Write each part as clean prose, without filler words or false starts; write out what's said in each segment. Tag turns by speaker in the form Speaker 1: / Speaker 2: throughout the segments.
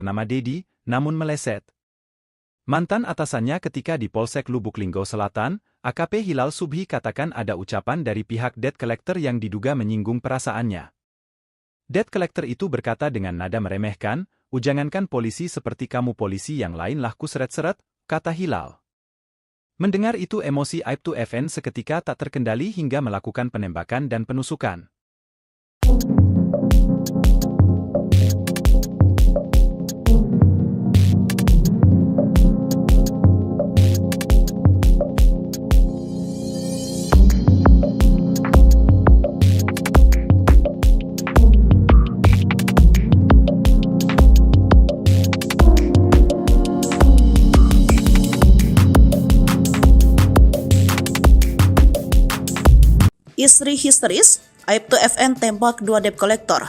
Speaker 1: bernama Dedi, namun meleset. Mantan atasannya ketika di Polsek Lubuk Linggau Selatan, AKP Hilal Subhi katakan ada ucapan dari pihak debt collector yang diduga menyinggung perasaannya. Debt collector itu berkata dengan nada meremehkan, "Jangankan polisi seperti kamu, polisi yang lain lah ku seret-seret," kata Hilal. Mendengar itu emosi Aibtu FN seketika tak terkendali hingga melakukan penembakan dan penusukan.
Speaker 2: Istri histeris, Aibtu FN tembak 2 debt collector,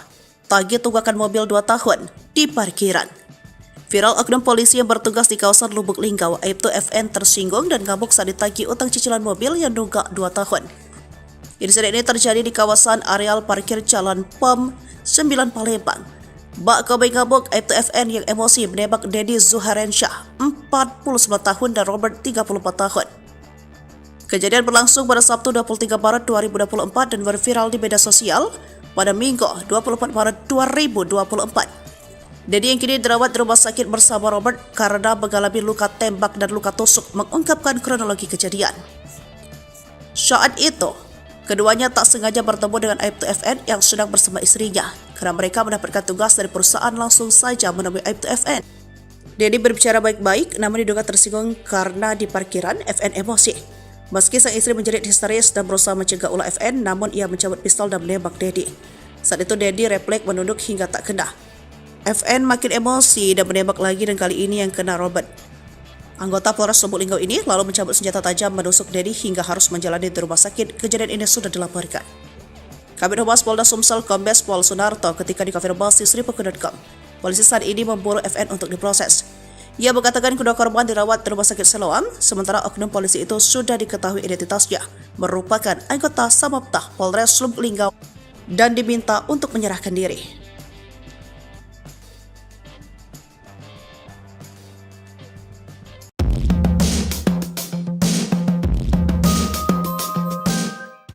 Speaker 2: tagih tunggakan mobil 2 tahun di parkiran. Viral oknum polisi yang bertugas di kawasan Lubuk Linggau, Aibtu FN tersinggung dan ngamuk saat ditagih utang cicilan mobil yang nunggak 2 tahun. Insiden ini terjadi di kawasan areal parkir Jalan POM 9 Palembang. Bak Kobe ngamuk, Aibtu FN yang emosi menembak Dedi Zuharensyah, 49 tahun dan Robert, 34 tahun. Kejadian berlangsung pada Sabtu 23 Maret 2024 dan berviral di media sosial pada Minggu 24 Maret 2024. Dedi yang kini dirawat di rumah sakit bersama Robert karena mengalami luka tembak dan luka tusuk mengungkapkan kronologi kejadian. Saat itu, keduanya tak sengaja bertemu dengan Aibtu FN yang sedang bersama istrinya. Karena mereka mendapatkan tugas dari perusahaan, langsung saja menemui Aibtu FN. Dedi berbicara baik-baik namun diduga tersinggung karena di parkiran FN emosi. Meski sang istri menjerit histeris dan berusaha mencegah ulah FN, namun ia mencabut pistol dan menembak Dedi. Saat itu Dedi refleks menunduk hingga tak kena. FN makin emosi dan menembak lagi dan kali ini yang kena Robert. Anggota Polres Lubuk Linggau ini lalu mencabut senjata tajam menusuk Dedi hingga harus menjalani di rumah sakit. Kejadian ini sudah dilaporkan. Kabid Humas Polda Sumsel Kombes Pol Sunarto ketika dikonfirmasi Sripuku.com. Polisi saat ini memburu FN untuk diproses. Ia mengatakan kedua korban dirawat di rumah sakit Siloam, sementara oknum polisi itu sudah diketahui identitasnya, merupakan anggota Samapta Polres Lubuk Linggau dan diminta untuk menyerahkan diri.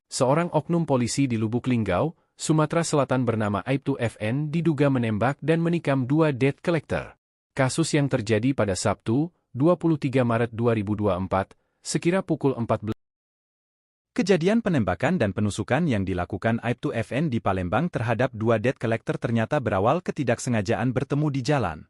Speaker 3: Seorang oknum polisi di Lubuk Linggau, Sumatera Selatan bernama Aibtu FN diduga menembak dan menikam 2 debt collector. Kasus yang terjadi pada Sabtu, 23 Maret 2024, sekira pukul 14.
Speaker 1: Kejadian penembakan dan penusukan yang dilakukan Aibtu FN di Palembang terhadap 2 debt collector ternyata berawal ketidaksengajaan bertemu di jalan.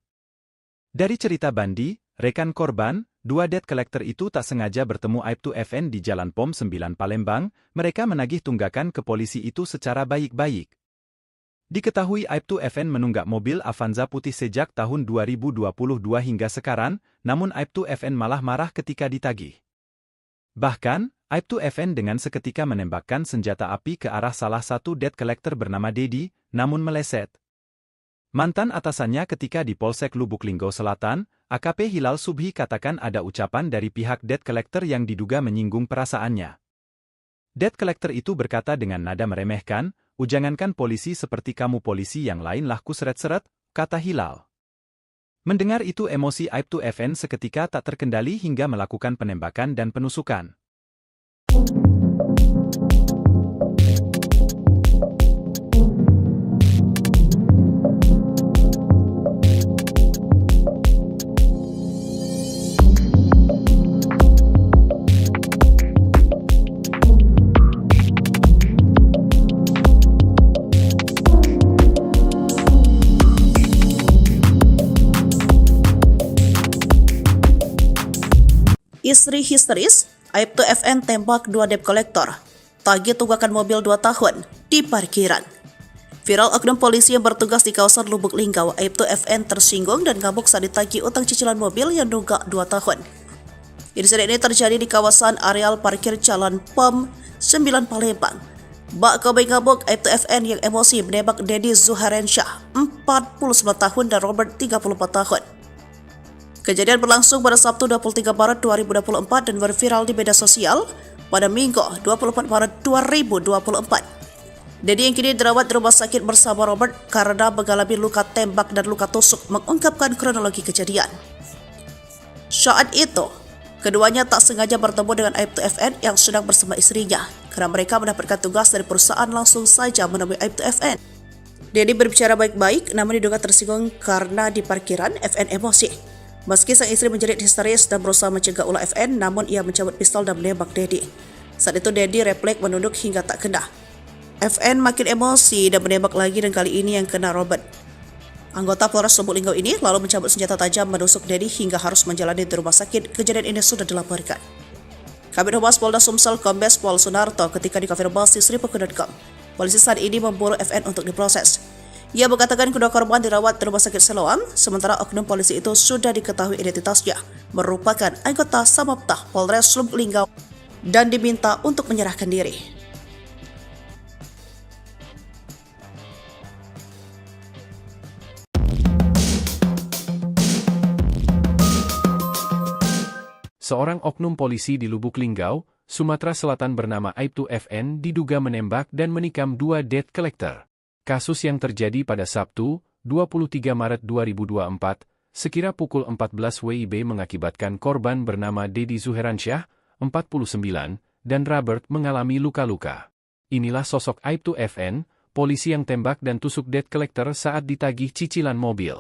Speaker 1: Dari cerita Bandi, rekan korban, 2 debt collector itu tak sengaja bertemu Aibtu FN di Jalan POM 9 Palembang. Mereka menagih tunggakan ke polisi itu secara baik-baik. Diketahui Aibtu FN menunggak mobil Avanza putih sejak tahun 2022 hingga sekarang, namun Aibtu FN malah marah ketika ditagih. Bahkan, Aibtu FN dengan seketika menembakkan senjata api ke arah salah satu debt collector bernama Dedi, namun meleset. Mantan atasannya ketika di Polsek Lubuk Linggau Selatan, AKP Hilal Subhi katakan ada ucapan dari pihak debt collector yang diduga menyinggung perasaannya. Debt collector itu berkata dengan nada meremehkan, "Jangankan polisi seperti kamu, polisi yang lain lah ku seret-seret," kata Hilal. Mendengar itu emosi Aibtu FN seketika tak terkendali hingga melakukan penembakan dan penusukan.
Speaker 2: Istri histeris, Aibtu FN tembak 2 debt collector, tagih tunggakan mobil 2 tahun di parkiran. Viral oknum polisi yang bertugas di kawasan Lubuk Linggau, Aibtu FN tersinggung dan ngamuk saat ditagih utang cicilan mobil yang nunggak 2 tahun. Insiden ini terjadi di kawasan areal parkir Jalan POM 9 Palembang. Bak Kobe ngamuk, Aibtu FN yang emosi menembak Dedi Zuharensyah, 49 tahun dan Robert, 34 tahun. Kejadian berlangsung pada Sabtu 23 Maret 2024 dan berviral di media sosial pada Minggu 24 Maret 2024. Dedi yang kini dirawat di rumah sakit bersama Robert karena mengalami luka tembak dan luka tusuk mengungkapkan kronologi kejadian. Saat itu, keduanya tak sengaja bertemu dengan Aibtu FN yang sedang bersama istrinya karena mereka mendapatkan tugas dari perusahaan langsung saja menemui Aibtu FN. Dedi berbicara baik-baik namun diduga tersinggung karena di parkiran FN emosi. Meski sang istri menjerit histeris dan berusaha mencegah ulah FN, namun ia mencabut pistol dan menembak Dedi. Saat itu Dedi refleks menunduk hingga tak kena. FN makin emosi dan menembak lagi dan kali ini yang kena Robert. Anggota Polres Lubuk Linggau ini lalu mencabut senjata tajam menusuk Dedi hingga harus menjalani di rumah sakit. Kejadian ini sudah dilaporkan. Kabid Humas Polda Sumsel Kombes Pol Sunarto ketika dikonfirmasi Sripuku.com. Polisi saat ini memburu FN untuk diproses. Ia mengatakan kedua korban dirawat di rumah sakit Siloam, sementara oknum polisi itu sudah diketahui identitasnya, merupakan anggota Samapta Polres Lubuk Linggau dan diminta untuk menyerahkan diri.
Speaker 3: Seorang oknum polisi di Lubuk Linggau, Sumatera Selatan bernama Aibtu FN diduga menembak dan menikam 2 debt collector. Kasus yang terjadi pada Sabtu, 23 Maret 2024, sekira pukul 14 WIB mengakibatkan korban bernama Dedi Zuheransyah, 49, dan Robert mengalami luka-luka. Inilah sosok Aibtu FN, polisi yang tembak dan tusuk debt collector saat ditagih cicilan mobil.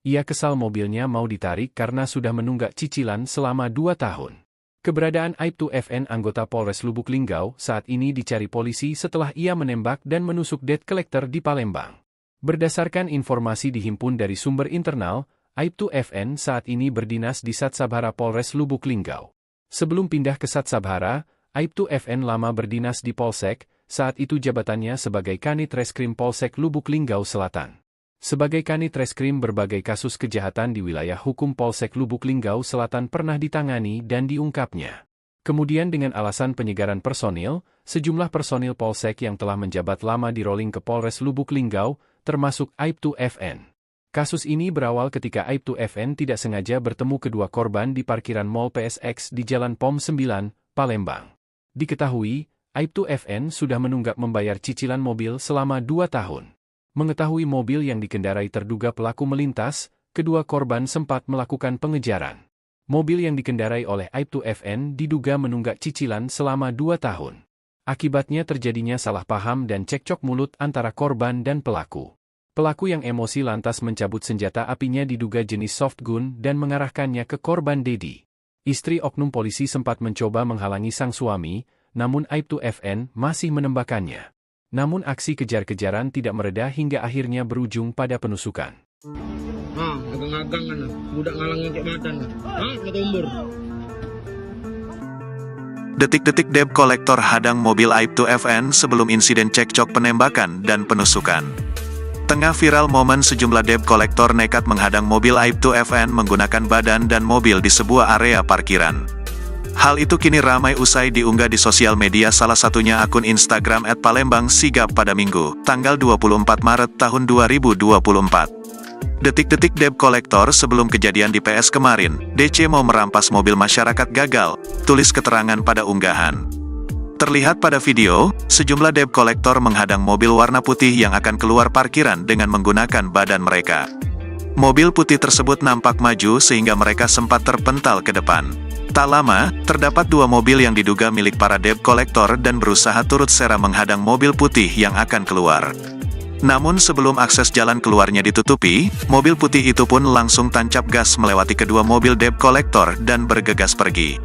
Speaker 3: Ia kesal mobilnya mau ditarik karena sudah menunggak cicilan selama 2 tahun. Keberadaan Aibtu FN anggota Polres Lubuk Linggau saat ini dicari polisi setelah ia menembak dan menusuk debt collector di Palembang. Berdasarkan informasi dihimpun dari sumber internal, Aibtu FN saat ini berdinas di Satsabhara Polres Lubuk Linggau. Sebelum pindah ke Satsabhara, Aibtu FN lama berdinas di Polsek, saat itu jabatannya sebagai Kanit Reskrim Polsek Lubuk Linggau Selatan. Sebagai Kanit Reskrim berbagai kasus kejahatan di wilayah hukum Polsek Lubuk Linggau Selatan pernah ditangani dan diungkapnya. Kemudian dengan alasan penyegaran personil, sejumlah personil Polsek yang telah menjabat lama di-rolling ke Polres Lubuk Linggau, termasuk Aibtu FN. Kasus ini berawal ketika Aibtu FN tidak sengaja bertemu kedua korban di parkiran Mall PSX di Jalan POM 9, Palembang. Diketahui, Aibtu FN sudah menunggak membayar cicilan mobil selama 2 tahun. Mengetahui mobil yang dikendarai terduga pelaku melintas, kedua korban sempat melakukan pengejaran. Mobil yang dikendarai oleh Aibtu FN diduga menunggak cicilan selama 2 tahun. Akibatnya terjadinya salah paham dan cekcok mulut antara korban dan pelaku. Pelaku yang emosi lantas mencabut senjata apinya diduga jenis soft gun dan mengarahkannya ke korban Dedi. Istri oknum polisi sempat mencoba menghalangi sang suami, namun Aibtu FN masih menembakkannya. Namun aksi kejar-kejaran tidak mereda hingga akhirnya berujung pada penusukan.
Speaker 4: Agang-agang kan, budak ngalangin kayak madan. Ketumbur.
Speaker 5: Detik-detik debt kolektor hadang mobil Aibtu FN sebelum insiden cekcok penembakan dan penusukan. Tengah viral momen sejumlah debt kolektor nekat menghadang mobil Aibtu FN menggunakan badan dan mobil di sebuah area parkiran. Hal itu kini ramai usai diunggah di sosial media, salah satunya akun Instagram @palembangsigap pada Minggu, tanggal 24 Maret tahun 2024. Detik-detik debt kolektor sebelum kejadian di PS kemarin, DC mau merampas mobil masyarakat gagal, tulis keterangan pada unggahan. Terlihat pada video, sejumlah debt kolektor menghadang mobil warna putih yang akan keluar parkiran dengan menggunakan badan mereka. Mobil putih tersebut nampak maju sehingga mereka sempat terpental ke depan. Tak lama, terdapat 2 mobil yang diduga milik para debt kolektor dan berusaha turut serta menghadang mobil putih yang akan keluar. Namun sebelum akses jalan keluarnya ditutupi, mobil putih itu pun langsung tancap gas melewati kedua mobil debt kolektor dan bergegas pergi.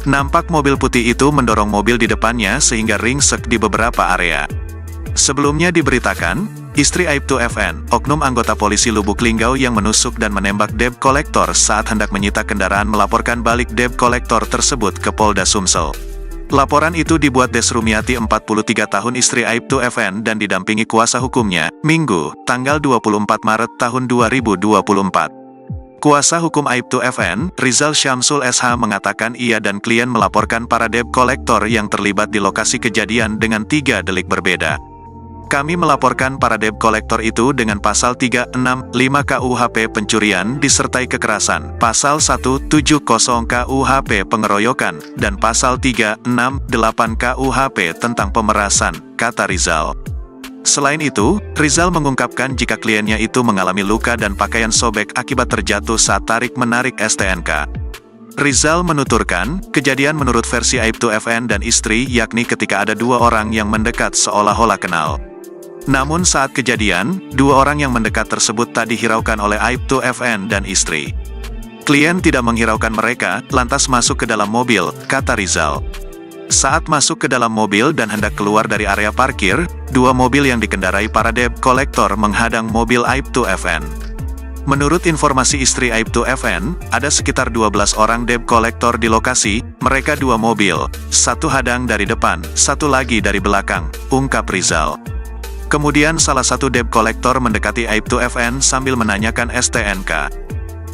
Speaker 5: Nampak mobil putih itu mendorong mobil di depannya sehingga ringsek di beberapa area. Sebelumnya diberitakan, istri Aibtu FN, oknum anggota polisi Lubuk Linggau yang menusuk dan menembak debt kolektor saat hendak menyita kendaraan melaporkan balik debt kolektor tersebut ke Polda Sumsel. Laporan itu dibuat Des Rumiati 43 tahun istri Aibtu FN dan didampingi kuasa hukumnya, Minggu, tanggal 24 Maret tahun 2024. Kuasa hukum Aibtu FN, Rizal Syamsul SH mengatakan ia dan klien melaporkan para debt kolektor yang terlibat di lokasi kejadian dengan 3 delik berbeda. Kami melaporkan para debt kolektor itu dengan pasal 365 KUHP pencurian disertai kekerasan, pasal 170 KUHP pengeroyokan, dan pasal 368 KUHP tentang pemerasan, kata Rizal. Selain itu, Rizal mengungkapkan jika kliennya itu mengalami luka dan pakaian sobek akibat terjatuh saat tarik-menarik STNK. Rizal menuturkan, kejadian menurut versi Aibtu FN dan istri yakni ketika ada dua orang yang mendekat seolah-olah kenal. Namun saat kejadian, dua orang yang mendekat tersebut tak dihiraukan oleh Aibtu FN dan istri. Klien tidak menghiraukan mereka, lantas masuk ke dalam mobil, kata Rizal. Saat masuk ke dalam mobil dan hendak keluar dari area parkir, dua mobil yang dikendarai para debt collector menghadang mobil Aibtu FN. Menurut informasi istri Aibtu FN, ada sekitar 12 orang debt collector di lokasi, mereka dua mobil, satu hadang dari depan, satu lagi dari belakang, ungkap Rizal. Kemudian salah satu debt collector mendekati Aibtu FN sambil menanyakan STNK.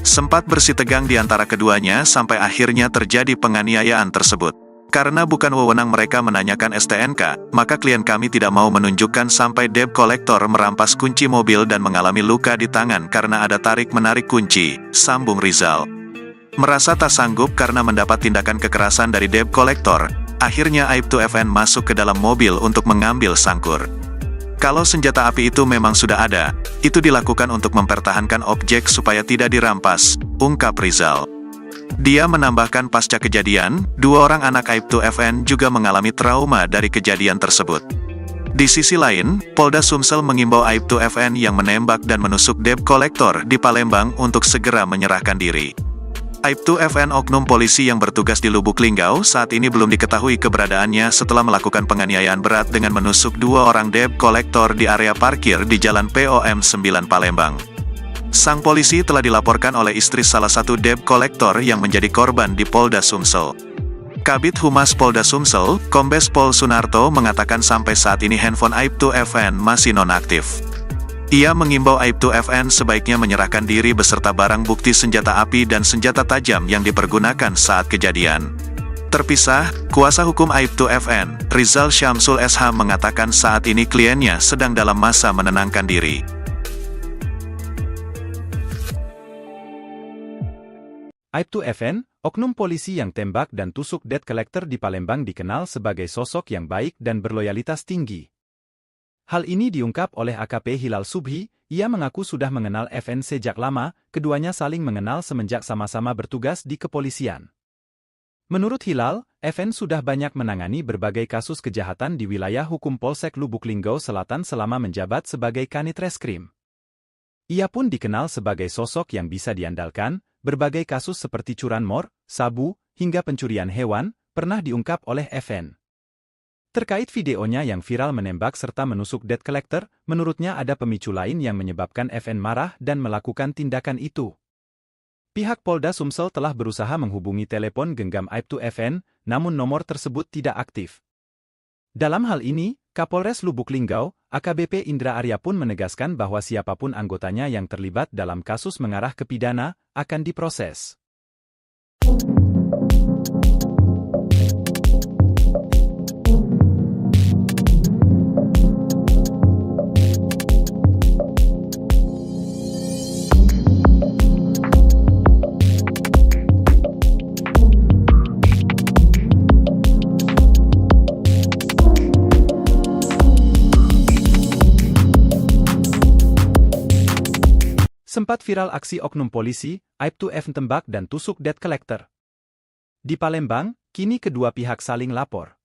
Speaker 5: Sempat bersih tegang di antara keduanya sampai akhirnya terjadi penganiayaan tersebut. Karena bukan wewenang mereka menanyakan STNK, maka klien kami tidak mau menunjukkan sampai debt collector merampas kunci mobil dan mengalami luka di tangan karena ada tarik-menarik kunci, sambung Rizal. Merasa tak sanggup karena mendapat tindakan kekerasan dari debt collector, akhirnya Aibtu FN masuk ke dalam mobil untuk mengambil sangkur. Kalau senjata api itu memang sudah ada, itu dilakukan untuk mempertahankan objek supaya tidak dirampas, ungkap Rizal. Dia menambahkan pasca kejadian, dua orang anak Aibtu FN juga mengalami trauma dari kejadian tersebut. Di sisi lain, Polda Sumsel mengimbau Aibtu FN yang menembak dan menusuk debt collector di Palembang untuk segera menyerahkan diri. Aibtu FN oknum polisi yang bertugas di Lubuk Linggau saat ini belum diketahui keberadaannya setelah melakukan penganiayaan berat dengan menusuk dua orang debt collector di area parkir di Jalan POM 9 Palembang. Sang polisi telah dilaporkan oleh istri salah satu debt collector yang menjadi korban di Polda Sumsel. Kabid Humas Polda Sumsel, Kombes Pol Sunarto mengatakan sampai saat ini handphone Aibtu FN masih nonaktif. Ia mengimbau Aibtu FN sebaiknya menyerahkan diri beserta barang bukti senjata api dan senjata tajam yang dipergunakan saat kejadian. Terpisah, kuasa hukum Aibtu FN, Rizal Syamsul SH mengatakan saat ini kliennya sedang dalam masa menenangkan diri.
Speaker 1: Aibtu FN, oknum polisi yang tembak dan tusuk debt collector di Palembang dikenal sebagai sosok yang baik dan berloyalitas tinggi. Hal ini diungkap oleh AKP Hilal Subhi, ia mengaku sudah mengenal FN sejak lama, keduanya saling mengenal semenjak sama-sama bertugas di kepolisian. Menurut Hilal, FN sudah banyak menangani berbagai kasus kejahatan di wilayah hukum Polsek Lubuk Linggau Selatan selama menjabat sebagai Kanit Reskrim. Ia pun dikenal sebagai sosok yang bisa diandalkan, berbagai kasus seperti curanmor, sabu, hingga pencurian hewan, pernah diungkap oleh FN. Terkait videonya yang viral menembak serta menusuk debt collector, menurutnya ada pemicu lain yang menyebabkan FN marah dan melakukan tindakan itu. Pihak Polda Sumsel telah berusaha menghubungi telepon genggam Aibtu FN, namun nomor tersebut tidak aktif. Dalam hal ini, Kapolres Lubuk Linggau, AKBP Indra Arya pun menegaskan bahwa siapapun anggotanya yang terlibat dalam kasus mengarah ke pidana, akan diproses. Sempat viral aksi oknum polisi, Aibtu FN tembak dan tusuk debt collector. Di Palembang, kini kedua pihak saling lapor.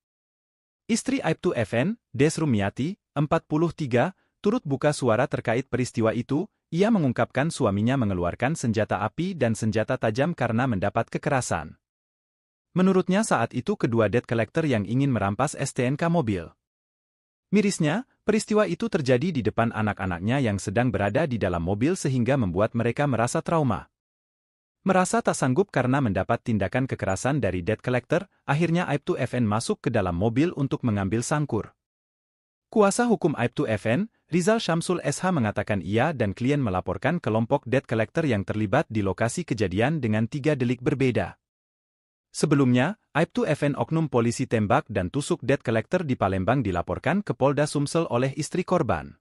Speaker 1: Istri Aibtu FN, Des Rumiati, 43, turut buka suara terkait peristiwa itu. Ia mengungkapkan suaminya mengeluarkan senjata api dan senjata tajam karena mendapat kekerasan. Menurutnya saat itu kedua debt collector yang ingin merampas STNK mobil. Mirisnya, peristiwa itu terjadi di depan anak-anaknya yang sedang berada di dalam mobil sehingga membuat mereka merasa trauma. Merasa tak sanggup karena mendapat tindakan kekerasan dari debt collector, akhirnya Aibtu FN masuk ke dalam mobil untuk mengambil sangkur. Kuasa hukum Aibtu FN, Rizal Syamsul SH mengatakan ia dan klien melaporkan kelompok debt collector yang terlibat di lokasi kejadian dengan 3 delik berbeda. Sebelumnya, Aibtu FN oknum polisi tembak dan tusuk debt collector di Palembang dilaporkan ke Polda Sumsel oleh istri korban.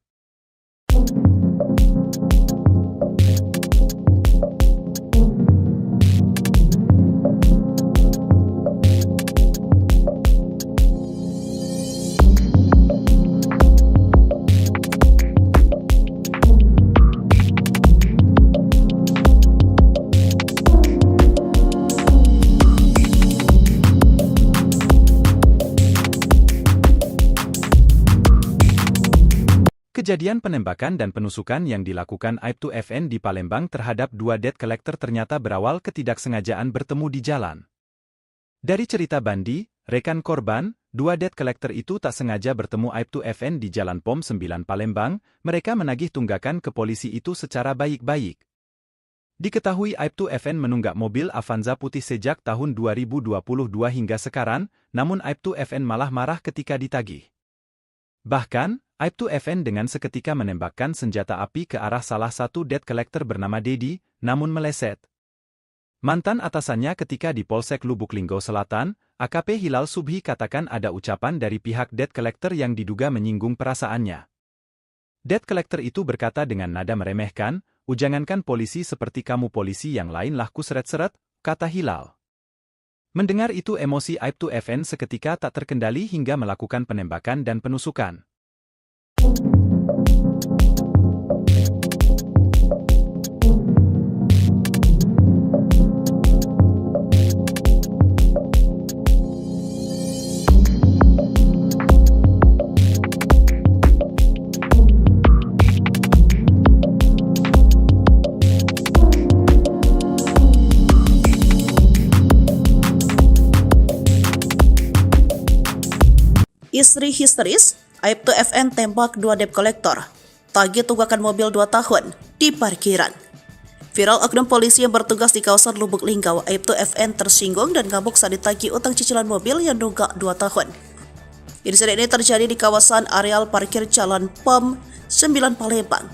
Speaker 1: Kejadian penembakan dan penusukan yang dilakukan Aibtu FN di Palembang terhadap dua debt collector ternyata berawal ketidaksengajaan bertemu di jalan. Dari cerita Bandi, rekan korban, dua debt collector itu tak sengaja bertemu Aibtu FN di Jalan POM 9 Palembang, mereka menagih tunggakan ke polisi itu secara baik-baik. Diketahui Aibtu FN menunggak mobil Avanza putih sejak tahun 2022 hingga sekarang, namun Aibtu FN malah marah ketika ditagih. Bahkan, Aibtu FN dengan seketika menembakkan senjata api ke arah salah satu debt collector bernama Dedi, namun meleset. Mantan atasannya ketika di Polsek Lubuk Linggau Selatan, AKP Hilal Subhi katakan ada ucapan dari pihak debt collector yang diduga menyinggung perasaannya. Debt collector itu berkata dengan nada meremehkan, "Ujangankan polisi seperti kamu polisi yang lain lah kuseret-seret," kata Hilal. Mendengar itu emosi Aibtu FN seketika tak terkendali hingga melakukan penembakan dan penusukan.
Speaker 2: Istri histeris, Aibtu FN tembak dua debt collector. Tagih tunggakan mobil 2 tahun di parkiran. Viral oknum polisi yang bertugas di kawasan Lubuk Linggau, Aibtu FN tersinggung dan ngamuk saat ditagih utang cicilan mobil yang nunggak 2 tahun. Insiden ini terjadi di kawasan areal parkir Jalan POM 9 Palembang.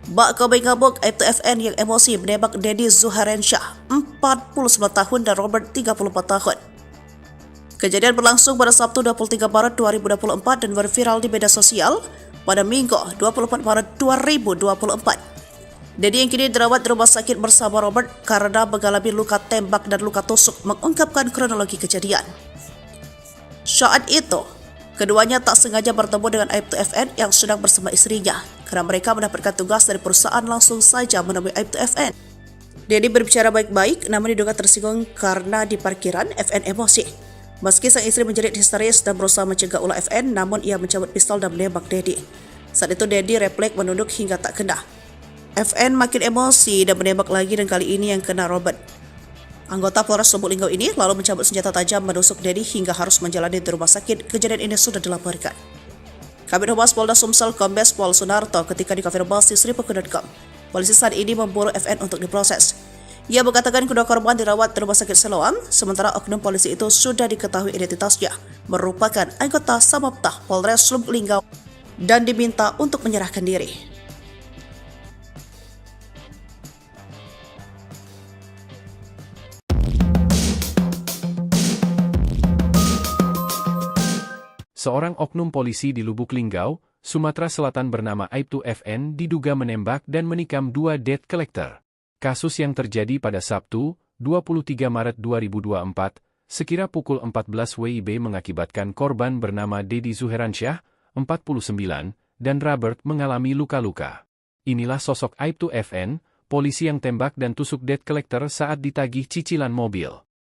Speaker 2: Bak Kobe ngamuk, Aibtu FN yang emosi menembak Dedi Zuharensyah, 49 tahun dan Robert, 34 tahun. Kejadian berlangsung pada Sabtu 23 Maret 2024 dan berviral di media sosial pada Minggu 24 Maret 2024. Dedi yang kini dirawat di rumah sakit bersama Robert karena mengalami luka tembak dan luka tusuk mengungkapkan kronologi kejadian. Saat itu, keduanya tak sengaja bertemu dengan Aibtu FN yang sedang bersama istrinya karena mereka mendapatkan tugas dari perusahaan langsung saja menemui Aibtu FN. Dedi berbicara baik-baik namun diduga tersinggung karena di parkiran FN emosi. Meski sang istri menjerit histeris dan berusaha mencegah ulah FN, namun ia mencabut pistol dan menembak Dedi. Saat itu Dedi refleks menunduk hingga tak kena. FN makin emosi dan menembak lagi dan kali ini yang kena Robert. Anggota Polres Lubuk Linggau ini lalu mencabut senjata tajam menusuk Dedi hingga harus menjalani di rumah sakit. Kejadian ini sudah dilaporkan. Kabid Humas Polda Sumsel Kombes Pol Sunarto ketika dikonfirmasi Sripuku.com. Polisi saat ini memburu FN untuk diproses. Ia mengatakan kedua korban dirawat di rumah sakit Siloam, sementara oknum polisi itu sudah diketahui identitasnya, merupakan anggota Samapta Polres Lubuk Linggau dan diminta untuk menyerahkan diri.
Speaker 3: Seorang oknum polisi di Lubuk Linggau, Sumatera Selatan bernama Aibtu FN diduga menembak dan menikam dua debt collector. Kasus yang terjadi pada Sabtu, 23 Maret 2024, sekira pukul 14 WIB mengakibatkan korban bernama Dedi Zuharensyah, 49, dan Robert mengalami luka-luka. Inilah sosok Aibtu FN, polisi yang tembak dan tusuk debt collector saat ditagih cicilan mobil.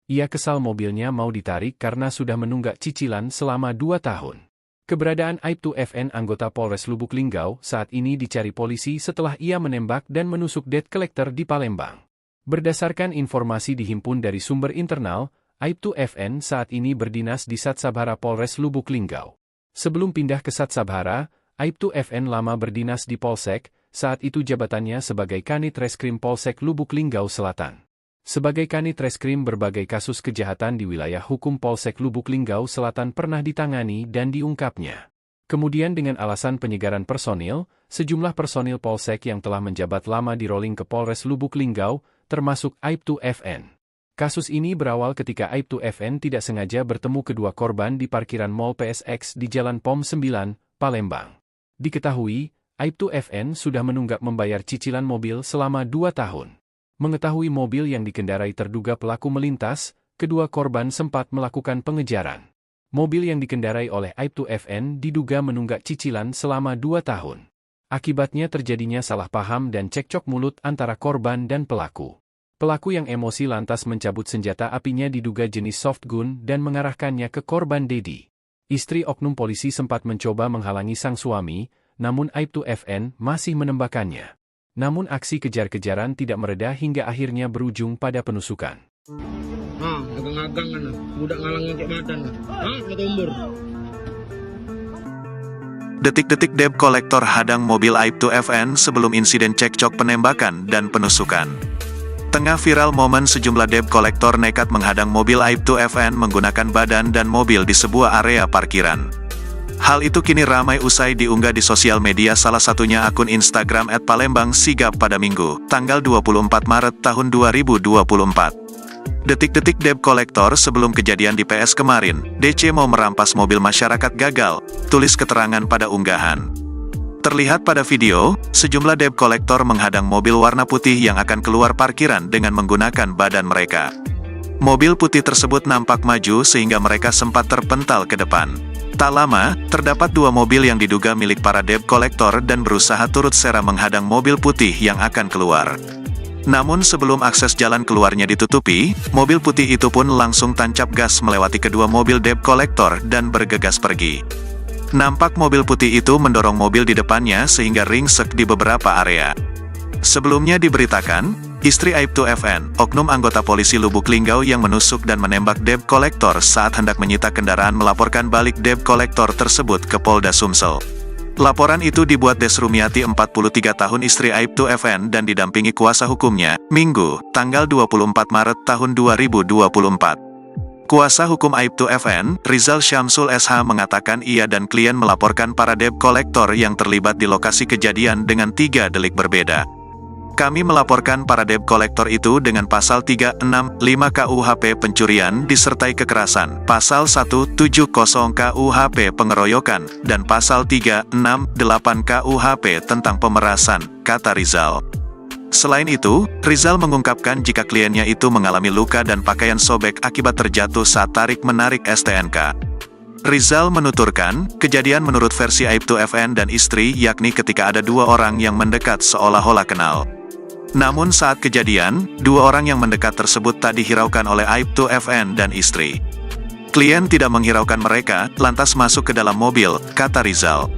Speaker 3: Ia kesal mobilnya mau ditarik karena sudah menunggak cicilan selama 2 tahun. Keberadaan Aibtu FN anggota Polres Lubuk Linggau saat ini dicari polisi setelah ia menembak dan menusuk debt collector di Palembang. Berdasarkan informasi dihimpun dari sumber internal, Aibtu FN saat ini berdinas di Satsabhara Polres Lubuk Linggau. Sebelum pindah ke Satsabhara, Aibtu FN lama berdinas di Polsek, saat itu jabatannya sebagai Kanit Reskrim Polsek Lubuk Linggau Selatan. Sebagai Kanit Reskrim berbagai kasus kejahatan di wilayah hukum Polsek Lubuk Linggau Selatan pernah ditangani dan diungkapnya. Kemudian dengan alasan penyegaran personil, sejumlah personil Polsek yang telah menjabat lama di-rolling ke Polres Lubuk Linggau, termasuk Aibtu FN. Kasus ini berawal ketika Aibtu FN tidak sengaja bertemu kedua korban di parkiran Mall PSX di Jalan POM 9, Palembang. Diketahui, Aibtu FN sudah menunggak membayar cicilan mobil selama 2 tahun. Mengetahui mobil yang dikendarai terduga pelaku melintas, kedua korban sempat melakukan pengejaran. Mobil yang dikendarai oleh Aibtu FN diduga menunggak cicilan selama 2 tahun. Akibatnya terjadinya salah paham dan cekcok mulut antara korban dan pelaku. Pelaku yang emosi lantas mencabut senjata apinya diduga jenis softgun dan mengarahkannya ke korban Dedi. Istri oknum polisi sempat mencoba menghalangi sang suami, namun Aibtu FN masih menembakkannya. Namun aksi kejar-kejaran tidak mereda hingga akhirnya berujung pada penusukan.
Speaker 4: Agang-agang kan, budak ngalangin cek madan. Mata umbur.
Speaker 5: Detik-detik debt collector hadang mobil Aibtu FN sebelum insiden cekcok penembakan dan penusukan. Tengah viral momen sejumlah debt collector nekat menghadang mobil Aibtu FN menggunakan badan dan mobil di sebuah area parkiran. Hal itu kini ramai usai diunggah di sosial media, salah satunya akun Instagram @palembangsigap pada Minggu, tanggal 24 Maret tahun 2024. Detik-detik debt collector sebelum kejadian di PS kemarin, DC mau merampas mobil masyarakat gagal, tulis keterangan pada unggahan. Terlihat pada video, sejumlah debt collector menghadang mobil warna putih yang akan keluar parkiran dengan menggunakan badan mereka. Mobil putih tersebut nampak maju sehingga mereka sempat terpental ke depan. Tak lama, terdapat dua mobil yang diduga milik para debt collector dan berusaha turut serta menghadang mobil putih yang akan keluar. Namun sebelum akses jalan keluarnya ditutupi, mobil putih itu pun langsung tancap gas melewati kedua mobil debt collector dan bergegas pergi. Nampak mobil putih itu mendorong mobil di depannya sehingga ringsek di beberapa area. Sebelumnya diberitakan, istri Aibtu FN, oknum anggota polisi Lubuk Linggau yang menusuk dan menembak debt collector saat hendak menyita kendaraan melaporkan balik debt collector tersebut ke Polda Sumsel. Laporan itu dibuat Des Rumiati 43 tahun istri Aibtu FN dan didampingi kuasa hukumnya, Minggu, tanggal 24 Maret tahun 2024. Kuasa hukum Aibtu FN, Rizal Syamsul SH mengatakan ia dan klien melaporkan para debt collector yang terlibat di lokasi kejadian dengan 3 delik berbeda. Kami melaporkan para debt collector itu dengan pasal 365 KUHP pencurian disertai kekerasan, pasal 170 KUHP pengeroyokan, dan pasal 368 KUHP tentang pemerasan, kata Rizal. Selain itu, Rizal mengungkapkan jika kliennya itu mengalami luka dan pakaian sobek akibat terjatuh saat tarik-menarik STNK. Rizal menuturkan, kejadian menurut versi Aibtu FN dan istri yakni ketika ada dua orang yang mendekat seolah-olah kenal. Namun saat kejadian, dua orang yang mendekat tersebut tak dihiraukan oleh Aibtu FN dan istri. Klien tidak menghiraukan mereka, lantas masuk ke dalam mobil, kata Rizal.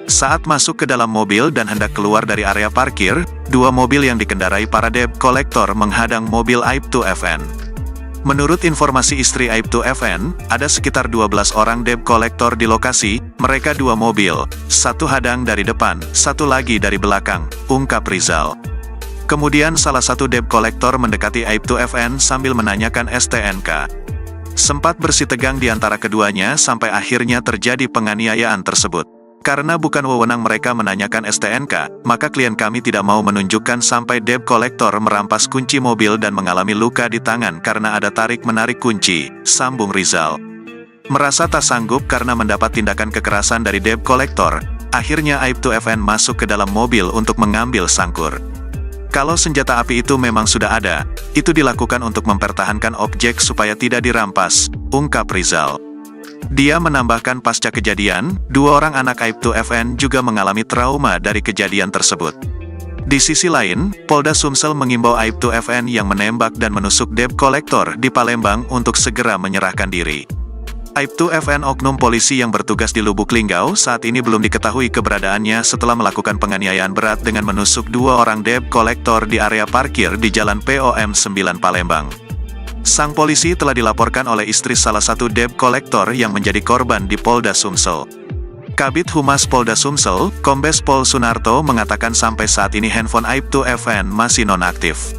Speaker 5: Saat masuk ke dalam mobil dan hendak keluar dari area parkir, dua mobil yang dikendarai para debt collector menghadang mobil Aibtu FN. Menurut informasi istri Aibtu FN, ada sekitar 12 orang debt collector di lokasi, mereka dua mobil, satu hadang dari depan, satu lagi dari belakang, ungkap Rizal. Kemudian salah satu debt collector mendekati Aibtu FN sambil menanyakan STNK. Sempat bersitegang di antara keduanya sampai akhirnya terjadi penganiayaan tersebut. Karena bukan wewenang mereka menanyakan STNK, maka klien kami tidak mau menunjukkan sampai debt collector merampas kunci mobil dan mengalami luka di tangan karena ada tarik-menarik kunci, sambung Rizal. Merasa tak sanggup karena mendapat tindakan kekerasan dari debt collector, akhirnya Aibtu FN masuk ke dalam mobil untuk mengambil sangkur. Kalau senjata api itu memang sudah ada, itu dilakukan untuk mempertahankan objek supaya tidak dirampas, ungkap Rizal. Dia menambahkan pasca kejadian, dua orang anak Aibtu FN juga mengalami trauma dari kejadian tersebut. Di sisi lain, Polda Sumsel mengimbau Aibtu FN yang menembak dan menusuk debt collector di Palembang untuk segera menyerahkan diri. Aibtu FN oknum polisi yang bertugas di Lubuk Linggau saat ini belum diketahui keberadaannya setelah melakukan penganiayaan berat dengan menusuk dua orang debt collector di area parkir di Jalan POM 9 Palembang. Sang polisi telah dilaporkan oleh istri salah satu debt collector yang menjadi korban di Polda Sumsel. Kabid Humas Polda Sumsel, Kombes Pol Sunarto mengatakan sampai saat ini handphone Aibtu FN masih nonaktif.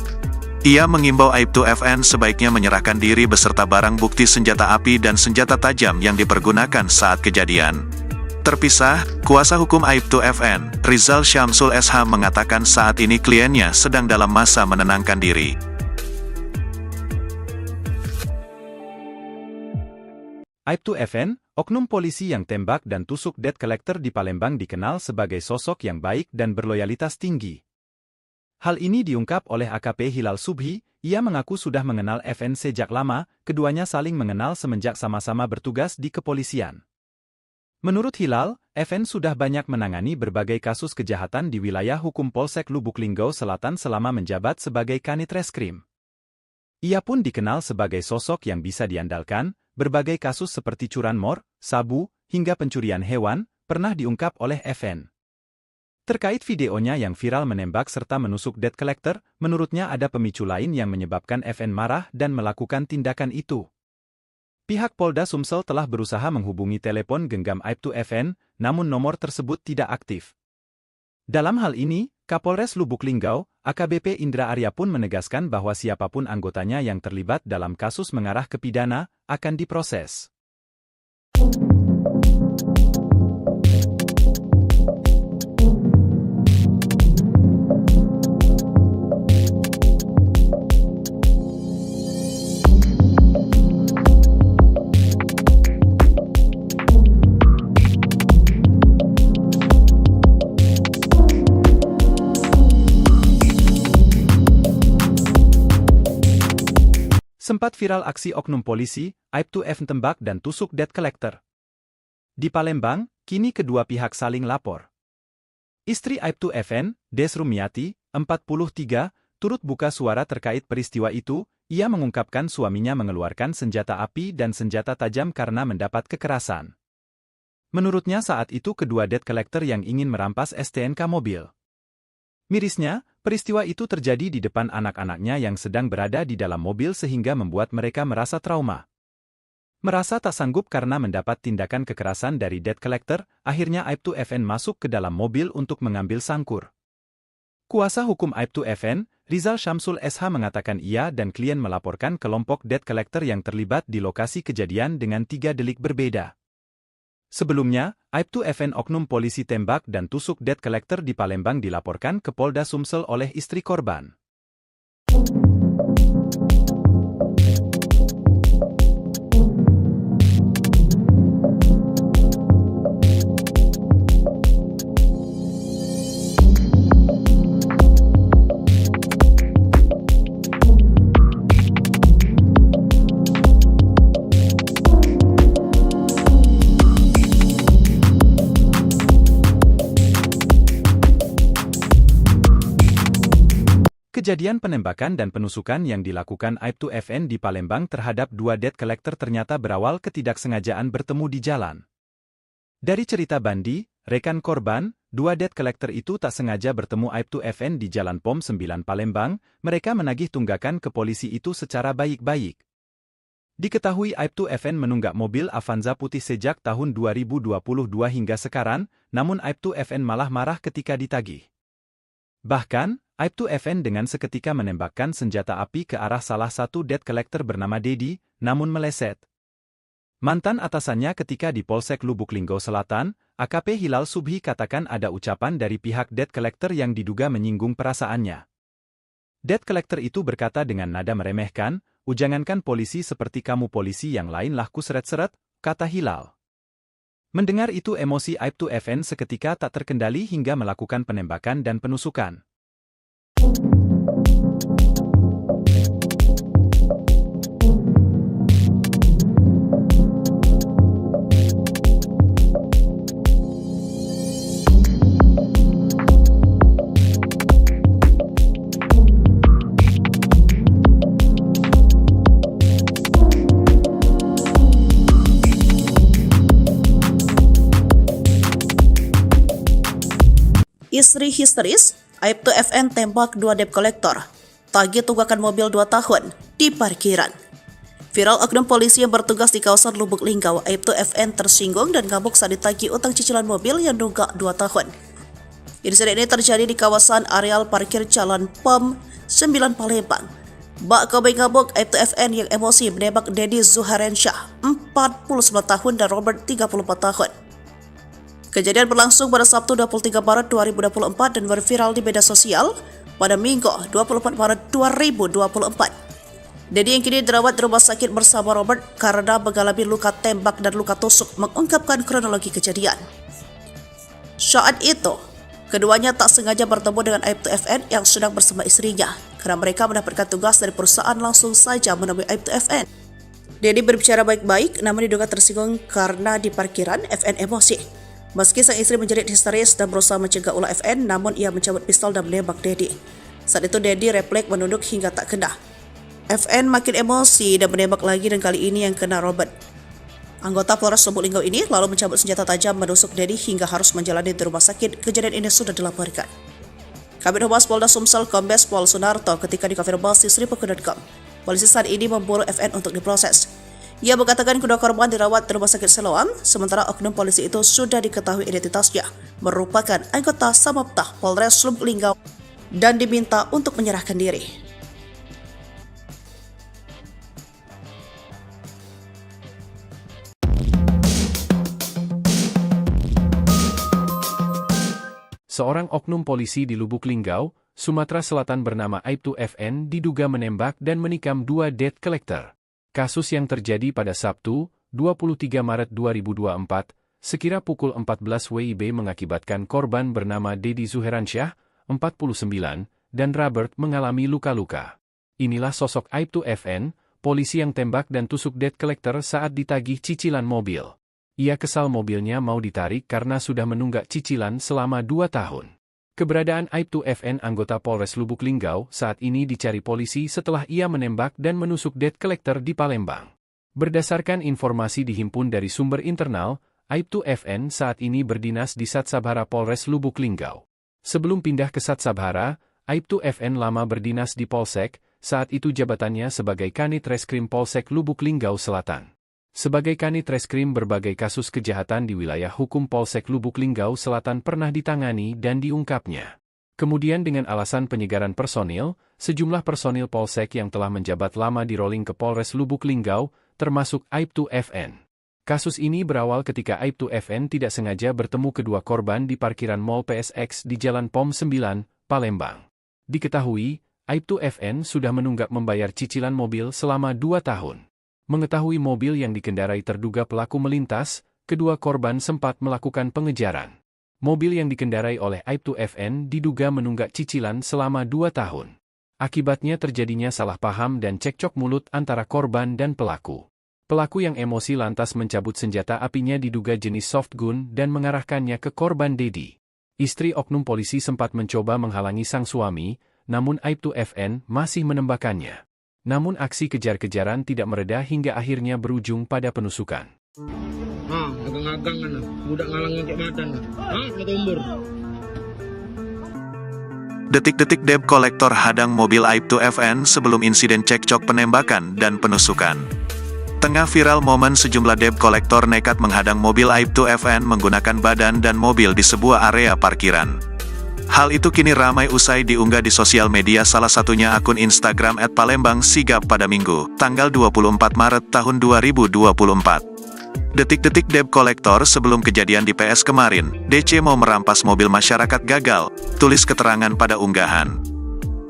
Speaker 5: Ia mengimbau Aibtu FN sebaiknya menyerahkan diri beserta barang bukti senjata api dan senjata tajam yang dipergunakan saat kejadian. Terpisah, kuasa hukum Aibtu FN, Rizal Syamsul SH mengatakan saat ini kliennya sedang dalam masa menenangkan diri.
Speaker 1: Aibtu FN, oknum polisi yang tembak dan tusuk debt collector di Palembang dikenal sebagai sosok yang baik dan berloyalitas tinggi. Hal ini diungkap oleh AKP Hilal Subhi, ia mengaku sudah mengenal FN sejak lama, keduanya saling mengenal semenjak sama-sama bertugas di kepolisian. Menurut Hilal, FN sudah banyak menangani berbagai kasus kejahatan di wilayah hukum Polsek Lubuk Linggau Selatan selama menjabat sebagai Kanit Reskrim. Ia pun dikenal sebagai sosok yang bisa diandalkan, berbagai kasus seperti curanmor, sabu, hingga pencurian hewan, pernah diungkap oleh FN. Terkait videonya yang viral menembak serta menusuk debt collector, menurutnya ada pemicu lain yang menyebabkan FN marah dan melakukan tindakan itu. Pihak Polda Sumsel telah berusaha menghubungi telepon genggam Aibtu FN, namun nomor tersebut tidak aktif. Dalam hal ini, Kapolres Lubuk Linggau, AKBP Indra Arya pun menegaskan bahwa siapapun anggotanya yang terlibat dalam kasus mengarah ke pidana, akan diproses. Sempat viral aksi oknum polisi, Aibtu FN tembak dan tusuk debt collector. Di Palembang, kini kedua pihak saling lapor. Istri Aibtu FN, Des Rumiati, 43, turut buka suara terkait peristiwa itu. Ia mengungkapkan suaminya mengeluarkan senjata api dan senjata tajam karena mendapat kekerasan. Menurutnya saat itu kedua debt collector yang ingin merampas STNK mobil. Mirisnya, peristiwa itu terjadi di depan anak-anaknya yang sedang berada di dalam mobil sehingga membuat mereka merasa trauma. Merasa tak sanggup karena mendapat tindakan kekerasan dari debt collector, akhirnya Aibtu FN masuk ke dalam mobil untuk mengambil sangkur. Kuasa hukum Aibtu FN, Rizal Syamsul SH mengatakan ia dan klien melaporkan kelompok debt collector yang terlibat di lokasi kejadian dengan 3 delik berbeda. Sebelumnya, Aibtu FN oknum polisi tembak dan tusuk debt collector di Palembang dilaporkan ke Polda Sumsel oleh istri korban. Kejadian penembakan dan penusukan yang dilakukan Aibtu FN di Palembang terhadap 2 debt collector ternyata berawal ketidaksengajaan bertemu di jalan. Dari cerita Bandi, rekan korban, 2 debt collector itu tak sengaja bertemu Aibtu FN di Jalan POM 9 Palembang. Mereka menagih tunggakan ke polisi itu secara baik-baik. Diketahui Aibtu FN menunggak mobil Avanza putih sejak tahun 2022 hingga sekarang, namun Aibtu FN malah marah ketika ditagih. Bahkan, Aibtu FN dengan seketika menembakkan senjata api ke arah salah satu debt collector bernama Dedi, namun meleset. Mantan atasannya ketika di Polsek Lubuk Linggau Selatan, AKP Hilal Subhi katakan ada ucapan dari pihak debt collector yang diduga menyinggung perasaannya. Debt collector itu berkata dengan nada meremehkan, "Ujangankan polisi seperti kamu polisi yang lain lah ku seret-seret," kata Hilal. Mendengar itu emosi Aibtu FN seketika tak terkendali hingga melakukan penembakan dan penusukan.
Speaker 2: Istri histeris, Aibtu FN tembak 2 debt collector. Tagih tunggakan mobil 2 tahun di parkiran. Viral oknum polisi yang bertugas di kawasan Lubuk Linggau, Aibtu FN tersinggung dan ngamuk saat ditagih utang cicilan mobil yang nunggak 2 tahun. Insiden ini terjadi di kawasan areal parkir Jalan POM 9 Palembang. Bak Kobe ngamuk, Aibtu FN yang emosi menembak Dedi Zuharensyah, 49 tahun dan Robert, 34 tahun. Kejadian berlangsung pada Sabtu 23 Maret 2024 dan berviral di media sosial pada Minggu 24 Maret 2024. Dedi yang kini dirawat di rumah sakit bersama Robert karena mengalami luka tembak dan luka tusuk mengungkapkan kronologi kejadian. Saat itu, keduanya tak sengaja bertemu dengan Aibtu FN yang sedang bersama istrinya karena mereka mendapatkan tugas dari perusahaan langsung saja menemui Aibtu FN. Dedi berbicara baik-baik namun diduga tersinggung karena di parkiran FN emosi. Meski sang istri menjerit histeris dan berusaha mencegah ulah FN, namun ia mencabut pistol dan menembak Dedi. Saat itu Dedi refleks menunduk hingga tak kena. FN makin emosi dan menembak lagi dan kali ini yang kena Robert. Anggota Polres Lubuk Linggau ini lalu mencabut senjata tajam menusuk Dedi hingga harus menjalani di rumah sakit. Kejadian ini sudah dilaporkan. Kabid Humas Polda Sumsel Kombes Pol Sunarto ketika dikonfirmasi Sripuku.com. Polisi saat ini memburu FN untuk diproses. Ia mengatakan kedua korban dirawat di rumah sakit Siloam, sementara oknum polisi itu sudah diketahui identitasnya, merupakan anggota Samapta Polres Lubuk Linggau dan diminta untuk menyerahkan diri.
Speaker 3: Seorang oknum polisi di Lubuk Linggau, Sumatera Selatan bernama Aibtu FN diduga menembak dan menikam 2 debt collector. Kasus yang terjadi pada Sabtu, 23 Maret 2024, sekira pukul 14 WIB mengakibatkan korban bernama Dedi Zuheransyah, 49, dan Robert mengalami luka-luka. Inilah sosok Aibtu FN, polisi yang tembak dan tusuk debt collector saat ditagih cicilan mobil. Ia kesal mobilnya mau ditarik karena sudah menunggak cicilan selama 2 tahun. Keberadaan Aibtu FN anggota Polres Lubuk Linggau saat ini dicari polisi setelah ia menembak dan menusuk debt collector di Palembang. Berdasarkan informasi dihimpun dari sumber internal, Aibtu FN saat ini berdinas di Satsabhara Polres Lubuk Linggau. Sebelum pindah ke Satsabhara, Aibtu FN lama berdinas di Polsek, saat itu jabatannya sebagai Kanit Reskrim Polsek Lubuk Linggau Selatan. Sebagai Kanit Reskrim berbagai kasus kejahatan di wilayah hukum Polsek Lubuk Linggau Selatan pernah ditangani dan diungkapnya. Kemudian dengan alasan penyegaran personil, sejumlah personil Polsek yang telah menjabat lama di-rolling ke Polres Lubuk Linggau, termasuk Aibtu FN. Kasus ini berawal ketika Aibtu FN tidak sengaja bertemu kedua korban di parkiran Mall PSX di Jalan POM 9, Palembang. Diketahui, Aibtu FN sudah menunggak membayar cicilan mobil selama 2 tahun. Mengetahui mobil yang dikendarai terduga pelaku melintas, kedua korban sempat melakukan pengejaran. Mobil yang dikendarai oleh Aibtu FN diduga menunggak cicilan selama 2 tahun. Akibatnya terjadinya salah paham dan cekcok mulut antara korban dan pelaku. Pelaku yang emosi lantas mencabut senjata apinya diduga jenis soft gun dan mengarahkannya ke korban Dedi. Istri oknum polisi sempat mencoba menghalangi sang suami, namun Aibtu FN masih menembakkannya. Namun aksi kejar-kejaran tidak mereda hingga akhirnya berujung pada penusukan.
Speaker 4: Agang-agang kan, budak ngalangin cek madan. Ketumbur.
Speaker 5: Detik-detik debt collector hadang mobil Aibtu FN sebelum insiden cekcok penembakan dan penusukan. Tengah viral momen sejumlah debt collector nekat menghadang mobil Aibtu FN menggunakan badan dan mobil di sebuah area parkiran. Hal itu kini ramai usai diunggah di sosial media, salah satunya akun Instagram @palembangsigap pada Minggu, tanggal 24 Maret tahun 2024. Detik-detik debt collector sebelum kejadian di PS kemarin, DC mau merampas mobil masyarakat gagal, tulis keterangan pada unggahan.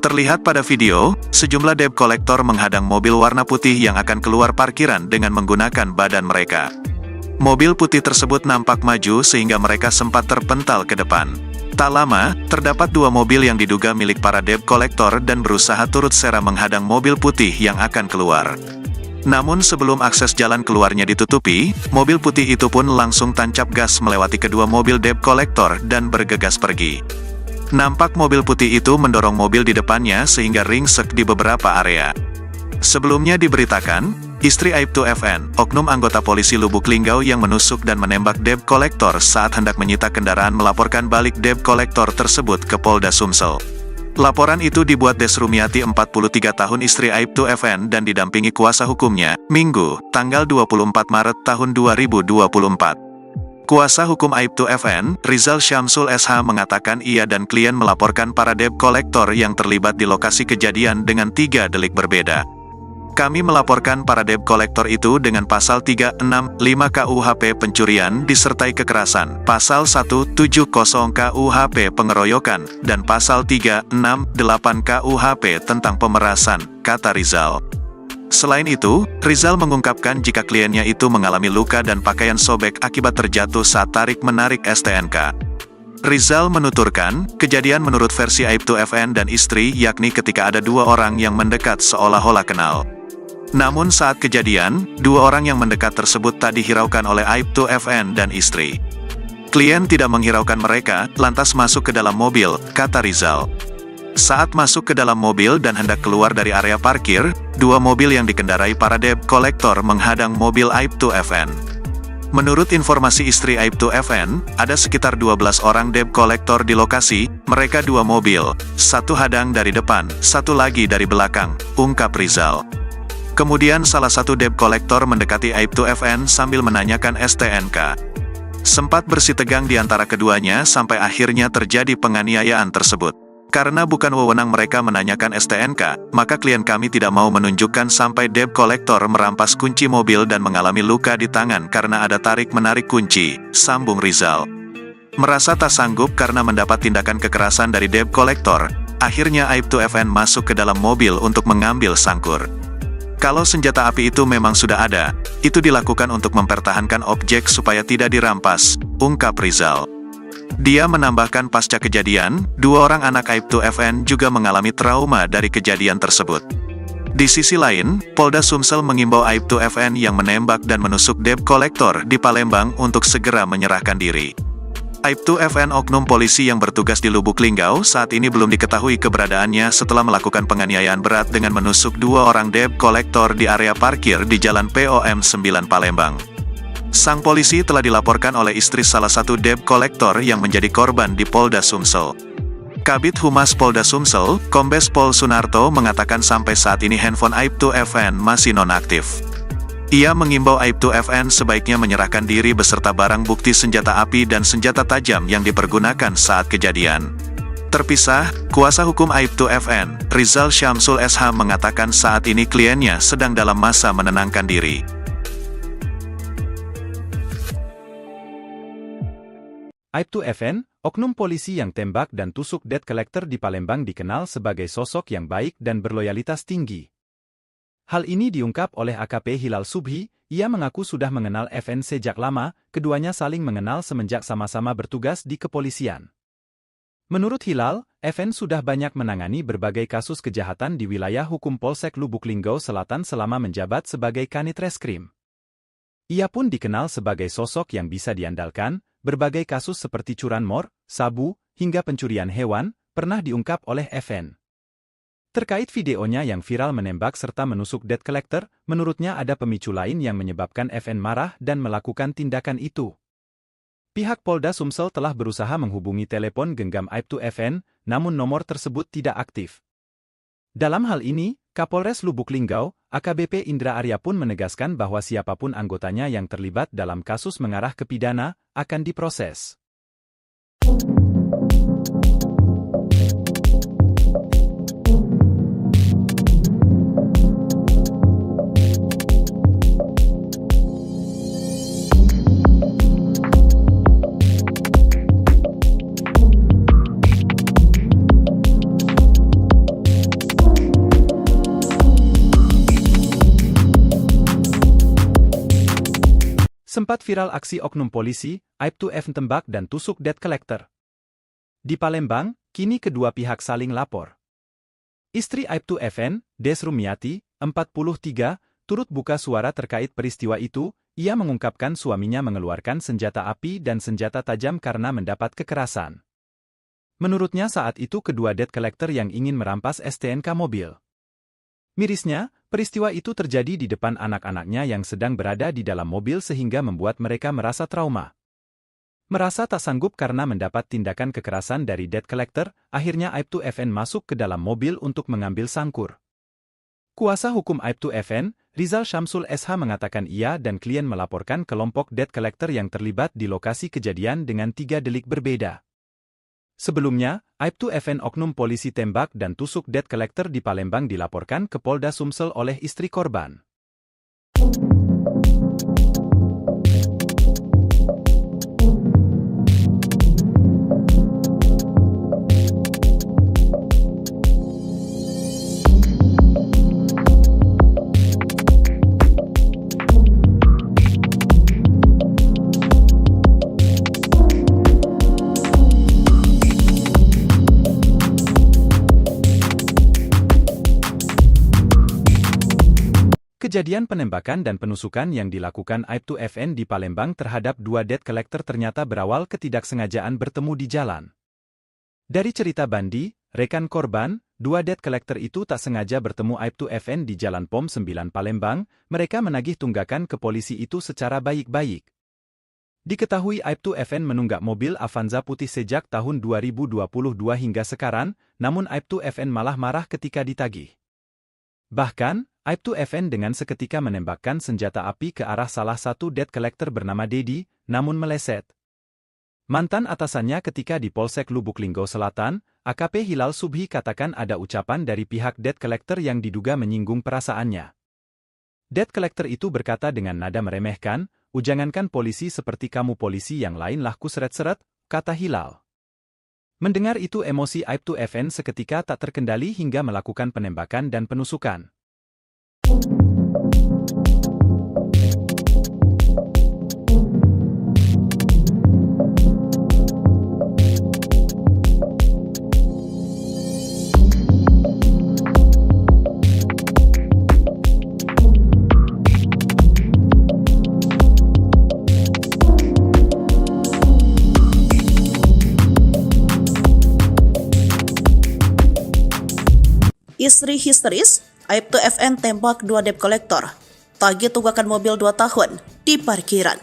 Speaker 5: Terlihat pada video, sejumlah debt collector menghadang mobil warna putih yang akan keluar parkiran dengan menggunakan badan mereka. Mobil putih tersebut nampak maju sehingga mereka sempat terpental ke depan. Tak lama, terdapat 2 mobil yang diduga milik para debt collector dan berusaha turut serta menghadang mobil putih yang akan keluar. Namun sebelum akses jalan keluarnya ditutupi, mobil putih itu pun langsung tancap gas melewati kedua mobil debt collector dan bergegas pergi. Nampak mobil putih itu mendorong mobil di depannya sehingga ringsek di beberapa area. Sebelumnya diberitakan, istri Aibtu FN, oknum anggota polisi Lubuk Linggau yang menusuk dan menembak debt collector saat hendak menyita kendaraan melaporkan balik debt collector tersebut ke Polda Sumsel. Laporan itu dibuat Des Rumiati 43 tahun istri Aibtu FN dan didampingi kuasa hukumnya, Minggu, tanggal 24 Maret tahun 2024. Kuasa hukum Aibtu FN, Rizal Syamsul SH mengatakan ia dan klien melaporkan para debt collector yang terlibat di lokasi kejadian dengan 3 delik berbeda. Kami melaporkan para debt collector itu dengan pasal 365 KUHP pencurian disertai kekerasan, pasal 170 KUHP pengeroyokan, dan pasal 368 KUHP tentang pemerasan, kata Rizal. Selain itu, Rizal mengungkapkan jika kliennya itu mengalami luka dan pakaian sobek akibat terjatuh saat tarik-menarik STNK. Rizal menuturkan, kejadian menurut versi Aibtu FN dan istri yakni ketika ada 2 orang yang mendekat seolah-olah kenal. Namun saat kejadian, 2 orang yang mendekat tersebut tak dihiraukan oleh Aibtu FN dan istri. Klien tidak menghiraukan mereka, lantas masuk ke dalam mobil, kata Rizal. Saat masuk ke dalam mobil dan hendak keluar dari area parkir, 2 mobil yang dikendarai para debt collector menghadang mobil Aibtu FN. Menurut informasi istri Aibtu FN, ada sekitar 12 orang debt collector di lokasi, mereka 2 mobil, 1 hadang dari depan, 1 lagi dari belakang, ungkap Rizal. Kemudian salah satu debt collector mendekati Aibtu FN sambil menanyakan STNK. Sempat bersitegang di antara keduanya sampai akhirnya terjadi penganiayaan tersebut. Karena bukan wewenang mereka menanyakan STNK, maka klien kami tidak mau menunjukkan sampai debt collector merampas kunci mobil dan mengalami luka di tangan karena ada tarik-menarik kunci, sambung Rizal. Merasa tak sanggup karena mendapat tindakan kekerasan dari debt collector, akhirnya Aibtu FN masuk ke dalam mobil untuk mengambil sangkur. Kalau senjata api itu memang sudah ada, itu dilakukan untuk mempertahankan objek supaya tidak dirampas, ungkap Rizal. Dia menambahkan pasca kejadian, 2 orang anak Aibtu FN juga mengalami trauma dari kejadian tersebut. Di sisi lain, Polda Sumsel mengimbau Aibtu FN yang menembak dan menusuk debt collector di Palembang untuk segera menyerahkan diri. Aibtu FN oknum polisi yang bertugas di Lubuk Linggau saat ini belum diketahui keberadaannya setelah melakukan penganiayaan berat dengan menusuk 2 orang debt collector di area parkir di Jalan POM 9 Palembang. Sang polisi telah dilaporkan oleh istri salah satu debt collector yang menjadi korban di Polda Sumsel. Kabid Humas Polda Sumsel, Kombes Pol Sunarto mengatakan sampai saat ini handphone Aibtu FN masih nonaktif. Ia mengimbau Aibtu FN sebaiknya menyerahkan diri beserta barang bukti senjata api dan senjata tajam yang dipergunakan saat kejadian. Terpisah, kuasa hukum Aibtu FN, Rizal Syamsul SH mengatakan saat ini kliennya sedang dalam masa menenangkan diri.
Speaker 1: Aibtu FN, oknum polisi yang tembak dan tusuk debt collector di Palembang dikenal sebagai sosok yang baik dan berloyalitas tinggi. Hal ini diungkap oleh AKP Hilal Subhi, ia mengaku sudah mengenal FN sejak lama, keduanya saling mengenal semenjak sama-sama bertugas di kepolisian. Menurut Hilal, FN sudah banyak menangani berbagai kasus kejahatan di wilayah hukum Polsek Lubuk Linggau Selatan selama menjabat sebagai Kanit Reskrim. Ia pun dikenal sebagai sosok yang bisa diandalkan. Berbagai kasus seperti curanmor, sabu, hingga pencurian hewan, pernah diungkap oleh FN. Terkait videonya yang viral menembak serta menusuk debt collector, menurutnya ada pemicu lain yang menyebabkan FN marah dan melakukan tindakan itu. Pihak Polda Sumsel telah berusaha menghubungi telepon genggam Aibtu FN, namun nomor tersebut tidak aktif. Dalam hal ini, Kapolres Lubuk Linggau, AKBP Indra Arya pun menegaskan bahwa siapapun anggotanya yang terlibat dalam kasus mengarah ke pidana, akan diproses. Sempat viral aksi oknum polisi, Aibtu FN tembak dan tusuk debt collector. Di Palembang, kini kedua pihak saling lapor. Istri Aibtu FN, Des Rumiati, 43, turut buka suara terkait peristiwa itu, ia mengungkapkan suaminya mengeluarkan senjata api dan senjata tajam karena mendapat kekerasan. Menurutnya saat itu kedua debt collector yang ingin merampas STNK mobil. Mirisnya, peristiwa itu terjadi di depan anak-anaknya yang sedang berada di dalam mobil sehingga membuat mereka merasa trauma. Merasa tak sanggup karena mendapat tindakan kekerasan dari debt collector, akhirnya Aibtu FN masuk ke dalam mobil untuk mengambil sangkur. Kuasa hukum Aibtu FN, Rizal Syamsul SH mengatakan ia dan klien melaporkan kelompok debt collector yang terlibat di lokasi kejadian dengan 3 delik berbeda. Sebelumnya, Aibtu FN oknum polisi tembak dan tusuk debt collector di Palembang dilaporkan ke Polda Sumsel oleh istri korban. Kejadian penembakan dan penusukan yang dilakukan Aibtu FN di Palembang terhadap 2 debt collector ternyata berawal ketidaksengajaan bertemu di jalan. Dari cerita Bandi, rekan korban, 2 debt collector itu tak sengaja bertemu Aibtu FN di Jalan POM 9 Palembang, mereka menagih tunggakan ke polisi itu secara baik-baik. Diketahui Aibtu FN menunggak mobil Avanza putih sejak tahun 2022 hingga sekarang, namun Aibtu FN malah marah ketika ditagih. Bahkan, Aibtu FN dengan seketika menembakkan senjata api ke arah salah satu debt collector bernama Dedi, namun meleset. Mantan atasannya ketika di Polsek Lubuk Linggau Selatan, AKP Hilal Subhi katakan ada ucapan dari pihak debt collector yang diduga menyinggung perasaannya. Debt collector itu berkata dengan nada meremehkan, "Ujangankan polisi seperti kamu, polisi yang lain lah kuseret-seret," kata Hilal. Mendengar itu emosi Aibtu FN seketika tak terkendali hingga melakukan penembakan dan penusukan.
Speaker 2: Istri histeris, Aibtu FN tembak 2 debt collector. Tagih tunggakan mobil 2 tahun di parkiran.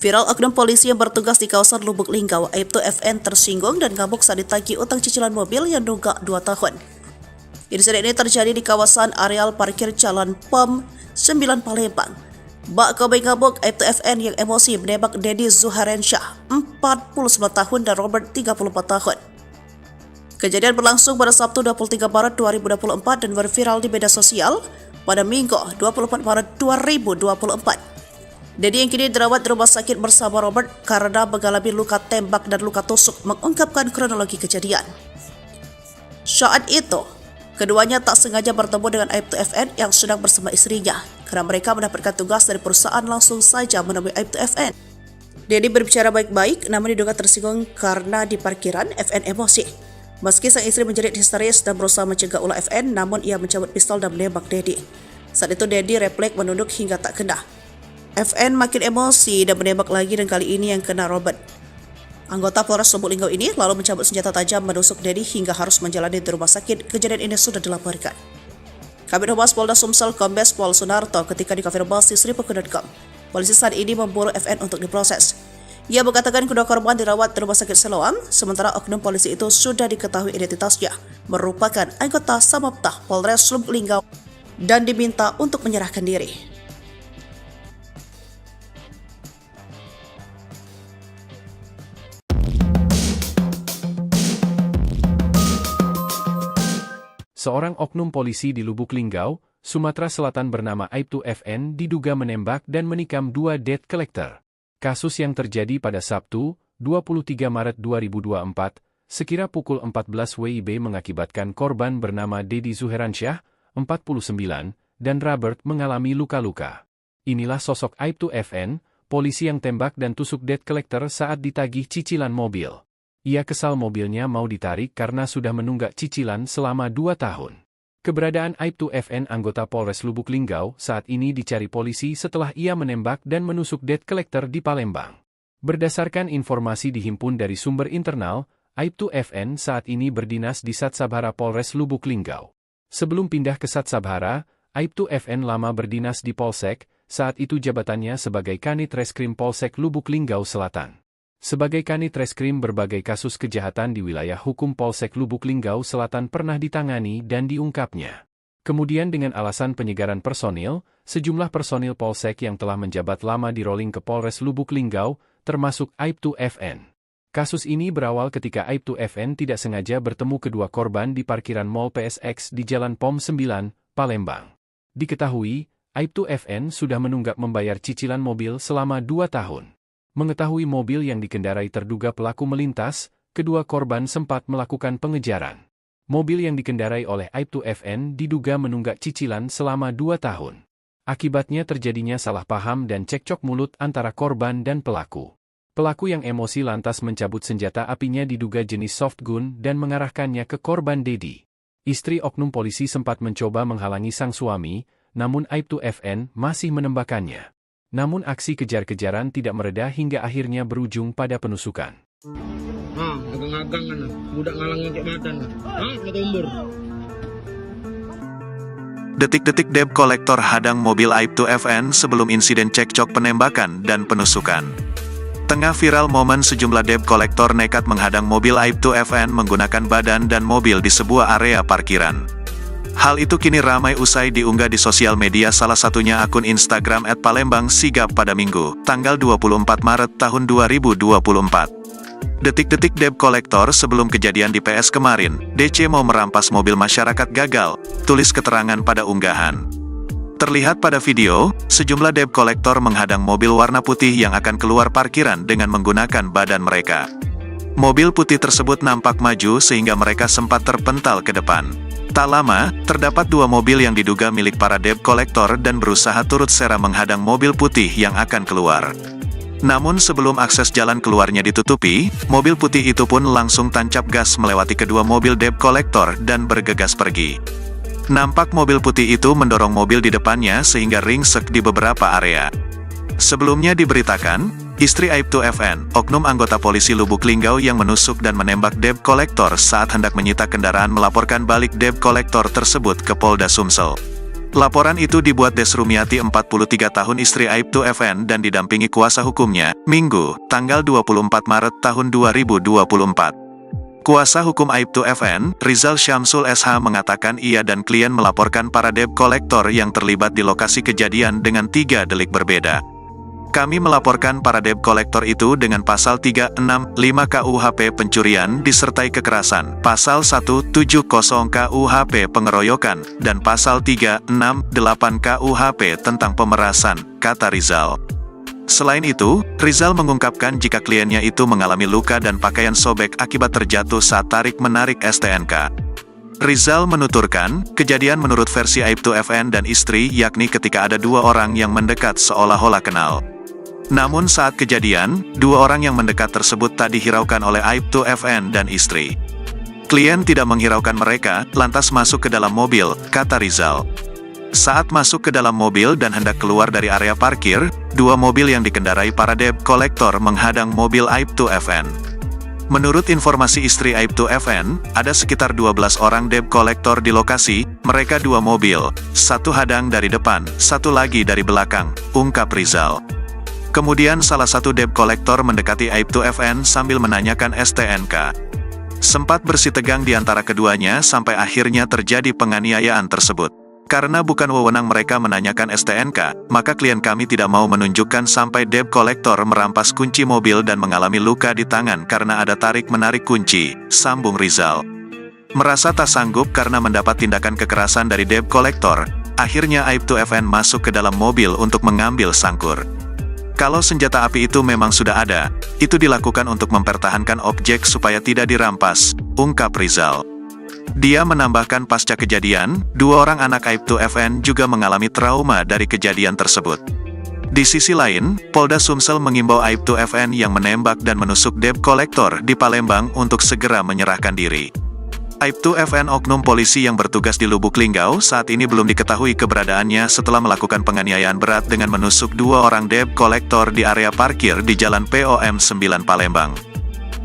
Speaker 2: Viral oknum polisi yang bertugas di kawasan Lubuk Linggau, Aibtu FN tersinggung dan ngamuk saat ditagih utang cicilan mobil yang nunggak 2 tahun. Insiden ini terjadi di kawasan areal parkir Jalan POM 9 Palembang. Bak Kobe ngamuk, Aibtu FN yang emosi menembak Dedi Zuharensyah, 49 tahun dan Robert, 34 tahun. Kejadian berlangsung pada Sabtu 23 Maret 2024 dan berviral di media sosial pada Minggu 24 Maret 2024. Dedi yang kini dirawat di rumah sakit bersama Robert karena mengalami luka tembak dan luka tusuk mengungkapkan kronologi kejadian. Saat itu, keduanya tak sengaja bertemu dengan Aibtu FN yang sedang bersama istrinya. Karena mereka mendapatkan tugas dari perusahaan, langsung saja menemui Aibtu FN. Dedi berbicara baik-baik namun diduga tersinggung karena di parkiran FN emosi. Meski sang istri menjerit histeris dan berusaha mencegah ulah FN, namun ia mencabut pistol dan menembak Dedi. Saat itu Dedi refleks menunduk hingga tak kena. FN makin emosi dan menembak lagi dan kali ini yang kena Robert. Anggota Polres Lubuk Linggau ini lalu mencabut senjata tajam menusuk Dedi hingga harus menjalani di rumah sakit. Kejadian ini sudah dilaporkan. Kabid Humas Polda Sumsel Kombes Pol Sunarto ketika dikonfirmasi Sripuku.com. Polisi saat ini memburu FN untuk diproses. Ia mengatakan kedua korban dirawat di rumah sakit Siloam, sementara oknum polisi itu sudah diketahui identitasnya, merupakan anggota Samapta Polres Lubuk Linggau dan diminta untuk menyerahkan diri.
Speaker 3: Seorang oknum polisi di Lubuk Linggau, Sumatera Selatan bernama Aibtu FN diduga menembak dan menikam 2 debt collector. Kasus yang terjadi pada Sabtu, 23 Maret 2024, sekira pukul 14 WIB mengakibatkan korban bernama Dedi Zuharensyah, 49, dan Robert mengalami luka-luka. Inilah sosok Aibtu FN, polisi yang tembak dan tusuk debt collector saat ditagih cicilan mobil. Ia kesal mobilnya mau ditarik karena sudah menunggak cicilan selama 2 tahun. Keberadaan Aibtu FN anggota Polres Lubuk Linggau saat ini dicari polisi setelah ia menembak dan menusuk debt collector di Palembang. Berdasarkan informasi dihimpun dari sumber internal, Aibtu FN saat ini berdinas di Satsabhara Polres Lubuk Linggau. Sebelum pindah ke Satsabhara, Aibtu FN lama berdinas di Polsek, saat itu jabatannya sebagai Kanit Reskrim Polsek Lubuk Linggau Selatan. Sebagai Kanit Reskrim, berbagai kasus kejahatan di wilayah hukum Polsek Lubuk Linggau Selatan pernah ditangani dan diungkapnya. Kemudian dengan alasan penyegaran personil, sejumlah personil Polsek yang telah menjabat lama di-rolling ke Polres Lubuk Linggau, termasuk Aibtu FN. Kasus ini berawal ketika Aibtu FN tidak sengaja bertemu kedua korban di parkiran Mall PSX di Jalan POM 9, Palembang. Diketahui, Aibtu FN sudah menunggak membayar cicilan mobil selama 2 tahun. Mengetahui mobil yang dikendarai terduga pelaku melintas, kedua korban sempat melakukan pengejaran. Mobil yang dikendarai oleh Aibtu FN diduga menunggak cicilan selama 2 tahun. Akibatnya terjadinya salah paham dan cekcok mulut antara korban dan pelaku. Pelaku yang emosi lantas mencabut senjata apinya diduga jenis soft gun dan mengarahkannya ke korban Dedi. Istri oknum polisi sempat mencoba menghalangi sang suami, namun Aibtu FN masih menembakkannya. Namun aksi kejar-kejaran tidak mereda hingga akhirnya berujung pada penusukan.
Speaker 4: Agang-agang kan, budak ngalangin cek madan. Ketumbur.
Speaker 5: Detik-detik debt collector hadang mobil Aibtu FN sebelum insiden cekcok penembakan dan penusukan. Tengah viral momen sejumlah debt collector nekat menghadang mobil Aibtu FN menggunakan badan dan mobil di sebuah area parkiran. Hal itu kini ramai usai diunggah di sosial media, salah satunya akun Instagram @palembangsigap pada Minggu, tanggal 24 Maret tahun 2024. Detik-detik debt collector sebelum kejadian di PS kemarin, DC mau merampas mobil masyarakat gagal, tulis keterangan pada unggahan. Terlihat pada video, sejumlah debt collector menghadang mobil warna putih yang akan keluar parkiran dengan menggunakan badan mereka. Mobil putih tersebut nampak maju sehingga mereka sempat terpental ke depan. Tak lama, terdapat dua mobil yang diduga milik para debt collector dan berusaha turut serta menghadang mobil putih yang akan keluar. Namun sebelum akses jalan keluarnya ditutupi, mobil putih itu pun langsung tancap gas melewati kedua mobil debt collector dan bergegas pergi. Nampak mobil putih itu mendorong mobil di depannya sehingga ringsek di beberapa area. Sebelumnya diberitakan, istri Aibtu FN, oknum anggota polisi Lubuk Linggau yang menusuk dan menembak debt collector saat hendak menyita kendaraan melaporkan balik debt collector tersebut ke Polda Sumsel. Laporan itu dibuat Des Rumiati 43 tahun istri Aibtu FN dan didampingi kuasa hukumnya, Minggu, tanggal 24 Maret tahun 2024. Kuasa hukum Aibtu FN, Rizal Syamsul SH mengatakan ia dan klien melaporkan para debt collector yang terlibat di lokasi kejadian dengan 3 delik berbeda. Kami melaporkan para debt collector itu dengan pasal 365 KUHP pencurian disertai kekerasan, pasal 170 KUHP pengeroyokan, dan pasal 368 KUHP tentang pemerasan, kata Rizal. Selain itu, Rizal mengungkapkan jika kliennya itu mengalami luka dan pakaian sobek akibat terjatuh saat tarik-menarik STNK. Rizal menuturkan, kejadian menurut versi Aibtu FN dan istri yakni ketika ada dua orang yang mendekat seolah-olah kenal. Namun saat kejadian, dua orang yang mendekat tersebut tak dihiraukan oleh Aibtu FN dan istri. Klien tidak menghiraukan mereka, lantas masuk ke dalam mobil, kata Rizal. Saat masuk ke dalam mobil dan hendak keluar dari area parkir, dua mobil yang dikendarai para debt collector menghadang mobil Aibtu FN. Menurut informasi istri Aibtu FN, ada sekitar 12 orang debt collector di lokasi, mereka dua mobil, satu hadang dari depan, satu lagi dari belakang, ungkap Rizal. Kemudian salah satu debt collector mendekati Aibtu FN sambil menanyakan STNK. Sempat bersitegang di antara keduanya sampai akhirnya terjadi penganiayaan tersebut. Karena bukan wewenang mereka menanyakan STNK, maka klien kami tidak mau menunjukkan sampai debt collector merampas kunci mobil dan mengalami luka di tangan karena ada tarik-menarik kunci, sambung Rizal. Merasa tak sanggup karena mendapat tindakan kekerasan dari debt collector, akhirnya Aibtu FN masuk ke dalam mobil untuk mengambil sangkur. Kalau senjata api itu memang sudah ada, itu dilakukan untuk mempertahankan objek supaya tidak dirampas, ungkap Rizal. Dia menambahkan pasca kejadian, dua orang anak Aibtu FN juga mengalami trauma dari kejadian tersebut. Di sisi lain, Polda Sumsel mengimbau Aibtu FN yang menembak dan menusuk debt collector di Palembang untuk segera menyerahkan diri. Aibtu FN oknum polisi yang bertugas di Lubuk Linggau saat ini belum diketahui keberadaannya setelah melakukan penganiayaan berat dengan menusuk dua orang debt collector di area parkir di Jalan POM 9 Palembang.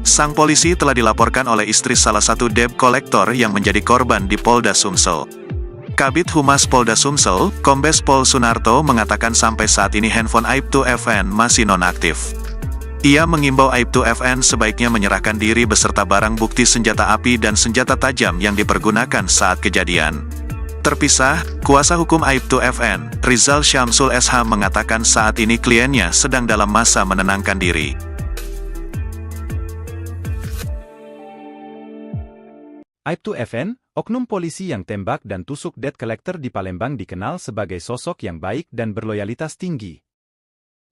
Speaker 5: Sang polisi telah dilaporkan oleh istri salah satu debt collector yang menjadi korban di Polda Sumsel. Kabid Humas Polda Sumsel, Kombes Pol Sunarto mengatakan sampai saat ini handphone Aibtu FN masih nonaktif. Ia mengimbau Aibtu FN sebaiknya menyerahkan diri beserta barang bukti senjata api dan senjata tajam yang dipergunakan saat kejadian. Terpisah, kuasa hukum Aibtu FN, Rizal Syamsul SH mengatakan saat ini kliennya sedang dalam masa menenangkan diri.
Speaker 1: Aibtu FN, oknum polisi yang tembak dan tusuk debt collector di Palembang dikenal sebagai sosok yang baik dan berloyalitas tinggi.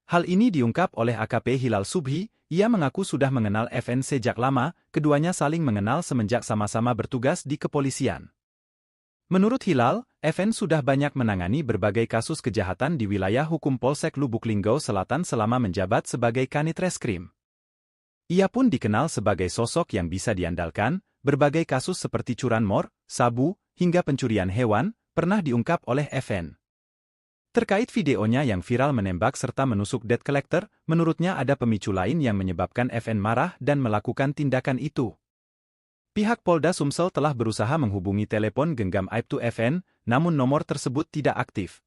Speaker 1: Hal ini diungkap oleh AKP Hilal Subhi, ia mengaku sudah mengenal FN sejak lama, keduanya saling mengenal semenjak sama-sama bertugas di kepolisian. Menurut Hilal, FN sudah banyak menangani berbagai kasus kejahatan di wilayah hukum Polsek Lubuk Linggau Selatan selama menjabat sebagai Kanit Reskrim. Ia pun dikenal sebagai sosok yang bisa diandalkan, berbagai kasus seperti curanmor, sabu, hingga pencurian hewan, pernah diungkap oleh FN. Terkait videonya yang viral menembak serta menusuk debt collector, menurutnya ada pemicu lain yang menyebabkan FN marah dan melakukan tindakan itu. Pihak Polda Sumsel telah berusaha menghubungi telepon genggam Aibtu FN, namun nomor tersebut tidak aktif.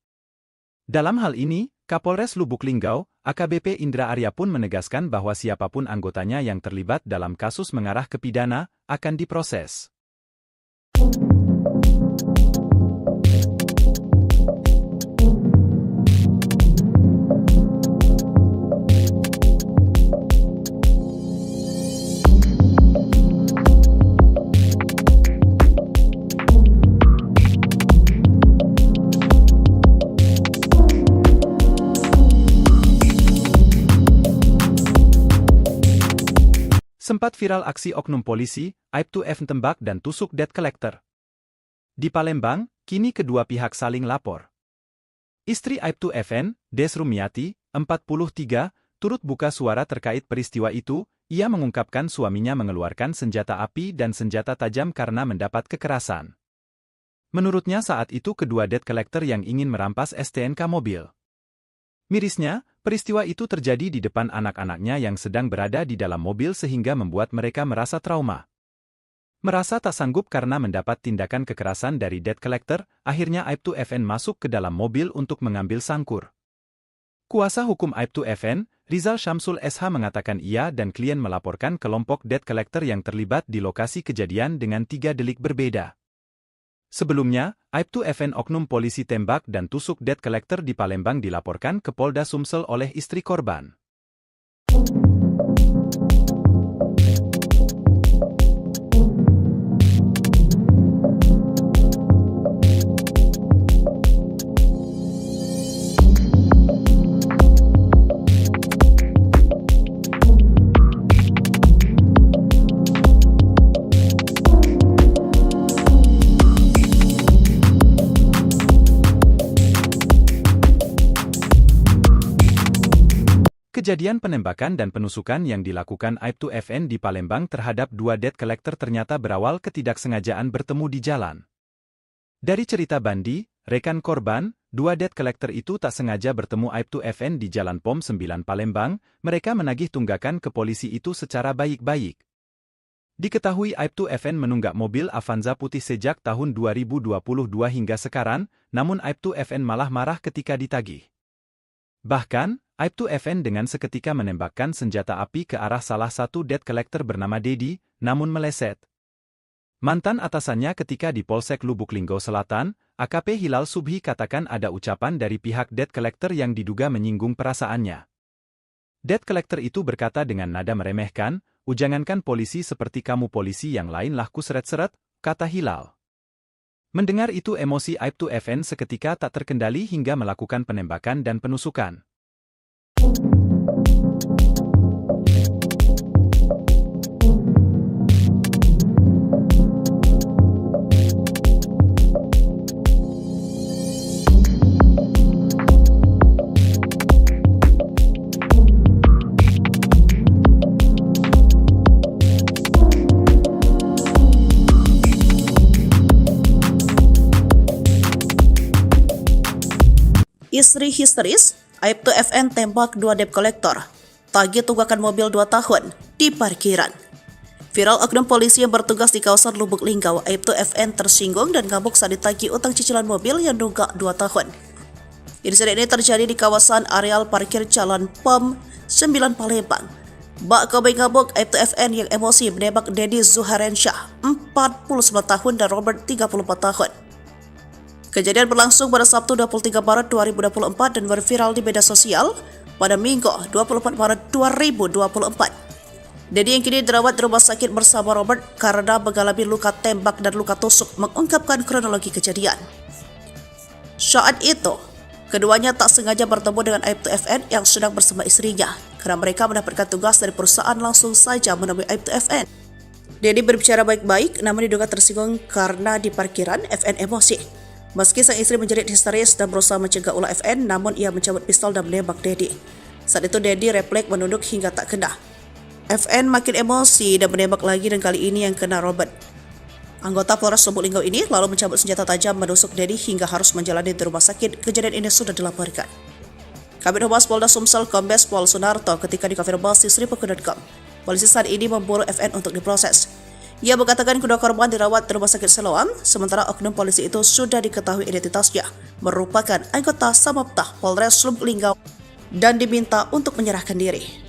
Speaker 1: Dalam hal ini, Kapolres Lubuk Linggau, AKBP Indra Arya pun menegaskan bahwa siapapun anggotanya yang terlibat dalam kasus mengarah ke pidana akan diproses. Sempat viral aksi oknum polisi, Aib2FN tembak dan tusuk debt collector. Di Palembang, kini kedua pihak saling lapor. Istri Aib2FN, Des Rumiati, 43, turut buka suara terkait peristiwa itu. Ia mengungkapkan suaminya mengeluarkan senjata api dan senjata tajam karena mendapat kekerasan. Menurutnya saat itu kedua debt collector yang ingin merampas STNK mobil. Mirisnya, peristiwa itu terjadi di depan anak-anaknya yang sedang berada di dalam mobil sehingga membuat mereka merasa trauma. Merasa tak sanggup karena mendapat tindakan kekerasan dari debt collector, akhirnya Aib2FN masuk ke dalam mobil untuk mengambil sangkur. Kuasa hukum Aib2FN, Rizal Syamsul SH mengatakan ia dan klien melaporkan kelompok debt collector yang terlibat di lokasi kejadian dengan 3 delik berbeda. Sebelumnya, Aib2FN oknum polisi tembak dan tusuk debt collector di Palembang dilaporkan ke Polda Sumsel oleh istri korban. Kejadian penembakan dan penusukan yang dilakukan Aib2FN di Palembang terhadap 2 debt collector ternyata berawal ketidaksengajaan bertemu di jalan. Dari cerita Bandi, rekan korban, 2 debt collector itu tak sengaja bertemu Aib2FN di Jalan POM 9 Palembang. Mereka menagih tunggakan ke polisi itu secara baik-baik. Diketahui Aib2FN menunggak mobil Avanza putih sejak tahun 2022 hingga sekarang, namun Aib2FN malah marah ketika ditagih. Bahkan, Aib2FN dengan seketika menembakkan senjata api ke arah salah satu debt collector bernama Dedi, namun meleset. Mantan atasannya ketika di Polsek Lubuk Linggau Selatan, AKP Hilal Subhi katakan ada ucapan dari pihak debt collector yang diduga menyinggung perasaannya. Debt collector itu berkata dengan nada meremehkan, "Ujangankan polisi seperti kamu polisi yang lain lah ku seret-seret," kata Hilal. Mendengar itu emosi Aib2FN seketika tak terkendali hingga melakukan penembakan dan penusukan.
Speaker 2: Istri histeris, Aib2FN tembak 2 debt collector. Tagih tunggakan mobil 2 tahun di parkiran. Viral oknum polisi yang bertugas di kawasan Lubuk Linggau, Aib2FN tersinggung dan ngamuk saat ditagih utang cicilan mobil yang nunggak 2 tahun. Insiden ini terjadi di kawasan areal parkir Jalan POM 9 Palembang. Bak Kobe ngamuk, Aib2FN yang emosi menembak Dedi Zuharensyah, 49 tahun dan Robert, 34 tahun. Kejadian berlangsung pada Sabtu 23 Maret 2024 dan berviral di media sosial pada Minggu 24 Maret 2024. Dedi yang kini dirawat di rumah sakit bersama Robert karena mengalami luka tembak dan luka tusuk mengungkapkan kronologi kejadian. Saat itu, keduanya tak sengaja bertemu dengan Aib2FN yang sedang bersama istrinya karena mereka mendapatkan tugas dari perusahaan langsung saja menemui Aib2FN. Dedi berbicara baik-baik namun diduga tersinggung karena di parkiran FN emosi. Meski sang istri menjerit histeris dan berusaha mencegah ulah FN, namun ia mencabut pistol dan menembak Dedi. Saat itu Dedi refleks menunduk hingga tak kena. FN makin emosi dan menembak lagi dan kali ini yang kena Robert. Anggota Polres Lubuk Linggau ini lalu mencabut senjata tajam menusuk Dedi hingga harus menjalani di rumah sakit. Kejadian ini sudah dilaporkan. Kabid Humas Polda Sumsel Kombes Pol Sunarto ketika dikonfirmasi Sripuku.com. Polisi saat ini memburu FN untuk diproses. Ia mengatakan kedua korban dirawat di rumah sakit Siloam, sementara oknum polisi itu sudah diketahui identitasnya, merupakan anggota Samapta Polres Lubuk Linggau. dan diminta untuk menyerahkan diri.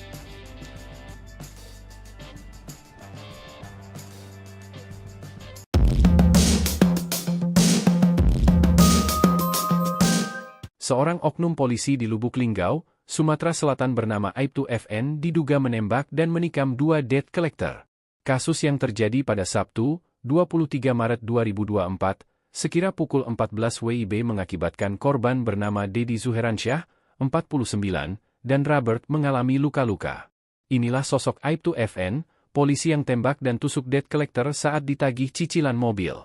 Speaker 3: Seorang oknum polisi di Lubuk Linggau, Sumatera Selatan bernama Aibtu FN diduga menembak dan menikam 2 debt collector. Kasus yang terjadi pada Sabtu, 23 Maret 2024, sekira pukul 14 WIB mengakibatkan korban bernama Dedi Zuheransyah, 49, dan Robert mengalami luka-luka. Inilah sosok Aibtu FN, polisi yang tembak dan tusuk debt collector saat ditagih cicilan mobil.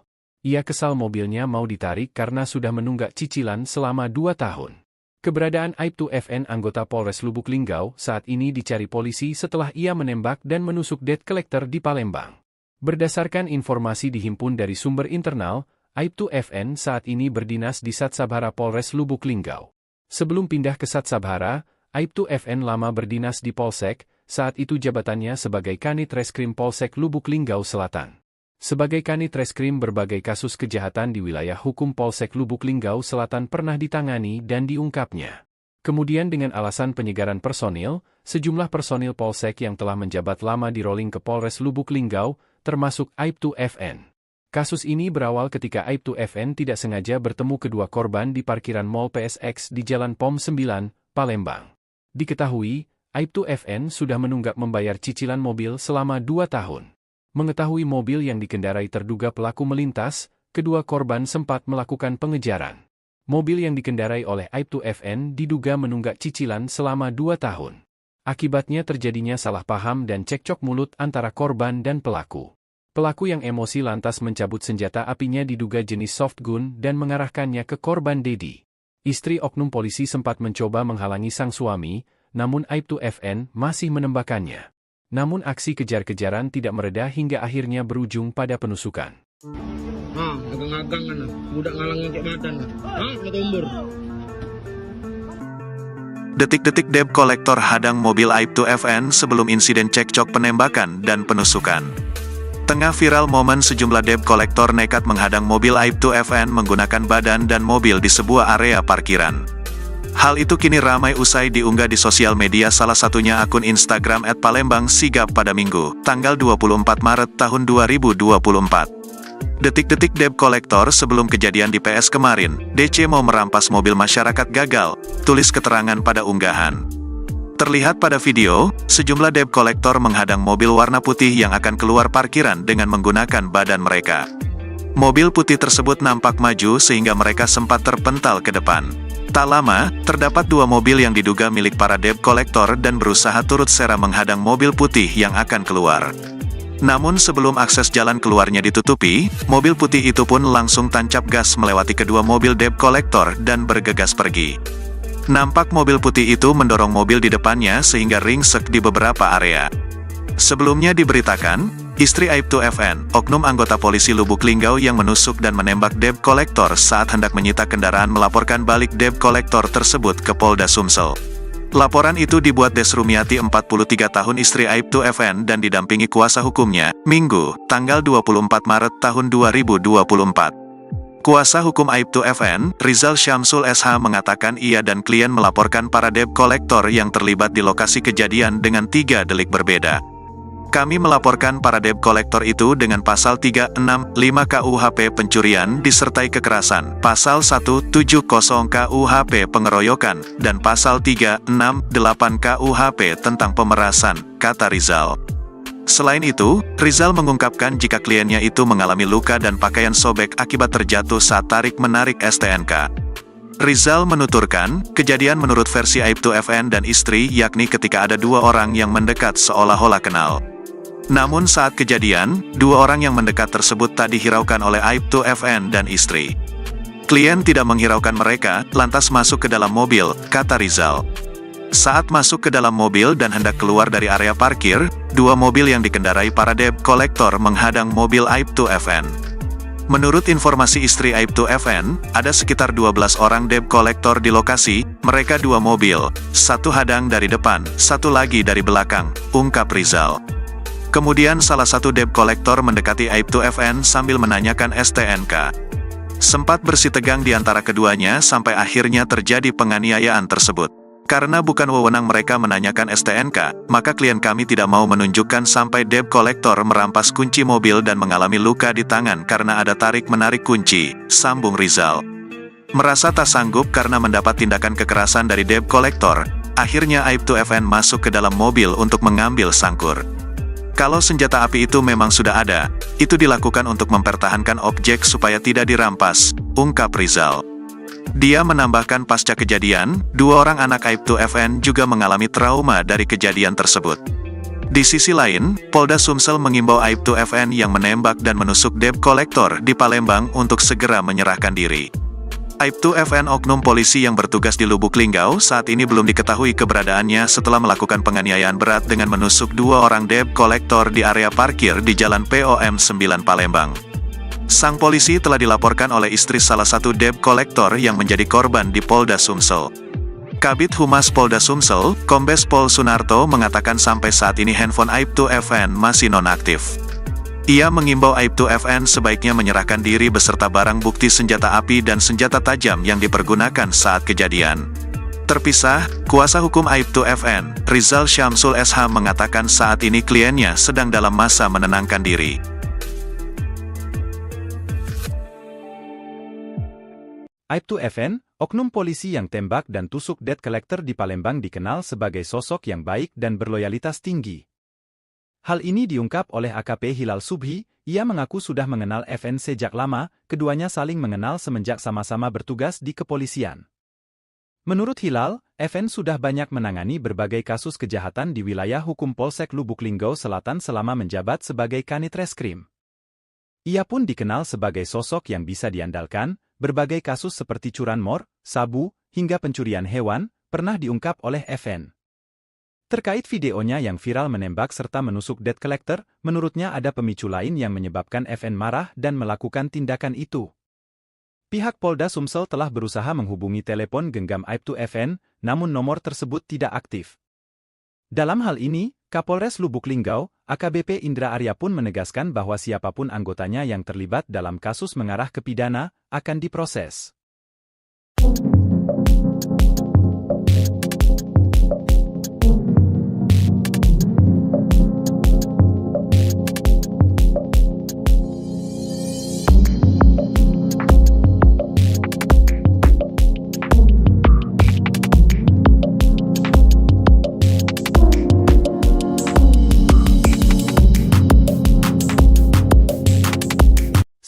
Speaker 3: Ia kesal mobilnya mau ditarik karena sudah menunggak cicilan selama 2 tahun. Keberadaan Aibtu FN anggota Polres Lubuk Linggau saat ini dicari polisi setelah ia menembak dan menusuk debt collector di Palembang. Berdasarkan informasi dihimpun dari sumber internal, Aibtu FN saat ini berdinas di Satsabhara Polres Lubuk Linggau. Sebelum pindah ke Satsabhara, Aibtu FN lama berdinas di Polsek, saat itu jabatannya sebagai Kanit Reskrim Polsek Lubuk Linggau Selatan. Sebagai Kanit Reskrim, berbagai kasus kejahatan di wilayah hukum Polsek Lubuk Linggau Selatan pernah ditangani dan diungkapnya. Kemudian dengan alasan penyegaran personil, sejumlah personil Polsek yang telah menjabat lama di-rolling ke Polres Lubuk Linggau, termasuk Aibtu FN. Kasus ini berawal ketika Aibtu FN tidak sengaja bertemu kedua korban di parkiran Mall PSX di Jalan POM 9, Palembang. Diketahui, Aibtu FN sudah menunggak membayar cicilan mobil selama 2 tahun. Mengetahui mobil yang dikendarai terduga pelaku melintas, kedua korban sempat melakukan pengejaran. Mobil yang dikendarai oleh Aibtu FN diduga menunggak cicilan selama 2 tahun. Akibatnya terjadinya salah paham dan cekcok mulut antara korban dan pelaku. Pelaku yang emosi lantas mencabut senjata apinya diduga jenis soft gun dan mengarahkannya ke korban Dedi. Istri oknum polisi sempat mencoba menghalangi sang suami, namun Aibtu FN masih menembakkannya. Namun aksi kejar-kejaran tidak mereda hingga akhirnya berujung pada penusukan.
Speaker 4: Agang-agang kan, budak ngalangin cek madan. Ketumbur.
Speaker 5: Detik-detik debt kolektor hadang mobil Aibtu FN sebelum insiden cekcok penembakan dan penusukan. Tengah viral momen sejumlah debt kolektor nekat menghadang mobil Aibtu FN menggunakan badan dan mobil di sebuah area parkiran. Hal itu kini ramai usai diunggah di sosial media, salah satunya akun Instagram @palembangsigap pada Minggu, tanggal 24 Maret tahun 2024. Detik-detik debt kolektor sebelum kejadian di PS kemarin, DC mau merampas mobil masyarakat gagal, tulis keterangan pada unggahan. Terlihat pada video, sejumlah debt kolektor menghadang mobil warna putih yang akan keluar parkiran dengan menggunakan badan mereka. Mobil putih tersebut nampak maju sehingga mereka sempat terpental ke depan. Tak lama, terdapat 2 mobil yang diduga milik para debt kolektor dan berusaha turut serta menghadang mobil putih yang akan keluar. Namun sebelum akses jalan keluarnya ditutupi, mobil putih itu pun langsung tancap gas melewati kedua mobil debt kolektor dan bergegas pergi. Nampak mobil putih itu mendorong mobil di depannya sehingga ringsek di beberapa area. Sebelumnya diberitakan, istri Aibtu FN, oknum anggota polisi Lubuk Linggau yang menusuk dan menembak debt kolektor saat hendak menyita kendaraan, melaporkan balik debt kolektor tersebut ke Polda Sumsel. Laporan itu dibuat Des Rumiati, 43 tahun, istri Aibtu FN dan didampingi kuasa hukumnya, Minggu, tanggal 24 Maret tahun 2024. Kuasa hukum Aibtu FN, Rizal Syamsul SH, mengatakan ia dan klien melaporkan para debt kolektor yang terlibat di lokasi kejadian dengan 3 delik berbeda. Kami melaporkan para debt kolektor itu dengan pasal 365 KUHP pencurian disertai kekerasan, pasal 170 KUHP pengeroyokan, dan pasal 368 KUHP tentang pemerasan, kata Rizal. Selain itu, Rizal mengungkapkan jika kliennya itu mengalami luka dan pakaian sobek akibat terjatuh saat tarik-menarik STNK. Rizal menuturkan, kejadian menurut versi Aibtu FN dan istri yakni ketika ada 2 orang yang mendekat seolah-olah kenal. Namun saat kejadian, 2 orang yang mendekat tersebut tak dihiraukan oleh Aibtu FN dan istri. Klien tidak menghiraukan mereka, lantas masuk ke dalam mobil, kata Rizal. Saat masuk ke dalam mobil dan hendak keluar dari area parkir, 2 mobil yang dikendarai para debt kolektor menghadang mobil Aibtu FN. Menurut informasi istri Aibtu FN, ada sekitar 12 orang debt kolektor di lokasi, mereka 2 mobil, 1 hadang dari depan, 1 lagi dari belakang, ungkap Rizal. Kemudian salah satu debt kolektor mendekati Aibtu FN sambil menanyakan STNK. Sempat bersitegang di antara keduanya sampai akhirnya terjadi penganiayaan tersebut, Karena bukan wewenang mereka menanyakan STNK, maka klien kami tidak mau menunjukkan sampai debt collector merampas kunci mobil dan mengalami luka di tangan karena ada tarik-menarik kunci, sambung Rizal. Merasa tak sanggup karena mendapat tindakan kekerasan dari debt collector, akhirnya Aib2FN masuk ke dalam mobil untuk mengambil sangkur. Kalau senjata api itu memang sudah ada, itu dilakukan untuk mempertahankan objek supaya tidak dirampas, ungkap Rizal. Dia menambahkan pasca kejadian, 2 orang anak Aib2FN juga mengalami trauma dari kejadian tersebut. Di sisi lain, Polda Sumsel mengimbau Aib2FN yang menembak dan menusuk debt collector di Palembang untuk segera menyerahkan diri. Aib2FN oknum polisi yang bertugas di Lubuk Linggau saat ini belum diketahui keberadaannya setelah melakukan penganiayaan berat dengan menusuk 2 orang debt collector di area parkir di Jalan POM 9 Palembang. Sang polisi telah dilaporkan oleh istri salah satu debt collector yang menjadi korban di Polda Sumsel. Kabid Humas Polda Sumsel, Kombes Pol Sunarto mengatakan sampai saat ini handphone Aib2FN masih nonaktif. Ia mengimbau Aib2FN sebaiknya menyerahkan diri beserta barang bukti senjata api dan senjata tajam yang dipergunakan saat kejadian. Terpisah, kuasa hukum Aib2FN, Rizal Syamsul SH mengatakan saat ini kliennya sedang dalam masa menenangkan diri.
Speaker 1: Aib2FN, oknum polisi yang tembak dan tusuk debt collector di Palembang dikenal sebagai sosok yang baik dan berloyalitas tinggi. Hal ini diungkap oleh AKP Hilal Subhi, ia mengaku sudah mengenal FN sejak lama, keduanya saling mengenal semenjak sama-sama bertugas di kepolisian. Menurut Hilal, FN sudah banyak menangani berbagai kasus kejahatan di wilayah hukum Polsek Lubuk Linggau Selatan selama menjabat sebagai Kanit Reskrim. Ia pun dikenal sebagai sosok yang bisa diandalkan. Berbagai kasus seperti curanmor, sabu, hingga pencurian hewan, pernah diungkap oleh FN. Terkait videonya yang viral menembak serta menusuk debt collector, menurutnya ada pemicu lain yang menyebabkan FN marah dan melakukan tindakan itu. Pihak Polda Sumsel telah berusaha menghubungi telepon genggam Aib2FN, namun nomor tersebut tidak aktif. Dalam hal ini, Kapolres Lubuk Linggau, AKBP Indra Arya pun menegaskan bahwa siapapun anggotanya yang terlibat dalam kasus mengarah ke pidana, akan diproses.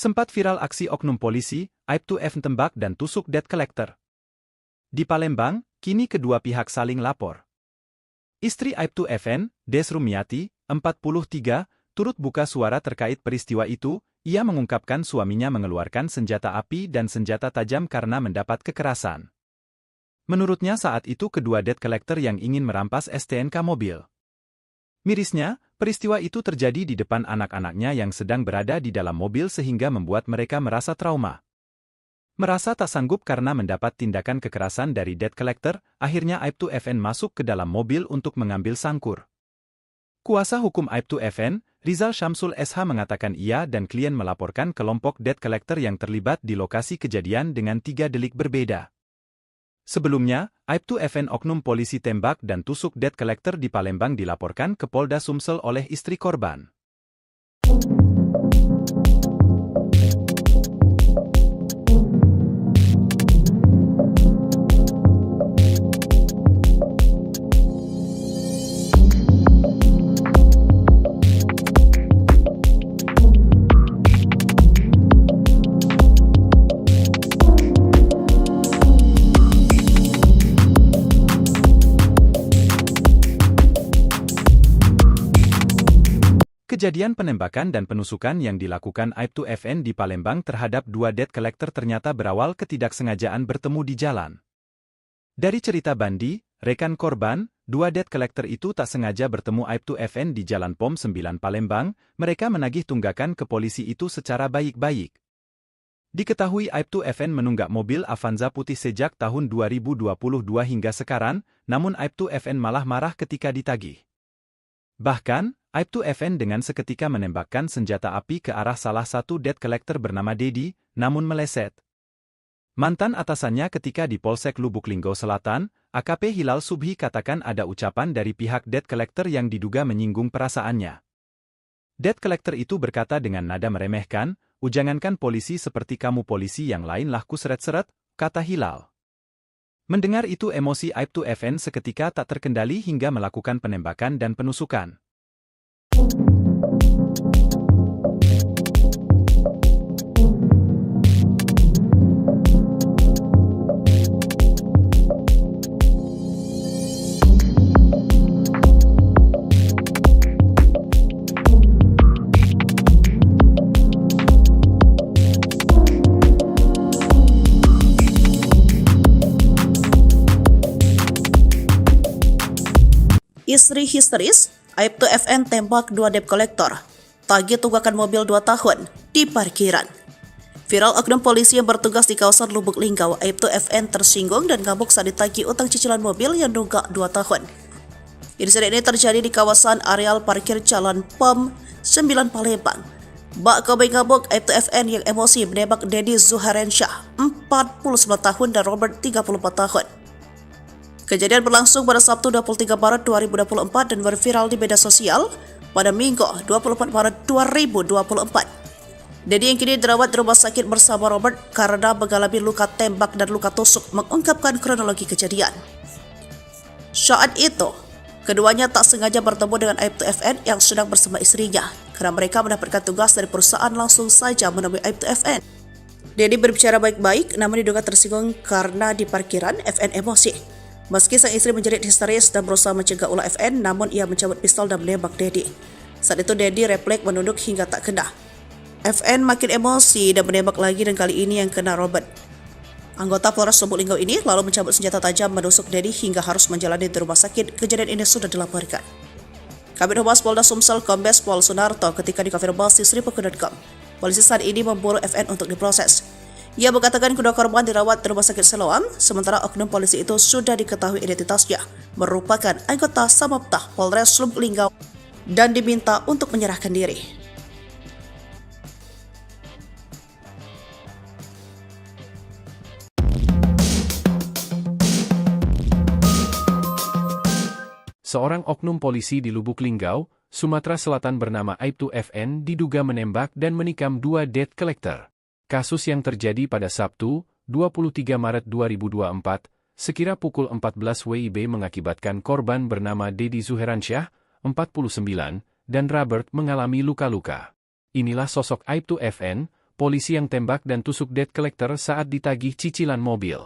Speaker 1: Sempat viral aksi oknum polisi, Aib2FN tembak dan tusuk debt collector. Di Palembang, kini kedua pihak saling lapor. Istri Aib2FN, Des Rumiati, 43, turut buka suara terkait peristiwa itu. Ia mengungkapkan suaminya mengeluarkan senjata api dan senjata tajam karena mendapat kekerasan. Menurutnya saat itu kedua debt collector yang ingin merampas STNK mobil. Mirisnya, peristiwa itu terjadi di depan anak-anaknya yang sedang berada di dalam mobil sehingga membuat mereka merasa trauma. Merasa tak sanggup karena mendapat tindakan kekerasan dari debt collector, akhirnya Aib2FN masuk ke dalam mobil untuk mengambil sangkur. Kuasa hukum Aib2FN, Rizal Syamsul SH mengatakan ia dan klien melaporkan kelompok debt collector yang terlibat di lokasi kejadian dengan 3 delik berbeda. Sebelumnya, Aib2FN oknum polisi tembak dan tusuk debt collector di Palembang dilaporkan ke Polda Sumsel oleh istri korban. Kejadian penembakan dan penusukan yang dilakukan Aib2FN di Palembang terhadap 2 debt collector ternyata berawal ketidaksengajaan bertemu di jalan. Dari cerita Bandi, rekan korban, 2 debt collector itu tak sengaja bertemu Aib2FN di Jalan POM 9 Palembang, mereka menagih tunggakan ke polisi itu secara baik-baik. Diketahui Aib2FN menunggak mobil Avanza putih sejak tahun 2022 hingga sekarang, namun Aib2FN malah marah ketika ditagih. Bahkan, Aib2FN dengan seketika menembakkan senjata api ke arah salah satu debt collector bernama Dedi, namun meleset. Mantan atasannya ketika di Polsek Lubuk Linggau Selatan, AKP Hilal Subhi katakan ada ucapan dari pihak debt collector yang diduga menyinggung perasaannya. Debt collector itu berkata dengan nada meremehkan, "Jangankan polisi seperti kamu, polisi yang lain lah kuseret-seret," kata Hilal. Mendengar itu emosi Aibtu FN seketika tak terkendali hingga melakukan penembakan dan penusukan.
Speaker 2: Istri histeris, Aibtu FN tembak 2 debt collector. Tagih tunggakan mobil 2 tahun di parkiran. Viral oknum polisi yang bertugas di kawasan Lubuk Linggau, Aibtu FN tersinggung dan ngamuk saat ditagih utang cicilan mobil yang nunggak 2 tahun. Insiden ini terjadi di kawasan areal parkir Jalan POM 9 Palembang. Bak Kobe ngamuk, Aibtu FN yang emosi menembak Dedi Zuharensyah, 49 tahun dan Robert, 34 tahun. Kejadian berlangsung pada Sabtu 23 Maret 2024 dan berviral di media sosial pada Minggu 24 Maret 2024. Dedi yang kini dirawat di rumah sakit bersama Robert karena mengalami luka tembak dan luka tusuk mengungkapkan kronologi kejadian. Saat itu, keduanya tak sengaja bertemu dengan Aibtu FN yang sedang bersama istrinya karena mereka mendapatkan tugas dari perusahaan langsung saja menemui Aibtu FN. Dedi berbicara baik-baik namun diduga tersinggung karena di parkiran FN emosi. Meski sang istri menjerit histeris dan berusaha mencegah ulah FN, namun ia mencabut pistol dan menembak Dedi. Saat itu Dedi refleks menunduk hingga tak kena. FN makin emosi dan menembak lagi dan kali ini yang kena Robert. Anggota Polres Lubuk Linggau ini lalu mencabut senjata tajam menusuk Dedi hingga harus menjalani di rumah sakit. Kejadian ini sudah dilaporkan. Kabid Humas Polda Sumsel Kombes Pol Sunarto ketika dikonfirmasi Sripuku.com. Polisi saat ini memburu FN untuk diproses. Ia mengatakan kedua korban dirawat di rumah sakit Siloam, sementara oknum polisi itu sudah diketahui identitasnya, merupakan anggota Samapta Polres Lubuk Linggau dan diminta untuk menyerahkan diri.
Speaker 3: Seorang oknum polisi di Lubuk Linggau, Sumatera Selatan bernama Aibtu FN diduga menembak dan menikam 2 debt collector. Kasus yang terjadi pada Sabtu, 23 Maret 2024, sekira pukul 14 WIB mengakibatkan korban bernama Dedi Zuharensyah, 49, dan Robert mengalami luka-luka. Inilah sosok Aibtu FN, polisi yang tembak dan tusuk debt collector saat ditagih cicilan mobil.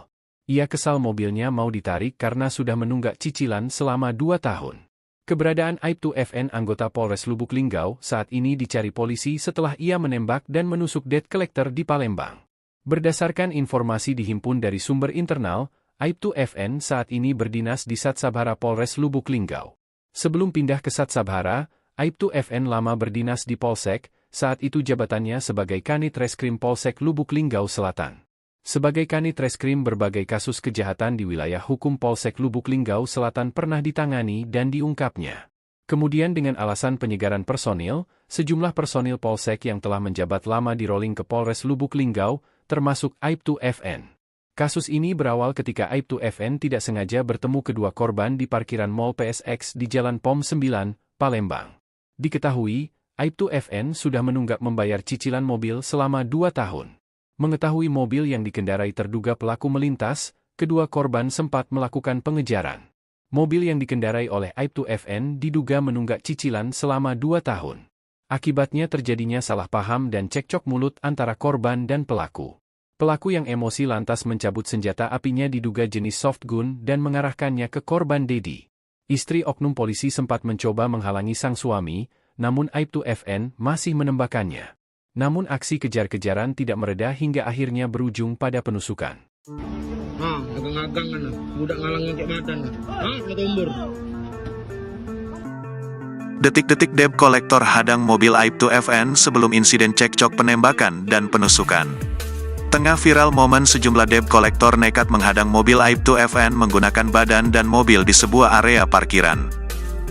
Speaker 3: Ia kesal mobilnya mau ditarik karena sudah menunggak cicilan selama 2 tahun. Keberadaan Aibtu FN anggota Polres Lubuk Linggau saat ini dicari polisi setelah ia menembak dan menusuk debt collector di Palembang. Berdasarkan informasi dihimpun dari sumber internal, Aibtu FN saat ini berdinas di Satsabhara Polres Lubuk Linggau. Sebelum pindah ke Satsabhara, Aibtu FN lama berdinas di Polsek, saat itu jabatannya sebagai Kanit Reskrim Polsek Lubuk Linggau Selatan. Sebagai Kanit Reskrim berbagai kasus kejahatan di wilayah hukum Polsek Lubuk Linggau Selatan pernah ditangani dan diungkapnya. Kemudian dengan alasan penyegaran personil, sejumlah personil Polsek yang telah menjabat lama di-rolling ke Polres Lubuk Linggau, termasuk Aibtu FN. Kasus ini berawal ketika Aibtu FN tidak sengaja bertemu kedua korban di parkiran Mall PSX di Jalan POM 9, Palembang. Diketahui, Aibtu FN sudah menunggak membayar cicilan mobil selama 2 tahun. Mengetahui mobil yang dikendarai terduga pelaku melintas, kedua korban sempat melakukan pengejaran. Mobil yang dikendarai oleh Aibtu FN diduga menunggak cicilan selama 2 tahun. Akibatnya terjadinya salah paham dan cekcok mulut antara korban dan pelaku. Pelaku yang emosi lantas mencabut senjata apinya diduga jenis soft gun dan mengarahkannya ke korban Dedi. Istri oknum polisi sempat mencoba menghalangi sang suami, namun Aibtu FN masih menembakannya. Namun aksi kejar-kejaran tidak mereda hingga akhirnya berujung pada penusukan.
Speaker 4: Agang-agang kan, budak ngalangin cek madan. Ngetombor.
Speaker 5: Detik-detik debt collector hadang mobil Aibtu FN sebelum insiden cekcok penembakan dan penusukan. Tengah viral momen sejumlah debt collector nekat menghadang mobil Aibtu FN menggunakan badan dan mobil di sebuah area parkiran.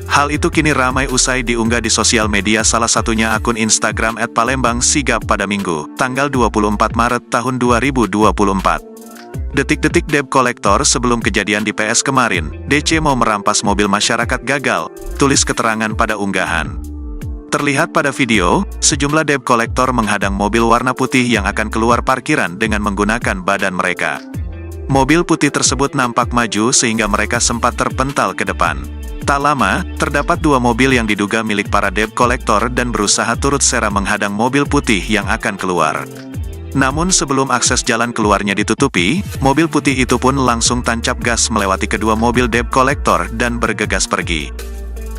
Speaker 5: Hal itu kini ramai usai diunggah di sosial media, salah satunya akun Instagram @palembangsigap pada Minggu, tanggal 24 Maret tahun 2024. Detik-detik debt collector sebelum kejadian di PS kemarin, DC mau merampas mobil masyarakat gagal, tulis keterangan pada unggahan. Terlihat pada video, sejumlah debt collector menghadang mobil warna putih yang akan keluar parkiran dengan menggunakan badan mereka. Mobil putih tersebut nampak maju sehingga mereka sempat terpental ke depan. Tak lama, terdapat dua mobil yang diduga milik para debt collector dan berusaha turut serta menghadang mobil putih yang akan keluar. Namun sebelum akses jalan keluarnya ditutupi, mobil putih itu pun langsung tancap gas melewati kedua mobil debt collector dan bergegas pergi.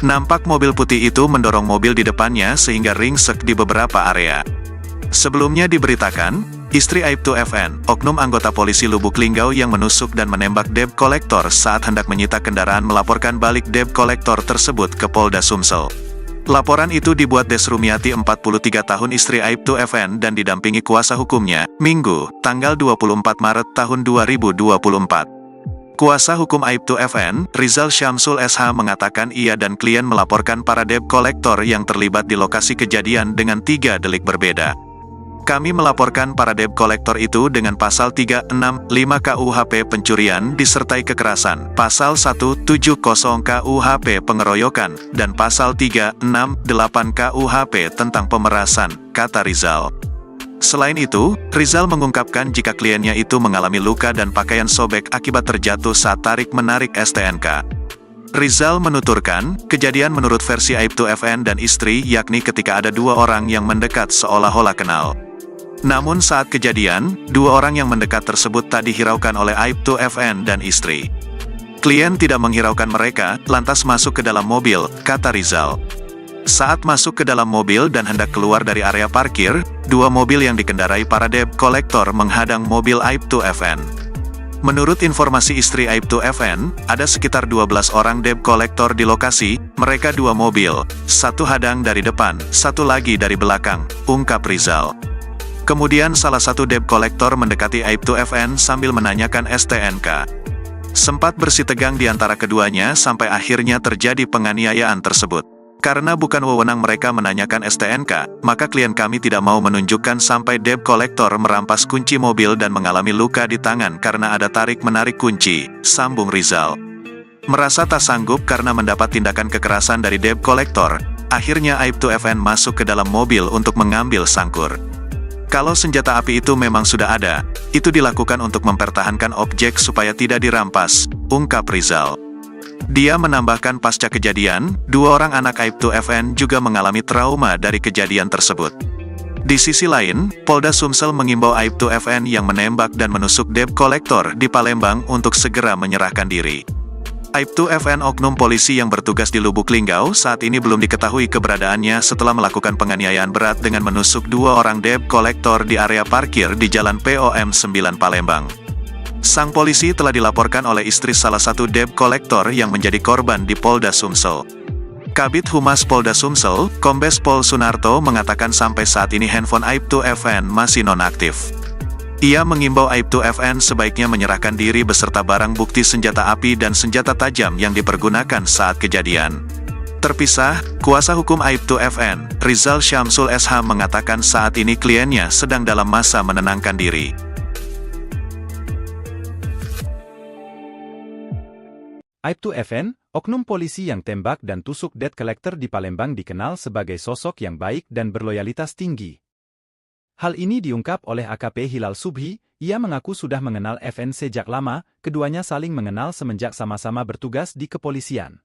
Speaker 5: Nampak mobil putih itu mendorong mobil di depannya sehingga ringsek di beberapa area. Sebelumnya diberitakan, istri Aibtu FN, oknum anggota polisi Lubuk Linggau yang menusuk dan menembak debt collector saat hendak menyita kendaraan melaporkan balik debt collector tersebut ke Polda Sumsel. Laporan itu dibuat Des Rumiati 43 tahun istri Aibtu FN dan didampingi kuasa hukumnya, Minggu, tanggal 24 Maret tahun 2024. Kuasa hukum Aibtu FN, Rizal Syamsul SH mengatakan ia dan klien melaporkan para debt collector yang terlibat di lokasi kejadian dengan 3 delik berbeda. Kami melaporkan para debt collector itu dengan pasal 365 KUHP pencurian disertai kekerasan, pasal 170 KUHP pengeroyokan, dan pasal 368 KUHP tentang pemerasan, kata Rizal. Selain itu, Rizal mengungkapkan jika kliennya itu mengalami luka dan pakaian sobek akibat terjatuh saat tarik-menarik STNK. Rizal menuturkan, kejadian menurut versi Aibtu FN dan istri yakni ketika ada dua orang yang mendekat seolah-olah kenal. Namun saat kejadian, dua orang yang mendekat tersebut tak dihiraukan oleh Aibtu FN dan istri. Klien tidak menghiraukan mereka, lantas masuk ke dalam mobil, kata Rizal. Saat masuk ke dalam mobil dan hendak keluar dari area parkir, dua mobil yang dikendarai para debt collector menghadang mobil Aibtu FN. Menurut informasi istri Aibtu FN, ada sekitar 12 orang debt collector di lokasi, mereka dua mobil, satu hadang dari depan, satu lagi dari belakang, ungkap Rizal. Kemudian salah satu debt collector mendekati Aibtu FN sambil menanyakan STNK. Sempat bersitegang di antara keduanya sampai akhirnya terjadi penganiayaan tersebut. Karena bukan wewenang mereka menanyakan STNK, maka klien kami tidak mau menunjukkan sampai debt collector merampas kunci mobil dan mengalami luka di tangan karena ada tarik-menarik kunci, sambung Rizal. Merasa tak sanggup karena mendapat tindakan kekerasan dari debt collector, akhirnya Aibtu FN masuk ke dalam mobil untuk mengambil sangkur. Kalau senjata api itu memang sudah ada, itu dilakukan untuk mempertahankan objek supaya tidak dirampas, ungkap Rizal. Dia menambahkan pasca kejadian, dua orang anak Aibtu FN juga mengalami trauma dari kejadian tersebut. Di sisi lain, Polda Sumsel mengimbau Aibtu FN yang menembak dan menusuk debt collector di Palembang untuk segera menyerahkan diri. Aibtu FN oknum polisi yang bertugas di Lubuk Linggau saat ini belum diketahui keberadaannya setelah melakukan penganiayaan berat dengan menusuk dua orang debt collector di area parkir di Jalan POM 9 Palembang. Sang polisi telah dilaporkan oleh istri salah satu debt collector yang menjadi korban di Polda Sumsel. Kabid Humas Polda Sumsel, Kombes Pol Sunarto mengatakan sampai saat ini handphone Aibtu FN masih nonaktif. Ia mengimbau Aibtu FN sebaiknya menyerahkan diri beserta barang bukti senjata api dan senjata tajam yang dipergunakan saat kejadian. Terpisah, kuasa hukum Aibtu FN, Rizal Syamsul SH mengatakan saat ini kliennya sedang dalam masa menenangkan diri.
Speaker 1: Aibtu FN, oknum polisi yang tembak dan tusuk debt collector di Palembang dikenal sebagai sosok yang baik dan berloyalitas tinggi. Hal ini diungkap oleh AKP Hilal Subhi, ia mengaku sudah mengenal FN sejak lama, keduanya saling mengenal semenjak sama-sama bertugas di kepolisian.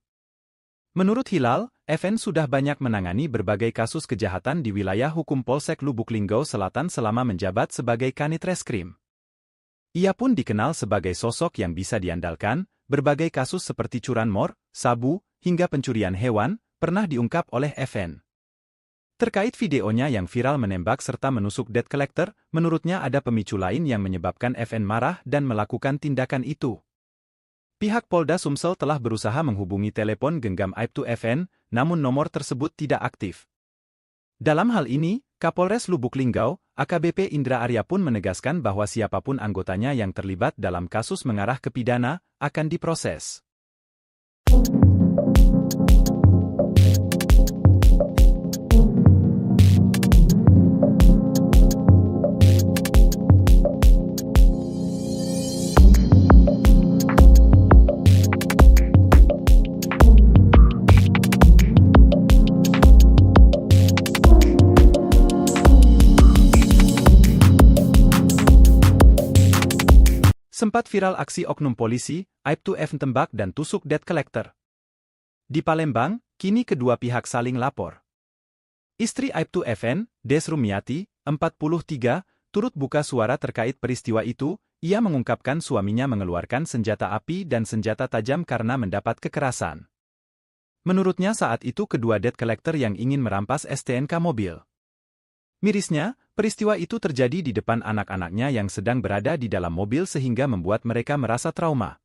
Speaker 1: Menurut Hilal, FN sudah banyak menangani berbagai kasus kejahatan di wilayah hukum Polsek Lubuk Linggau Selatan selama menjabat sebagai Kanit Reskrim. Ia pun dikenal sebagai sosok yang bisa diandalkan, berbagai kasus seperti curanmor, sabu, hingga pencurian hewan, pernah diungkap oleh FN. Terkait videonya yang viral menembak serta menusuk debt collector, menurutnya ada pemicu lain yang menyebabkan FN marah dan melakukan tindakan itu. Pihak Polda Sumsel telah berusaha menghubungi telepon genggam Aibtu FN, namun nomor tersebut tidak aktif. Dalam hal ini, Kapolres Lubuk Linggau, AKBP Indra Arya pun menegaskan bahwa siapapun anggotanya yang terlibat dalam kasus mengarah ke pidana, akan diproses. Sempat viral aksi oknum polisi, Aibtu FN tembak dan tusuk debt collector. Di Palembang, kini kedua pihak saling lapor. Istri Aibtu FN, Des Rumiati, 43, turut buka suara terkait peristiwa itu. Ia mengungkapkan suaminya mengeluarkan senjata api dan senjata tajam karena mendapat kekerasan. Menurutnya saat itu kedua debt collector yang ingin merampas STNK mobil. Mirisnya, peristiwa itu terjadi di depan anak-anaknya yang sedang berada di dalam mobil sehingga membuat mereka merasa trauma.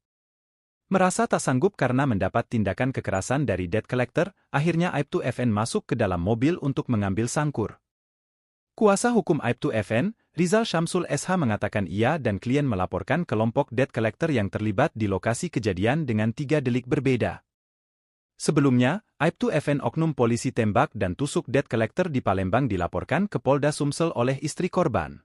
Speaker 1: Merasa tak sanggup karena mendapat tindakan kekerasan dari debt collector, akhirnya Aibtu FN masuk ke dalam mobil untuk mengambil sangkur. Kuasa hukum Aibtu FN, Rizal Syamsul SH mengatakan ia dan klien melaporkan kelompok debt collector yang terlibat di lokasi kejadian dengan 3 delik berbeda. Sebelumnya, Aibtu FN oknum polisi tembak dan tusuk debt collector di Palembang dilaporkan ke Polda Sumsel oleh istri korban.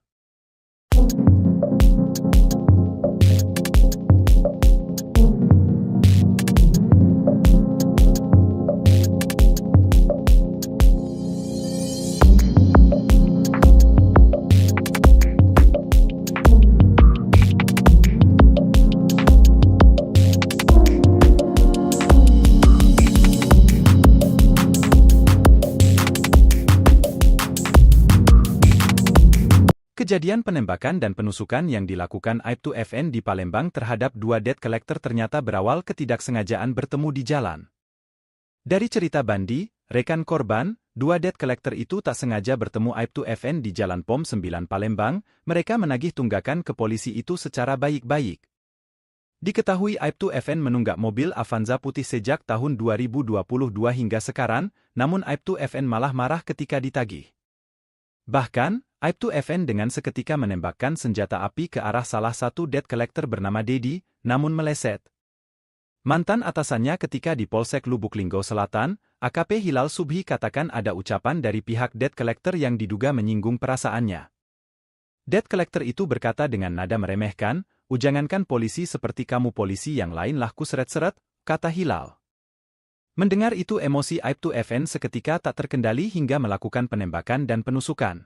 Speaker 1: Kejadian penembakan dan penusukan yang dilakukan Aibtu FN di Palembang terhadap 2 debt collector ternyata berawal ketidaksengajaan bertemu di jalan. Dari cerita Bandi, rekan korban, 2 debt collector itu tak sengaja bertemu Aibtu FN di Jalan POM 9 Palembang, mereka menagih tunggakan ke polisi itu secara baik-baik. Diketahui Aibtu FN menunggak mobil Avanza putih sejak tahun 2022 hingga sekarang, namun Aibtu FN malah marah ketika ditagih. Bahkan, Aibtu FN dengan seketika menembakkan senjata api ke arah salah satu debt collector bernama Dedi, namun meleset. Mantan atasannya ketika di Polsek Lubuk Linggau Selatan, AKP Hilal Subhi katakan ada ucapan dari pihak debt collector yang diduga menyinggung perasaannya. Debt collector itu berkata dengan nada meremehkan, "Ujangankan polisi seperti kamu polisi yang lain lah ku seret-seret," kata Hilal. Mendengar itu emosi Aibtu FN seketika tak terkendali hingga melakukan penembakan dan penusukan.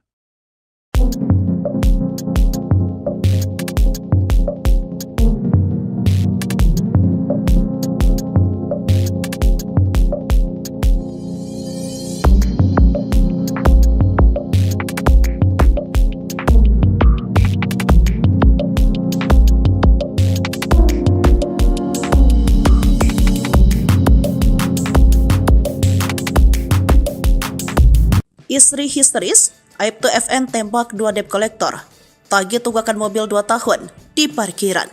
Speaker 2: Istri histeris, Aibtu FN tembak 2 debt collector. Tagih tunggakan mobil 2 tahun di parkiran.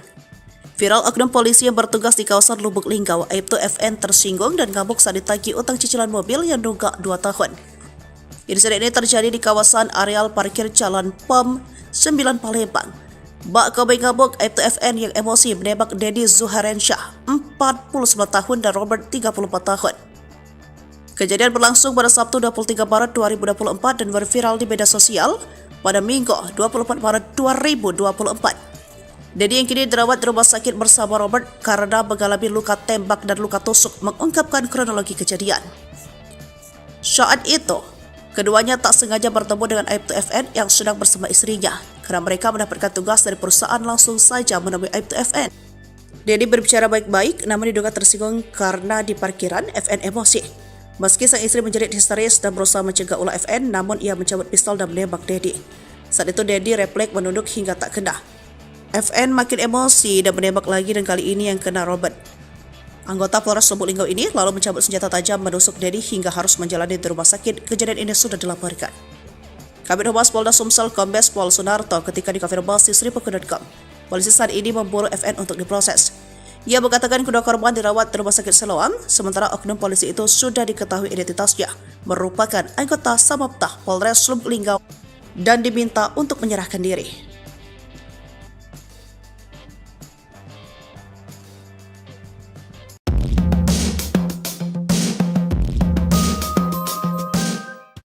Speaker 2: Viral oknum polisi yang bertugas di kawasan Lubuk Linggau, Aibtu FN tersinggung dan ngamuk saat ditagih utang cicilan mobil yang nunggak 2 tahun. Insiden ini terjadi di kawasan areal parkir Jalan POM 9 Palembang. Bak Kobe ngamuk, Aibtu FN yang emosi menembak Dedi Zuharensyah, 49 tahun dan Robert, 34 tahun. Kejadian berlangsung pada Sabtu 23 Maret 2024 dan berviral di media sosial pada Minggu 24 Maret 2024. Dedi yang kini dirawat di rumah sakit bersama Robert karena mengalami luka tembak dan luka tusuk mengungkapkan kronologi kejadian. Saat itu, keduanya tak sengaja bertemu dengan Aibtu FN yang sedang bersama istrinya karena mereka mendapatkan tugas dari perusahaan langsung saja menemui Aibtu FN. Dedi berbicara baik-baik namun diduga tersinggung karena di parkiran FN emosi. Meski sang istri menjerit histeris dan berusaha mencegah ulah FN, namun ia mencabut pistol dan menembak Dedi. Saat itu Dedi refleks menunduk hingga tak kena. FN makin emosi dan menembak lagi dan kali ini yang kena Robert. Anggota Polres Lubuk Linggau ini lalu mencabut senjata tajam menusuk Dedi hingga harus menjalani di rumah sakit. Kejadian ini sudah dilaporkan. Kabid Humas Polda Sumsel Kombes Pol Sunarto ketika dikonfirmasi Sripuku.com. Polisi saat ini memburu FN untuk diproses. Ia mengatakan kedua korban dirawat di rumah sakit Siloam, sementara oknum polisi itu sudah diketahui identitasnya, merupakan anggota Samapta Polres Lubuk Linggau dan diminta untuk menyerahkan diri.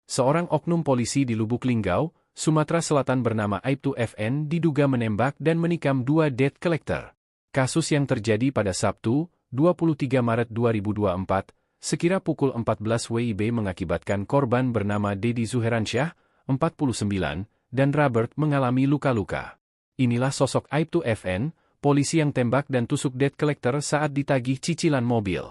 Speaker 3: Seorang oknum polisi di Lubuk Linggau, Sumatera Selatan bernama Aibtu FN diduga menembak dan menikam 2 debt collector. Kasus yang terjadi pada Sabtu, 23 Maret 2024, sekira pukul 14 WIB mengakibatkan korban bernama Dedi Zuharensyah, 49, dan Robert mengalami luka-luka. Inilah sosok Aibtu FN, polisi yang tembak dan tusuk debt collector saat ditagih cicilan mobil.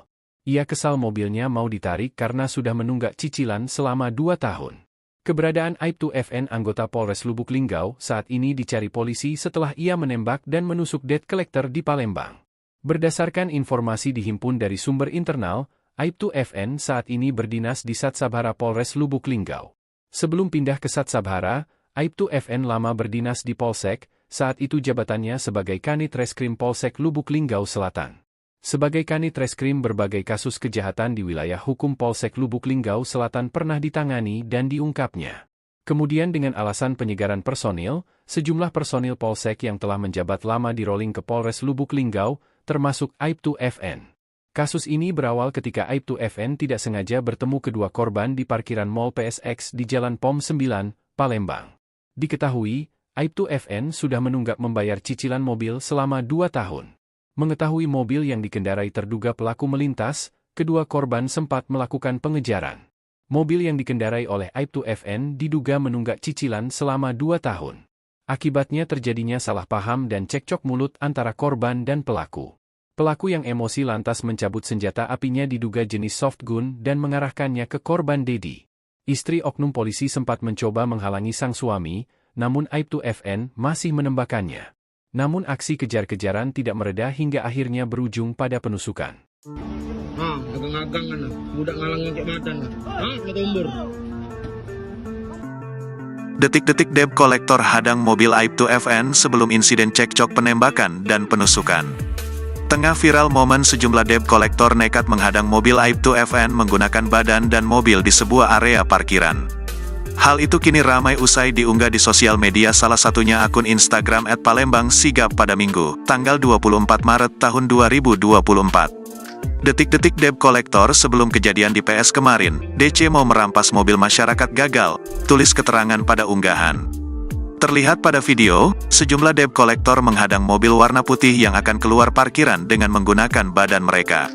Speaker 3: Ia kesal mobilnya mau ditarik karena sudah menunggak cicilan selama 2 tahun. Keberadaan Aibtu FN anggota Polres Lubuk Linggau saat ini dicari polisi setelah ia menembak dan menusuk debt collector di Palembang. Berdasarkan informasi dihimpun dari sumber internal, Aibtu FN saat ini berdinas di Satsabhara Polres Lubuk Linggau. Sebelum pindah ke Satsabhara, Aibtu FN lama berdinas di Polsek, saat itu jabatannya sebagai Kanit Reskrim Polsek Lubuk Linggau Selatan. Sebagai Kanit Reskrim berbagai kasus kejahatan di wilayah hukum Polsek Lubuk Linggau Selatan pernah ditangani dan diungkapnya. Kemudian dengan alasan penyegaran personil, sejumlah personil Polsek yang telah menjabat lama di-rolling ke Polres Lubuk Linggau, termasuk Aibtu FN. Kasus ini berawal ketika Aibtu FN tidak sengaja bertemu kedua korban di parkiran Mall PSX di Jalan POM 9, Palembang. Diketahui, Aibtu FN sudah menunggak membayar cicilan mobil selama 2 tahun. Mengetahui mobil yang dikendarai terduga pelaku melintas, kedua korban sempat melakukan pengejaran. Mobil yang dikendarai oleh Aibtu FN diduga menunggak cicilan selama 2 tahun. Akibatnya terjadinya salah paham dan cekcok mulut antara korban dan pelaku. Pelaku yang emosi lantas mencabut senjata apinya diduga jenis soft gun dan mengarahkannya ke korban Dedi. Istri oknum polisi sempat mencoba menghalangi sang suami, namun Aibtu FN masih menembakkannya. Namun aksi kejar-kejaran tidak mereda hingga akhirnya berujung pada penusukan.
Speaker 4: Agang-agang kan, budak ngalangin cek madan. Ngetombor.
Speaker 5: Detik-detik debt collector hadang mobil Aibtu FN sebelum insiden cekcok penembakan dan penusukan. Tengah viral momen sejumlah debt collector nekat menghadang mobil Aibtu FN menggunakan badan dan mobil di sebuah area parkiran. Hal itu kini ramai usai diunggah di sosial media, salah satunya akun Instagram @palembangsigap pada Minggu, tanggal 24 Maret tahun 2024. Detik-detik debt collector sebelum kejadian di PS kemarin, DC mau merampas mobil masyarakat gagal, tulis keterangan pada unggahan. Terlihat pada video, sejumlah debt collector menghadang mobil warna putih yang akan keluar parkiran dengan menggunakan badan mereka.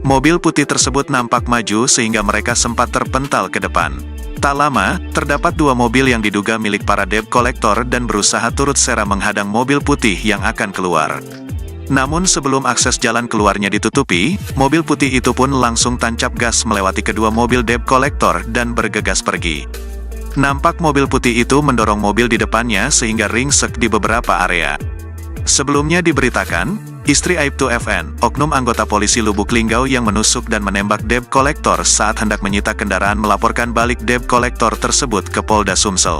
Speaker 5: Mobil putih tersebut nampak maju sehingga mereka sempat terpental ke depan. Tak lama, terdapat 2 mobil yang diduga milik para debt collector dan berusaha turut serta menghadang mobil putih yang akan keluar. Namun sebelum akses jalan keluarnya ditutupi, mobil putih itu pun langsung tancap gas melewati kedua mobil debt collector dan bergegas pergi. Nampak mobil putih itu mendorong mobil di depannya sehingga ringsek di beberapa area. Sebelumnya diberitakan, istri Aibtu FN, oknum anggota polisi Lubuk Linggau yang menusuk dan menembak debt collector saat hendak menyita kendaraan melaporkan balik debt collector tersebut ke Polda Sumsel.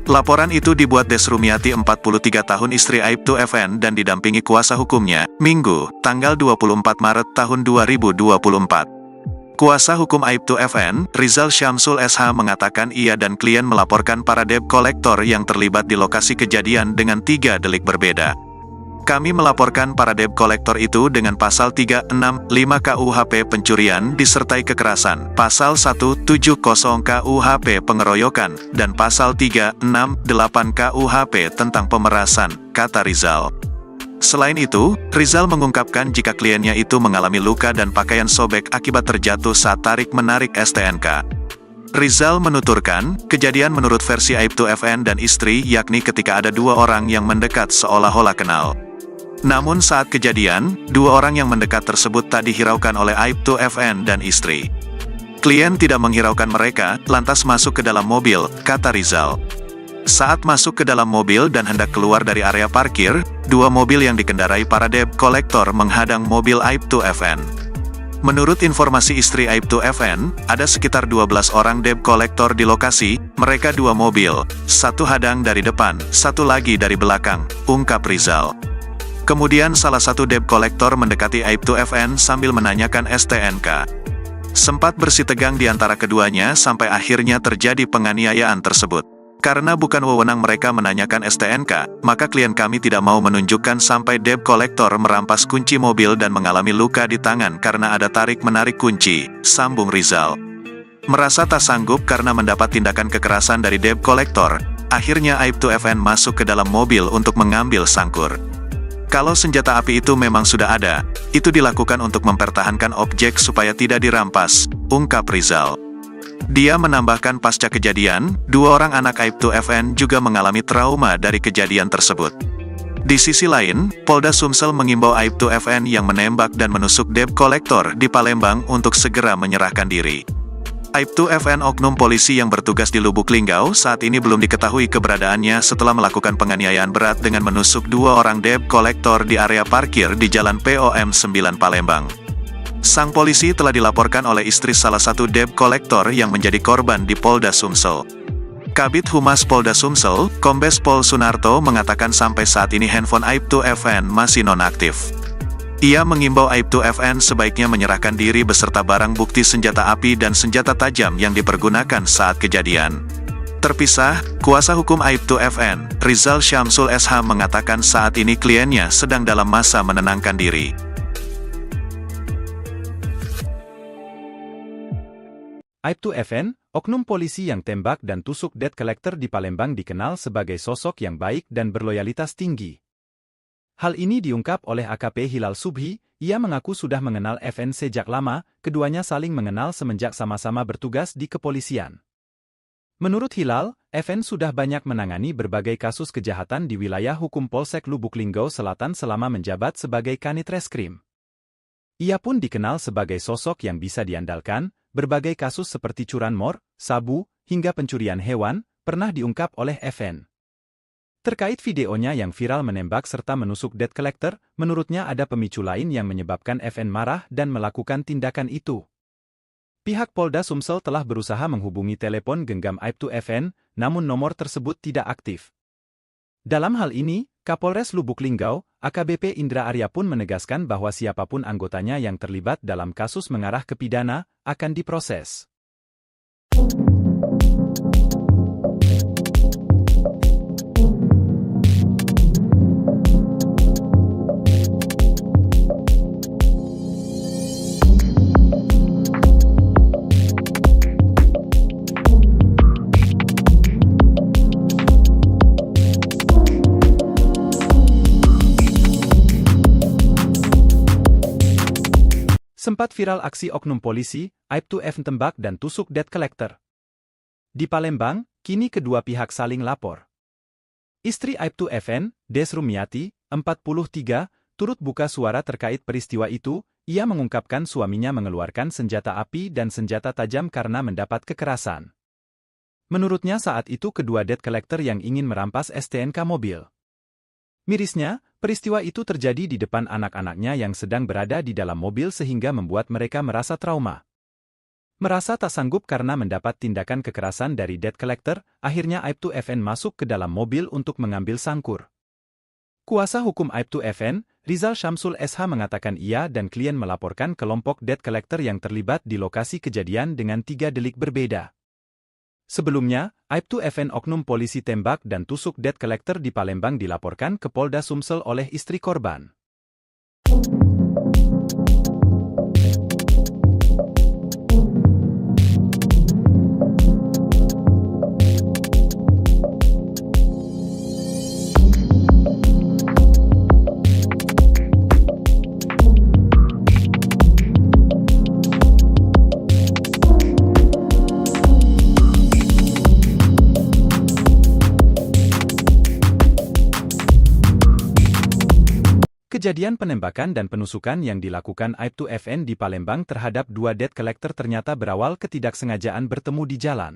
Speaker 5: Laporan itu dibuat Des Rumiati 43 tahun istri Aibtu FN dan didampingi kuasa hukumnya, Minggu, tanggal 24 Maret tahun 2024. Kuasa hukum Aibtu FN, Rizal Syamsul SH mengatakan ia dan klien melaporkan para debt collector yang terlibat di lokasi kejadian dengan 3 delik berbeda. Kami melaporkan para debt collector itu dengan pasal 365 KUHP pencurian disertai kekerasan, pasal 170 KUHP pengeroyokan, dan pasal 368 KUHP tentang pemerasan, kata Rizal. Selain itu, Rizal mengungkapkan jika kliennya itu mengalami luka dan pakaian sobek akibat terjatuh saat tarik-menarik STNK. Rizal menuturkan, kejadian menurut versi Aibtu FN dan istri yakni ketika ada 2 orang yang mendekat seolah-olah kenal. Namun saat kejadian, 2 orang yang mendekat tersebut tak dihiraukan oleh Aibtu FN dan istri. Klien tidak menghiraukan mereka, lantas masuk ke dalam mobil, kata Rizal. Saat masuk ke dalam mobil dan hendak keluar dari area parkir, 2 mobil yang dikendarai para debt collector menghadang mobil Aibtu FN. Menurut informasi istri Aibtu FN, ada sekitar 12 orang debt collector di lokasi, mereka 2 mobil, 1 hadang dari depan, 1 lagi dari belakang, ungkap Rizal. Kemudian salah satu debt collector mendekati Aibtu FN sambil menanyakan STNK. Sempat bersitegang di antara keduanya sampai akhirnya terjadi penganiayaan tersebut. Karena bukan wewenang mereka menanyakan STNK, maka klien kami tidak mau menunjukkan sampai debt collector merampas kunci mobil dan mengalami luka di tangan karena ada tarik-menarik kunci, sambung Rizal. Merasa tak sanggup karena mendapat tindakan kekerasan dari debt collector, akhirnya Aibtu FN masuk ke dalam mobil untuk mengambil sangkur. Kalau senjata api itu memang sudah ada, itu dilakukan untuk mempertahankan objek supaya tidak dirampas, ungkap Rizal. Dia menambahkan pasca kejadian, 2 orang anak Aibtu FN juga mengalami trauma dari kejadian tersebut. Di sisi lain, Polda Sumsel mengimbau Aibtu FN yang menembak dan menusuk debt collector di Palembang untuk segera menyerahkan diri. Aibtu FN oknum polisi yang bertugas di Lubuk Linggau saat ini belum diketahui keberadaannya setelah melakukan penganiayaan berat dengan menusuk 2 orang debt collector di area parkir di Jalan POM 9 Palembang. Sang polisi telah dilaporkan oleh istri salah satu debt collector yang menjadi korban di Polda Sumsel. Kabid Humas Polda Sumsel, Kombes Pol Sunarto mengatakan sampai saat ini handphone Aibtu FN masih nonaktif. Ia mengimbau Aibtu FN sebaiknya menyerahkan diri beserta barang bukti senjata api dan senjata tajam yang dipergunakan saat kejadian. Terpisah, kuasa hukum Aibtu FN, Rizal Syamsul SH mengatakan saat ini kliennya sedang dalam masa menenangkan diri.
Speaker 1: Aibtu FN, oknum polisi yang tembak dan tusuk debt collector di Palembang dikenal sebagai sosok yang baik dan berloyalitas tinggi. Hal ini diungkap oleh AKP Hilal Subhi. Ia mengaku sudah mengenal FN sejak lama, keduanya saling mengenal semenjak sama-sama bertugas di kepolisian. Menurut Hilal, FN sudah banyak menangani berbagai kasus kejahatan di wilayah hukum Polsek Lubuk Linggau Selatan selama menjabat sebagai Kanit Reskrim. Ia pun dikenal sebagai sosok yang bisa diandalkan. Berbagai kasus seperti curanmor, sabu, hingga pencurian hewan, pernah diungkap oleh FN. Terkait videonya yang viral menembak serta menusuk debt collector, menurutnya ada pemicu lain yang menyebabkan FN marah dan melakukan tindakan itu. Pihak Polda Sumsel telah berusaha menghubungi telepon genggam Aibtu FN, namun nomor tersebut tidak aktif. Dalam hal ini, Kapolres Lubuk Linggau, AKBP Indra Arya pun menegaskan bahwa siapapun anggotanya yang terlibat dalam kasus mengarah ke pidana, akan diproses. Sempat viral aksi oknum polisi, Aibtu FN tembak dan tusuk debt collector. Di Palembang, kini kedua pihak saling lapor. Istri Aibtu FN, Des Rumiati, 43, turut buka suara terkait peristiwa itu. Ia mengungkapkan suaminya mengeluarkan senjata api dan senjata tajam karena mendapat kekerasan. Menurutnya saat itu kedua debt collector yang ingin merampas STNK mobil. Mirisnya, peristiwa itu terjadi di depan anak-anaknya yang sedang berada di dalam mobil sehingga membuat mereka merasa trauma. Merasa tak sanggup karena mendapat tindakan kekerasan dari debt collector, akhirnya Aibtu FN masuk ke dalam mobil untuk mengambil sangkur. Kuasa hukum Aibtu FN, Rizal Syamsul SH mengatakan ia dan klien melaporkan kelompok debt collector yang terlibat di lokasi kejadian dengan 3 delik berbeda. Sebelumnya, Aibtu FN oknum polisi tembak dan tusuk debt collector di Palembang dilaporkan ke Polda Sumsel oleh istri korban. Kejadian penembakan dan penusukan yang dilakukan Aibtu FN di Palembang terhadap 2 debt collector ternyata berawal ketidaksengajaan bertemu di jalan.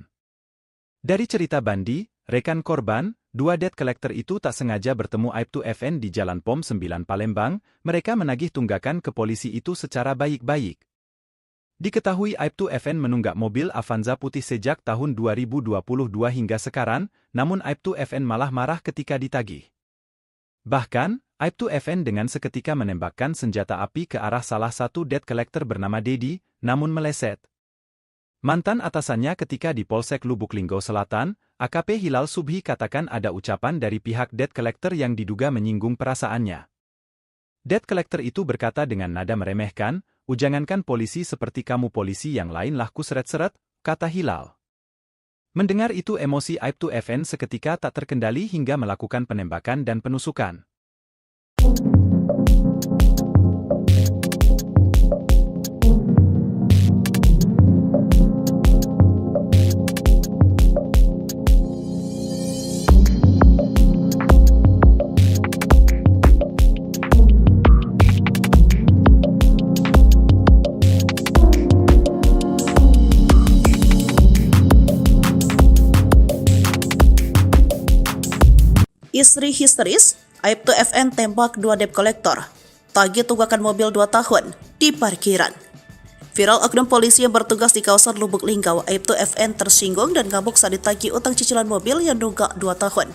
Speaker 1: Dari cerita Bandi, rekan korban, 2 debt collector itu tak sengaja bertemu Aibtu FN di Jalan POM 9 Palembang. Mereka menagih tunggakan ke polisi itu secara baik-baik. Diketahui Aibtu FN menunggak mobil Avanza putih sejak tahun 2022 hingga sekarang, namun Aibtu FN malah marah ketika ditagih. Bahkan, Aibtu FN dengan seketika menembakkan senjata api ke arah salah satu debt collector bernama Dedi, namun meleset. Mantan atasannya ketika di Polsek Lubuk Linggau Selatan, AKP Hilal Subhi katakan ada ucapan dari pihak debt collector yang diduga menyinggung perasaannya. Debt collector itu berkata dengan nada meremehkan, "Ujangankan polisi seperti kamu polisi yang lain lah ku seret-seret," kata Hilal. Mendengar itu emosi Aibtu FN seketika tak terkendali hingga melakukan penembakan dan penusukan.
Speaker 2: Istri histeris, Aibtu FN tembak 2 debt kolektor. Tagih tunggakan mobil 2 tahun di parkiran. Viral oknum polisi yang bertugas di kawasan Lubuk Linggau, Aibtu FN tersinggung dan ngamuk saat ditagih utang cicilan mobil yang nunggak 2 tahun.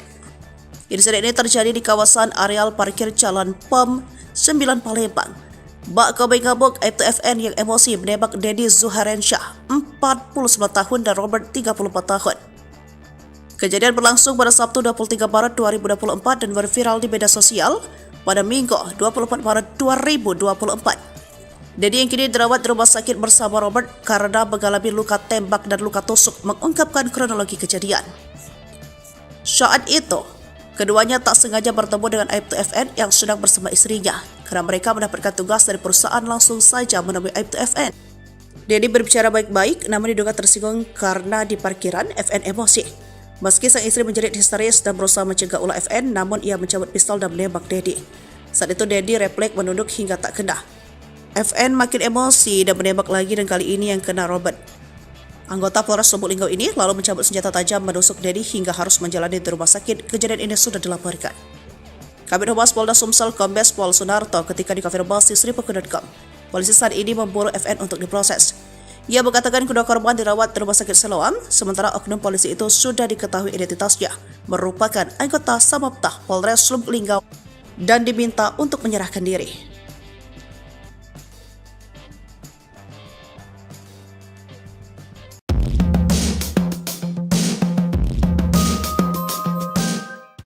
Speaker 2: Insiden ini terjadi di kawasan areal parkir Jalan POM 9 Palembang. Bak Kobe ngamuk, Aibtu FN yang emosi menembak Dedi Zuharensyah, 49 tahun dan Robert, 34 tahun. Kejadian berlangsung pada Sabtu 23 Maret 2024 dan berviral di media sosial pada Minggu 24 Maret 2024. Dedi yang kini dirawat di rumah sakit bersama Robert karena mengalami luka tembak dan luka tusuk mengungkapkan kronologi kejadian. Saat itu, keduanya tak sengaja bertemu dengan Aibtu FN yang sedang bersama istrinya karena mereka mendapatkan tugas dari perusahaan langsung saja menemui Aibtu FN. Dedi berbicara baik-baik namun diduga tersinggung karena di parkiran FN emosi. Meski sang istri menjerit histeris dan berusaha mencegah ulah FN, namun ia mencabut pistol dan menembak Dedi. Saat itu Dedi refleks menunduk hingga tak kena. FN makin emosi dan menembak lagi dan kali ini yang kena Robert. Anggota Polres Lubuk Linggau ini lalu mencabut senjata tajam menusuk Dedi hingga harus menjalani di rumah sakit. Kejadian ini sudah dilaporkan. Kabid Humas Polda Sumsel Kombes Pol Sunarto ketika dikonfirmasi Sripuku.com. Polisi saat ini memburu FN untuk diproses. Ia mengatakan kedua korban dirawat di rumah sakit Siloam, sementara oknum polisi itu sudah diketahui identitasnya, merupakan anggota Samapta Polres Lubuk Linggau dan diminta untuk menyerahkan diri.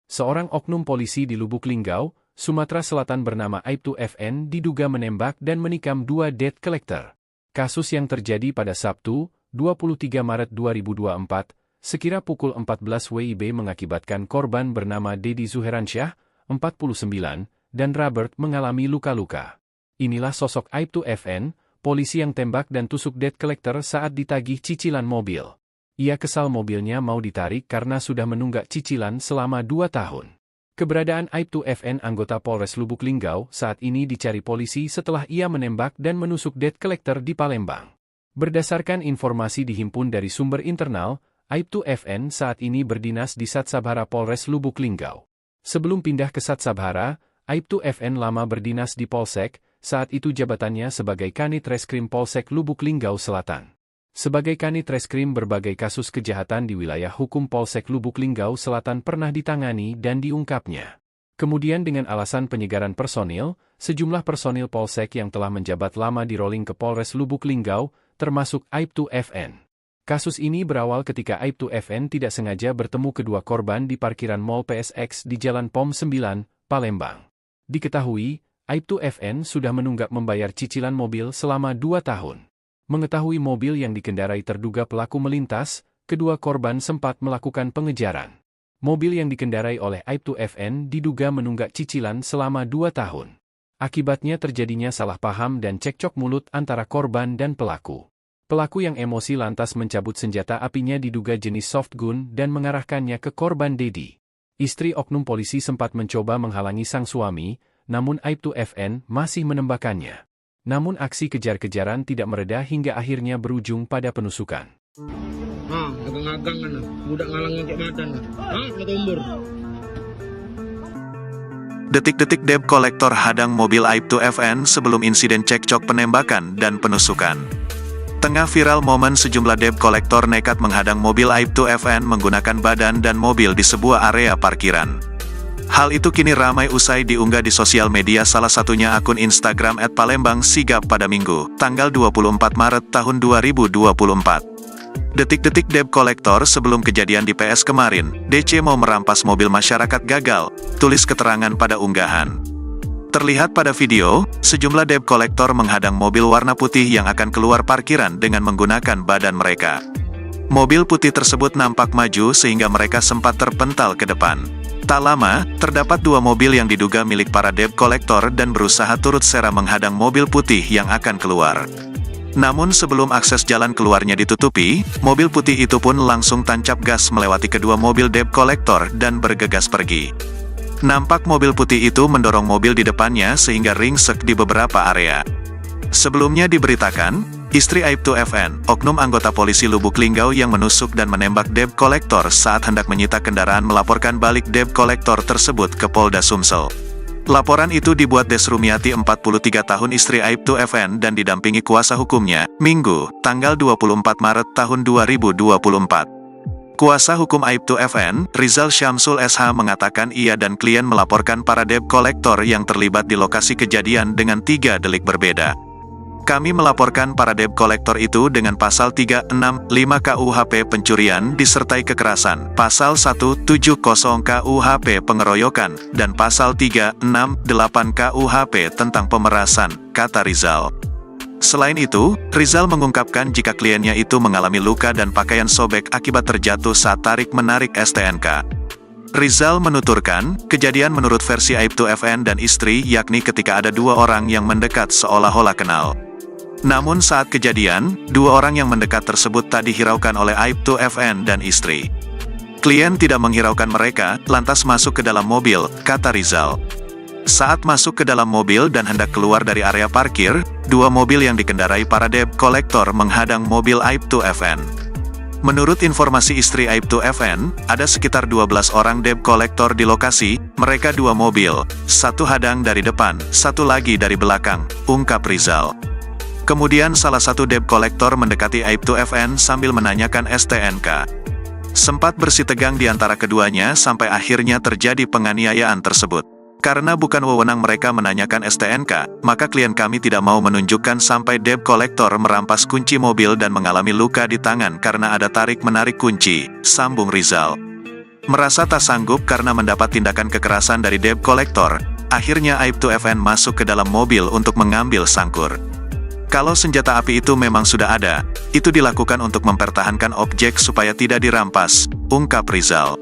Speaker 3: Seorang oknum polisi di Lubuk Linggau, Sumatera Selatan bernama Aibtu FN diduga menembak dan menikam 2 debt collector. Kasus yang terjadi pada Sabtu, 23 Maret 2024, sekira pukul 14 WIB mengakibatkan korban bernama Dedi Zuharensyah, 49, dan Robert mengalami luka-luka. Inilah sosok Aibtu FN, polisi yang tembak dan tusuk debt collector saat ditagih cicilan mobil. Ia kesal mobilnya mau ditarik karena sudah menunggak cicilan selama 2 tahun. Keberadaan Aibtu FN anggota Polres Lubuk Linggau saat ini dicari polisi setelah ia menembak dan menusuk debt collector di Palembang. Berdasarkan informasi dihimpun dari sumber internal, Aibtu FN saat ini berdinas di Satsabhara Polres Lubuk Linggau. Sebelum pindah ke Satsabhara, Aibtu FN lama berdinas di Polsek, saat itu jabatannya sebagai Kanit Reskrim Polsek Lubuk Linggau Selatan. Sebagai Kanit Reskrim berbagai kasus kejahatan di wilayah hukum Polsek Lubuk Linggau Selatan pernah ditangani dan diungkapnya. Kemudian dengan alasan penyegaran personil, sejumlah personil Polsek yang telah menjabat lama di-rolling ke Polres Lubuk Linggau, termasuk Aibtu FN. Kasus ini berawal ketika Aibtu FN tidak sengaja bertemu kedua korban di parkiran Mall PSX di Jalan POM 9, Palembang. Diketahui, Aibtu FN sudah menunggak membayar cicilan mobil selama 2 tahun. Mengetahui mobil yang dikendarai terduga pelaku melintas, kedua korban sempat melakukan pengejaran. Mobil yang dikendarai oleh Aibtu FN diduga menunggak cicilan selama 2 tahun. Akibatnya terjadinya salah paham dan cekcok mulut antara korban dan pelaku. Pelaku yang emosi lantas mencabut senjata apinya diduga jenis soft gun dan mengarahkannya ke korban Dedi. Istri oknum polisi sempat mencoba menghalangi sang suami, namun Aibtu FN masih menembakkannya. Namun aksi kejar-kejaran tidak mereda hingga akhirnya berujung pada penusukan.
Speaker 4: Agang-agang kan, budak ngalangin cek madan. Ketumbur.
Speaker 5: Detik-detik debt kolektor hadang mobil Aibtu FN sebelum insiden cekcok penembakan dan penusukan. Tengah viral momen sejumlah debt kolektor nekat menghadang mobil Aibtu FN menggunakan badan dan mobil di sebuah area parkiran. Hal itu kini ramai usai diunggah di sosial media, salah satunya akun Instagram @palembangsigap pada Minggu, tanggal 24 Maret tahun 2024. Detik-detik debt kolektor sebelum kejadian di PS kemarin, DC mau merampas mobil masyarakat gagal, tulis keterangan pada unggahan. Terlihat pada video, sejumlah debt kolektor menghadang mobil warna putih yang akan keluar parkiran dengan menggunakan badan mereka. Mobil putih tersebut nampak maju sehingga mereka sempat terpental ke depan. Tak lama, terdapat 2 mobil yang diduga milik para debt kolektor dan berusaha turut serta menghadang mobil putih yang akan keluar. Namun sebelum akses jalan keluarnya ditutupi, mobil putih itu pun langsung tancap gas melewati kedua mobil debt kolektor dan bergegas pergi. Nampak mobil putih itu mendorong mobil di depannya sehingga ringsek di beberapa area. Sebelumnya diberitakan, Istri Aibtu FN, oknum anggota polisi Lubuk Linggau yang menusuk dan menembak debt collector saat hendak menyita kendaraan melaporkan balik debt collector tersebut ke Polda Sumsel. Laporan itu dibuat Des Rumiati 43 tahun istri Aibtu FN dan didampingi kuasa hukumnya, Minggu, tanggal 24 Maret tahun 2024. Kuasa hukum Aibtu FN, Rizal Syamsul SH mengatakan ia dan klien melaporkan para debt collector yang terlibat di lokasi kejadian dengan 3 delik berbeda. Kami melaporkan para debt collector itu dengan pasal 365 KUHP pencurian disertai kekerasan, pasal 170 KUHP pengeroyokan, dan pasal 368 KUHP tentang pemerasan, kata Rizal. Selain itu, Rizal mengungkapkan jika kliennya itu mengalami luka dan pakaian sobek akibat terjatuh saat tarik-menarik STNK. Rizal menuturkan, kejadian menurut versi Aibtu FN dan istri yakni ketika ada 2 orang yang mendekat seolah-olah kenal. Namun saat kejadian, 2 orang yang mendekat tersebut tak dihiraukan oleh Aibtu FN dan istri. Klien tidak menghiraukan mereka, lantas masuk ke dalam mobil, kata Rizal. Saat masuk ke dalam mobil dan hendak keluar dari area parkir, 2 mobil yang dikendarai para debt collector menghadang mobil Aibtu FN. Menurut informasi istri Aibtu FN, ada sekitar 12 orang debt collector di lokasi, mereka 2 mobil, 1 hadang dari depan, 1 lagi dari belakang, ungkap Rizal. Kemudian salah satu debt collector mendekati Aibtu FN sambil menanyakan STNK. Sempat bersitegang di antara keduanya sampai akhirnya terjadi penganiayaan tersebut. Karena bukan wewenang mereka menanyakan STNK, maka klien kami tidak mau menunjukkan sampai debt collector merampas kunci mobil dan mengalami luka di tangan karena ada tarik-menarik kunci, sambung Rizal. Merasa tak sanggup karena mendapat tindakan kekerasan dari debt collector, akhirnya Aibtu FN masuk ke dalam mobil untuk mengambil sangkur. Kalau senjata api itu memang sudah ada, itu dilakukan untuk mempertahankan objek supaya tidak dirampas, ungkap Rizal.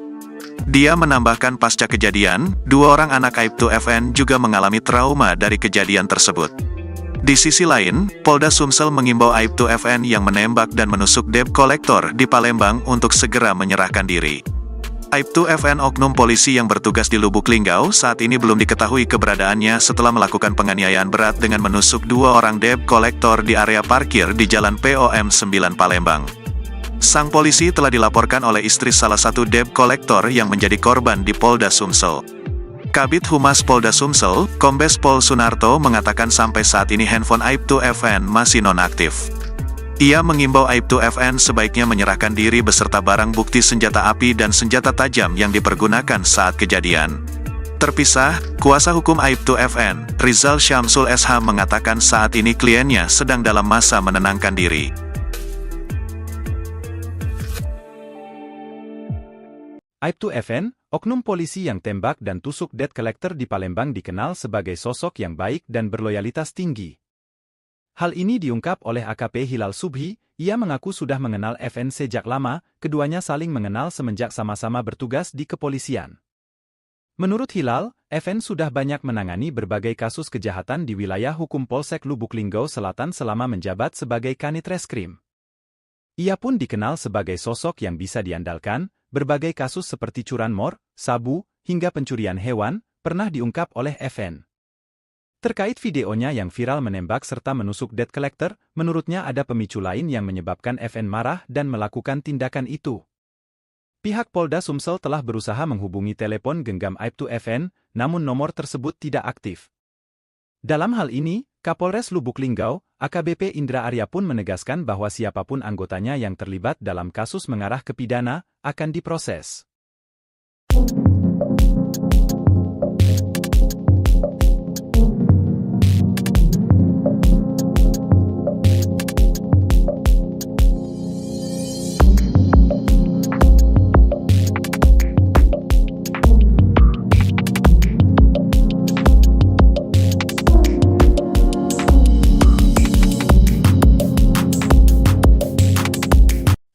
Speaker 5: Dia menambahkan pasca kejadian, 2 orang anak Aibtu FN juga mengalami trauma dari kejadian tersebut. Di sisi lain, Polda Sumsel mengimbau Aibtu FN yang menembak dan menusuk debt collector di Palembang untuk segera menyerahkan diri. Aibtu FN oknum polisi yang bertugas di Lubuk Linggau saat ini belum diketahui keberadaannya setelah melakukan penganiayaan berat dengan menusuk 2 orang debt collector di area parkir di Jalan POM 9 Palembang. Sang polisi telah dilaporkan oleh istri salah satu debt collector yang menjadi korban di Polda Sumsel. Kabid Humas Polda Sumsel, Kombes Pol Sunarto mengatakan sampai saat ini handphone Aibtu FN masih nonaktif. Ia mengimbau Aibtu FN sebaiknya menyerahkan diri beserta barang bukti senjata api dan senjata tajam yang dipergunakan saat kejadian. Terpisah, kuasa hukum Aibtu FN, Rizal Syamsul SH mengatakan saat ini kliennya sedang dalam masa menenangkan diri.
Speaker 1: Aibtu FN, oknum polisi yang tembak dan tusuk debt collector di Palembang dikenal sebagai sosok yang baik dan berloyalitas tinggi. Hal ini diungkap oleh AKP Hilal Subhi, ia mengaku sudah mengenal FN sejak lama, keduanya saling mengenal semenjak sama-sama bertugas di kepolisian. Menurut Hilal, FN sudah banyak menangani berbagai kasus kejahatan di wilayah hukum Polsek Lubuk Linggau Selatan selama menjabat sebagai Kanit Reskrim. Ia pun dikenal sebagai sosok yang bisa diandalkan. Berbagai kasus seperti curanmor, sabu, hingga pencurian hewan, pernah diungkap oleh FN. Terkait videonya yang viral menembak serta menusuk debt collector, menurutnya ada pemicu lain yang menyebabkan FN marah dan melakukan tindakan itu. Pihak Polda Sumsel telah berusaha menghubungi telepon genggam Aibtu FN, namun nomor tersebut tidak aktif. Dalam hal ini, Kapolres Lubuk Linggau, AKBP Indra Arya pun menegaskan bahwa siapapun anggotanya yang terlibat dalam kasus mengarah ke pidana, akan diproses.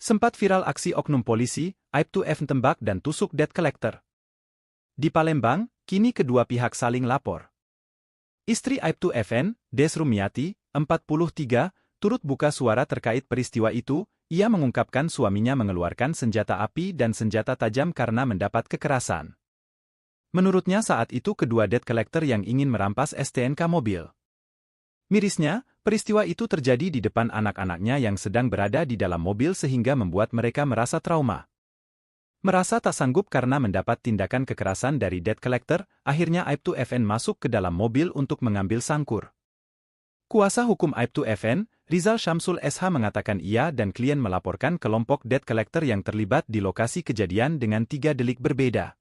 Speaker 1: Sempat viral aksi oknum polisi, Aibtu FN tembak dan tusuk debt collector. Di Palembang, kini kedua pihak saling lapor. Istri Aibtu FN, Des Rumiati, 43, turut buka suara terkait peristiwa itu. Ia mengungkapkan suaminya mengeluarkan senjata api dan senjata tajam karena mendapat kekerasan. Menurutnya saat itu kedua debt collector yang ingin merampas STNK mobil. Mirisnya, Peristiwa itu terjadi di depan anak-anaknya yang sedang berada di dalam mobil sehingga membuat mereka merasa trauma. Merasa tak sanggup karena mendapat tindakan kekerasan dari debt collector, akhirnya Aib2FN masuk ke dalam mobil untuk mengambil sangkur. Kuasa hukum Aib2FN, Rizal Syamsul SH mengatakan ia dan klien melaporkan kelompok debt collector yang terlibat di lokasi kejadian dengan 3 delik berbeda.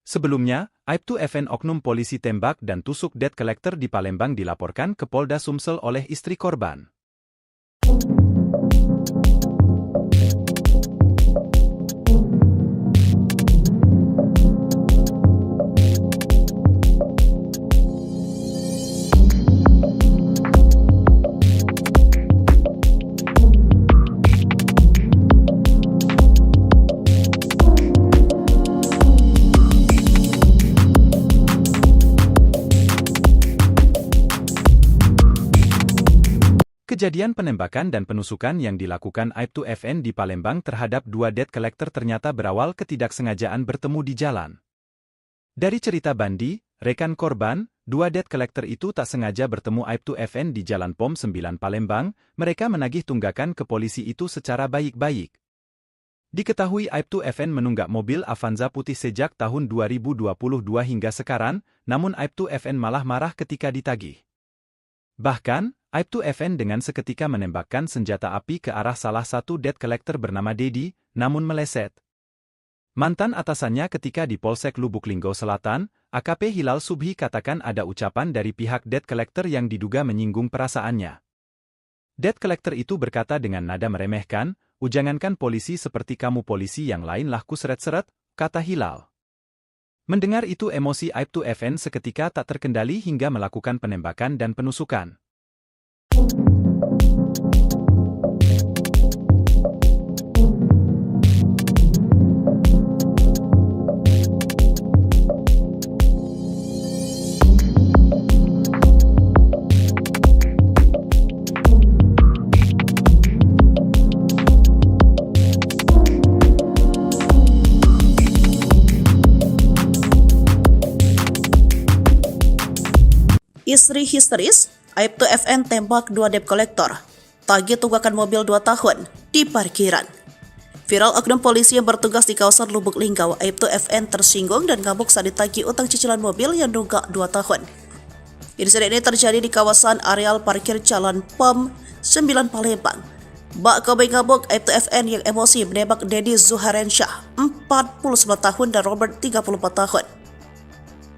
Speaker 1: Sebelumnya, Aib2FN oknum polisi tembak dan tusuk debt collector di Palembang dilaporkan ke Polda Sumsel oleh istri korban. Kejadian penembakan dan penusukan yang dilakukan Aib2FN di Palembang terhadap 2 debt collector ternyata berawal ketidaksengajaan bertemu di jalan. Dari cerita Bandi, rekan korban, 2 debt collector itu tak sengaja bertemu Aib2FN di Jalan POM 9 Palembang, mereka menagih tunggakan ke polisi itu secara baik-baik. Diketahui Aib2FN menunggak mobil Avanza putih sejak tahun 2022 hingga sekarang, namun Aib2FN malah marah ketika ditagih. Bahkan, Aib2FN dengan seketika menembakkan senjata api ke arah salah satu debt collector bernama Dedi, namun meleset. Mantan atasannya ketika di Polsek Lubuk Linggau Selatan, AKP Hilal Subhi katakan ada ucapan dari pihak debt collector yang diduga menyinggung perasaannya. Debt collector itu berkata dengan nada meremehkan, "Jangankan polisi seperti kamu polisi yang lain lah kuseret-seret," kata Hilal. Mendengar itu emosi Aib2FN seketika tak terkendali hingga melakukan penembakan dan penusukan.
Speaker 2: Istri histeris, Aib2FN tembak 2 debt collector. Tagih tunggakan mobil 2 tahun di parkiran. Viral oknum polisi yang bertugas di kawasan Lubuk Linggau, Aib2FN tersinggung dan ngamuk saat ditagih utang cicilan mobil yang nunggak 2 tahun. Insiden ini terjadi di kawasan areal parkir Jalan POM 9 Palembang. Bak Kobe ngamuk Aib2FN yang emosi menembak Dedi Zuharensyah, 49 tahun dan Robert, 34 tahun.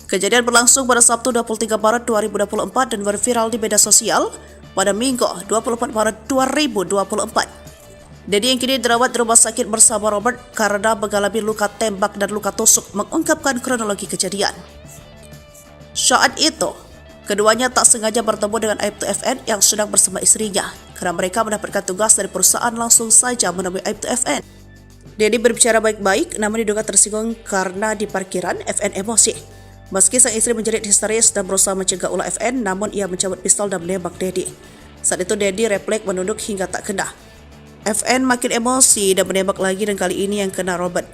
Speaker 2: Kejadian berlangsung pada Sabtu 23 Maret 2024 dan berviral di media sosial pada Minggu 24 Maret 2024. Dedi yang kini dirawat di rumah sakit bersama Robert karena mengalami luka tembak dan luka tusuk mengungkapkan kronologi kejadian. Saat itu, keduanya tak sengaja bertemu dengan Aib2FN yang sedang bersama istrinya karena mereka mendapatkan tugas dari perusahaan langsung saja menemui Aib2FN. Dedi berbicara baik-baik namun diduga tersinggung karena di parkiran FN emosi. Meski sang istri menjerit histeris dan berusaha mencegah ulah FN, namun ia mencabut pistol dan menembak Dedi. Saat itu Dedi refleks menunduk hingga tak kena. FN makin emosi dan menembak lagi dan kali ini yang kena Robert.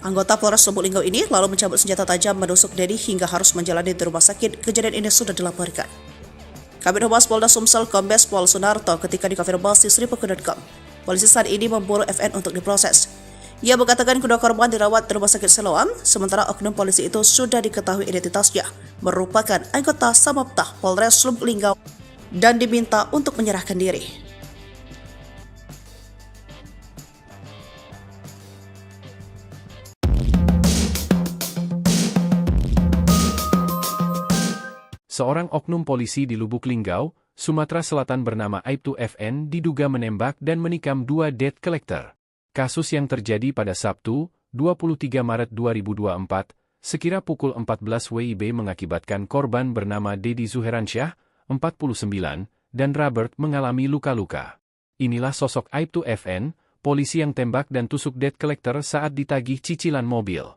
Speaker 2: Anggota Polres Lubuk Linggau ini lalu mencabut senjata tajam menusuk Dedi hingga harus menjalani di rumah sakit. Kejadian ini sudah dilaporkan. Kabid Humas Polda Sumsel Kombes Pol Sunarto ketika dikonfirmasi Sripuku.com. Polisi saat ini memburu FN untuk diproses. Ia mengatakan kedua korban dirawat di rumah sakit Siloam, sementara oknum polisi itu sudah diketahui identitasnya, merupakan anggota Samapta Polres Lubuk Linggau dan diminta untuk menyerahkan diri.
Speaker 3: Seorang oknum polisi di Lubuk Linggau, Sumatera Selatan bernama Aib2FN diduga menembak dan menikam 2 debt collector. Kasus yang terjadi pada Sabtu, 23 Maret 2024, sekira pukul 14 WIB mengakibatkan korban bernama Dedi Zuharensyah, 49, dan Robert mengalami luka-luka. Inilah sosok Aib2FN, polisi yang tembak dan tusuk debt collector saat ditagih cicilan mobil.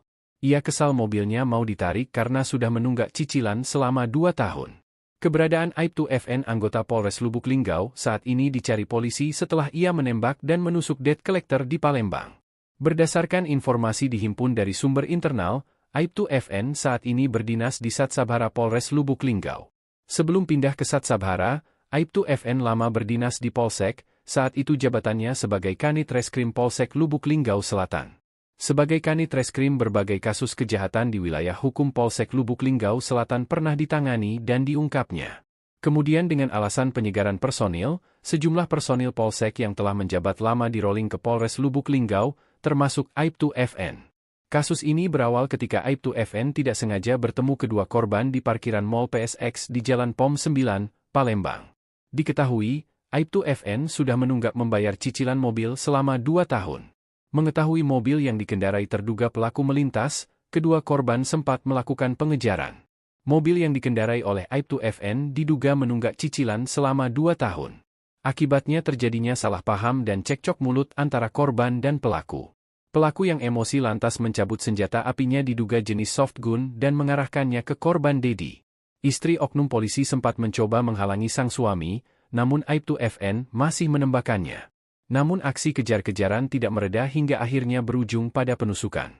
Speaker 3: Ia kesal mobilnya mau ditarik karena sudah menunggak cicilan selama 2 tahun. Keberadaan Aib2FN anggota Polres Lubuk Linggau saat ini dicari polisi setelah ia menembak dan menusuk debt collector di Palembang. Berdasarkan informasi dihimpun dari sumber internal, Aib2FN saat ini berdinas di Satsabhara Polres Lubuk Linggau. Sebelum pindah ke Satsabhara, Aibtu FN lama berdinas di Polsek, saat itu jabatannya sebagai Kanit Reskrim Polsek Lubuk Linggau Selatan. Sebagai Kanit Reskrim berbagai kasus kejahatan di wilayah hukum Polsek Lubuk Linggau Selatan pernah ditangani dan diungkapnya. Kemudian dengan alasan penyegaran personil, sejumlah personil Polsek yang telah menjabat lama dirolling ke Polres Lubuk Linggau, termasuk Aibtu FN. Kasus ini berawal ketika Aibtu FN tidak sengaja bertemu kedua korban di parkiran Mall PSX di Jalan POM 9, Palembang. Diketahui, Aibtu FN sudah menunggak membayar cicilan mobil selama 2 tahun. Mengetahui mobil yang dikendarai terduga pelaku melintas, kedua korban sempat melakukan pengejaran. Mobil yang dikendarai oleh Aibtu FN diduga menunggak cicilan selama 2 tahun. Akibatnya terjadinya salah paham dan cekcok mulut antara korban dan pelaku. Pelaku yang emosi lantas mencabut senjata apinya diduga jenis softgun dan mengarahkannya ke korban Dedi. Istri oknum polisi sempat mencoba menghalangi sang suami, namun Aibtu FN masih menembakkannya. Namun aksi kejar-kejaran tidak mereda hingga akhirnya berujung pada penusukan.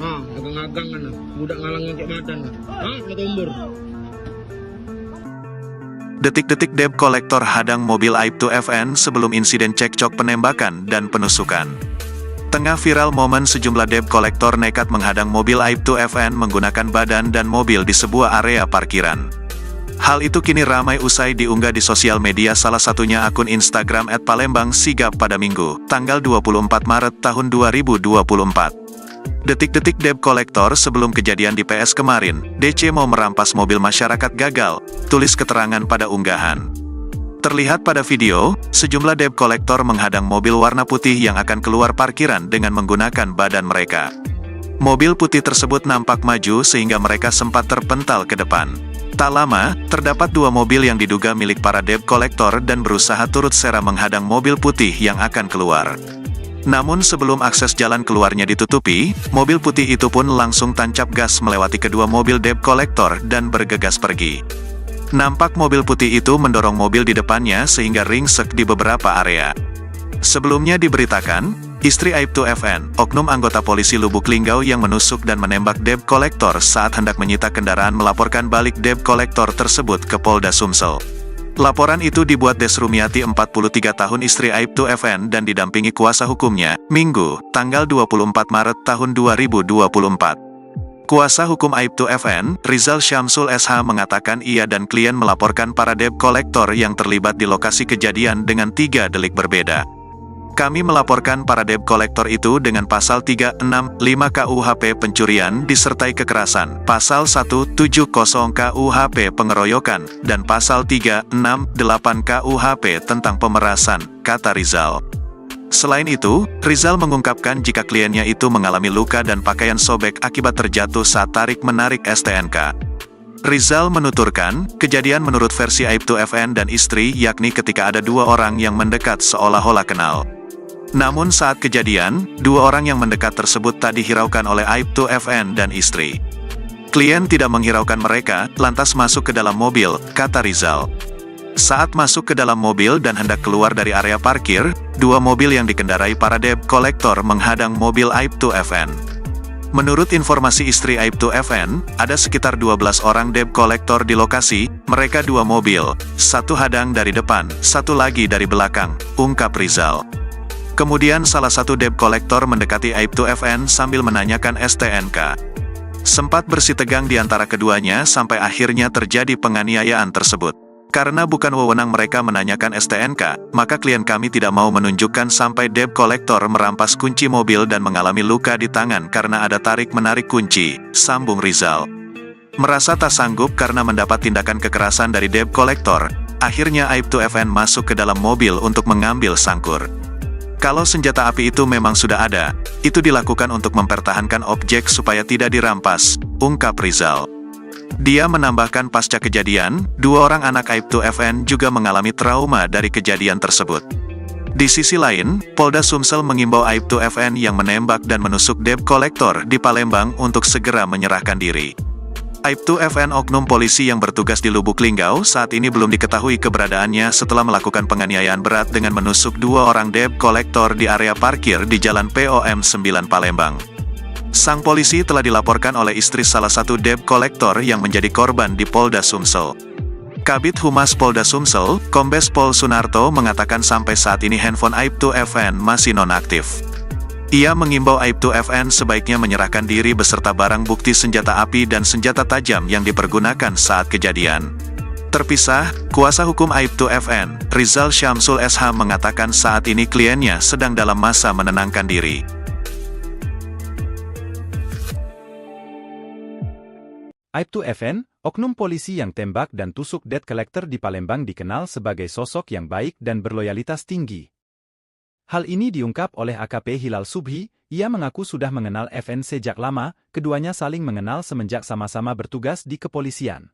Speaker 4: Agang-agang kan, budak ngalangin cek madan. Ketumbur.
Speaker 5: Detik-detik debt kolektor hadang mobil Aibtu FN sebelum insiden cekcok penembakan dan penusukan. Tengah viral momen sejumlah debt kolektor nekat menghadang mobil Aibtu FN menggunakan badan dan mobil di sebuah area parkiran. Hal itu kini ramai usai diunggah di sosial media, salah satunya akun Instagram @palembangsigap pada Minggu, tanggal 24 Maret tahun 2024. Detik-detik debt kolektor sebelum kejadian di PS kemarin, DC mau merampas mobil masyarakat gagal, tulis keterangan pada unggahan. Terlihat pada video, sejumlah debt kolektor menghadang mobil warna putih yang akan keluar parkiran dengan menggunakan badan mereka. Mobil putih tersebut nampak maju sehingga mereka sempat terpental ke depan. Tak lama, terdapat 2 mobil yang diduga milik para debt kolektor dan berusaha turut serta menghadang mobil putih yang akan keluar. Namun sebelum akses jalan keluarnya ditutupi, mobil putih itu pun langsung tancap gas melewati kedua mobil debt kolektor dan bergegas pergi. Nampak mobil putih itu mendorong mobil di depannya sehingga ringsek di beberapa area. Sebelumnya diberitakan, istri Aibtu FN, oknum anggota polisi Lubuk Linggau yang menusuk dan menembak debt kolektor saat hendak menyita kendaraan melaporkan balik debt kolektor tersebut ke Polda Sumsel. Laporan itu dibuat Des Rumiati 43 tahun istri Aibtu FN dan didampingi kuasa hukumnya, Minggu, tanggal 24 Maret tahun 2024. Kuasa hukum Aibtu FN, Rizal Syamsul SH mengatakan ia dan klien melaporkan para debt kolektor yang terlibat di lokasi kejadian dengan 3 delik berbeda. Kami melaporkan para debt kolektor itu dengan pasal 365 KUHP pencurian disertai kekerasan, pasal 170 KUHP pengeroyokan, dan pasal 368 KUHP tentang pemerasan, kata Rizal. Selain itu, Rizal mengungkapkan jika kliennya itu mengalami luka dan pakaian sobek akibat terjatuh saat tarik-menarik STNK. Rizal menuturkan, kejadian menurut versi Aibtu FN dan istri yakni ketika ada 2 orang yang mendekat seolah-olah kenal. Namun saat kejadian, 2 orang yang mendekat tersebut tak dihiraukan oleh Aibtu FN dan istri. Klien tidak menghiraukan mereka, lantas masuk ke dalam mobil, kata Rizal. Saat masuk ke dalam mobil dan hendak keluar dari area parkir, 2 mobil yang dikendarai para debt kolektor menghadang mobil Aibtu FN. Menurut informasi istri Aibtu FN, ada sekitar 12 orang debt kolektor di lokasi, mereka 2 mobil, 1 hadang dari depan, 1 lagi dari belakang, ungkap Rizal. Kemudian salah satu debt kolektor mendekati Aibtu FN sambil menanyakan STNK. Sempat bersitegang di antara keduanya sampai akhirnya terjadi penganiayaan tersebut. Karena bukan wewenang mereka menanyakan STNK, maka klien kami tidak mau menunjukkan sampai debt kolektor merampas kunci mobil dan mengalami luka di tangan karena ada tarik-menarik kunci, sambung Rizal. Merasa tak sanggup karena mendapat tindakan kekerasan dari debt kolektor, akhirnya Aibtu FN masuk ke dalam mobil untuk mengambil sangkur. Kalau senjata api itu memang sudah ada, itu dilakukan untuk mempertahankan objek supaya tidak dirampas, ungkap Rizal. Dia menambahkan pasca kejadian, 2 orang anak Aibtu FN juga mengalami trauma dari kejadian tersebut. Di sisi lain, Polda Sumsel mengimbau Aibtu FN yang menembak dan menusuk debt kolektor di Palembang untuk segera menyerahkan diri. Aibtu FN oknum polisi yang bertugas di Lubuk Linggau saat ini belum diketahui keberadaannya setelah melakukan penganiayaan berat dengan menusuk 2 orang debt kolektor di area parkir di Jalan POM 9 Palembang. Sang polisi telah dilaporkan oleh istri salah satu debt kolektor yang menjadi korban di Polda Sumsel. Kabid Humas Polda Sumsel, Kombes Pol Sunarto mengatakan sampai saat ini handphone Aibtu FN masih nonaktif. Ia mengimbau Aibtu FN sebaiknya menyerahkan diri beserta barang bukti senjata api dan senjata tajam yang dipergunakan saat kejadian. Terpisah, kuasa hukum Aibtu FN, Rizal Syamsul SH mengatakan saat ini kliennya sedang dalam masa menenangkan diri.
Speaker 1: Aibtu FN, oknum polisi yang tembak dan tusuk debt collector di Palembang dikenal sebagai sosok yang baik dan berloyalitas tinggi. Hal ini diungkap oleh AKP Hilal Subhi. Ia mengaku sudah mengenal FN sejak lama, keduanya saling mengenal semenjak sama-sama bertugas di kepolisian.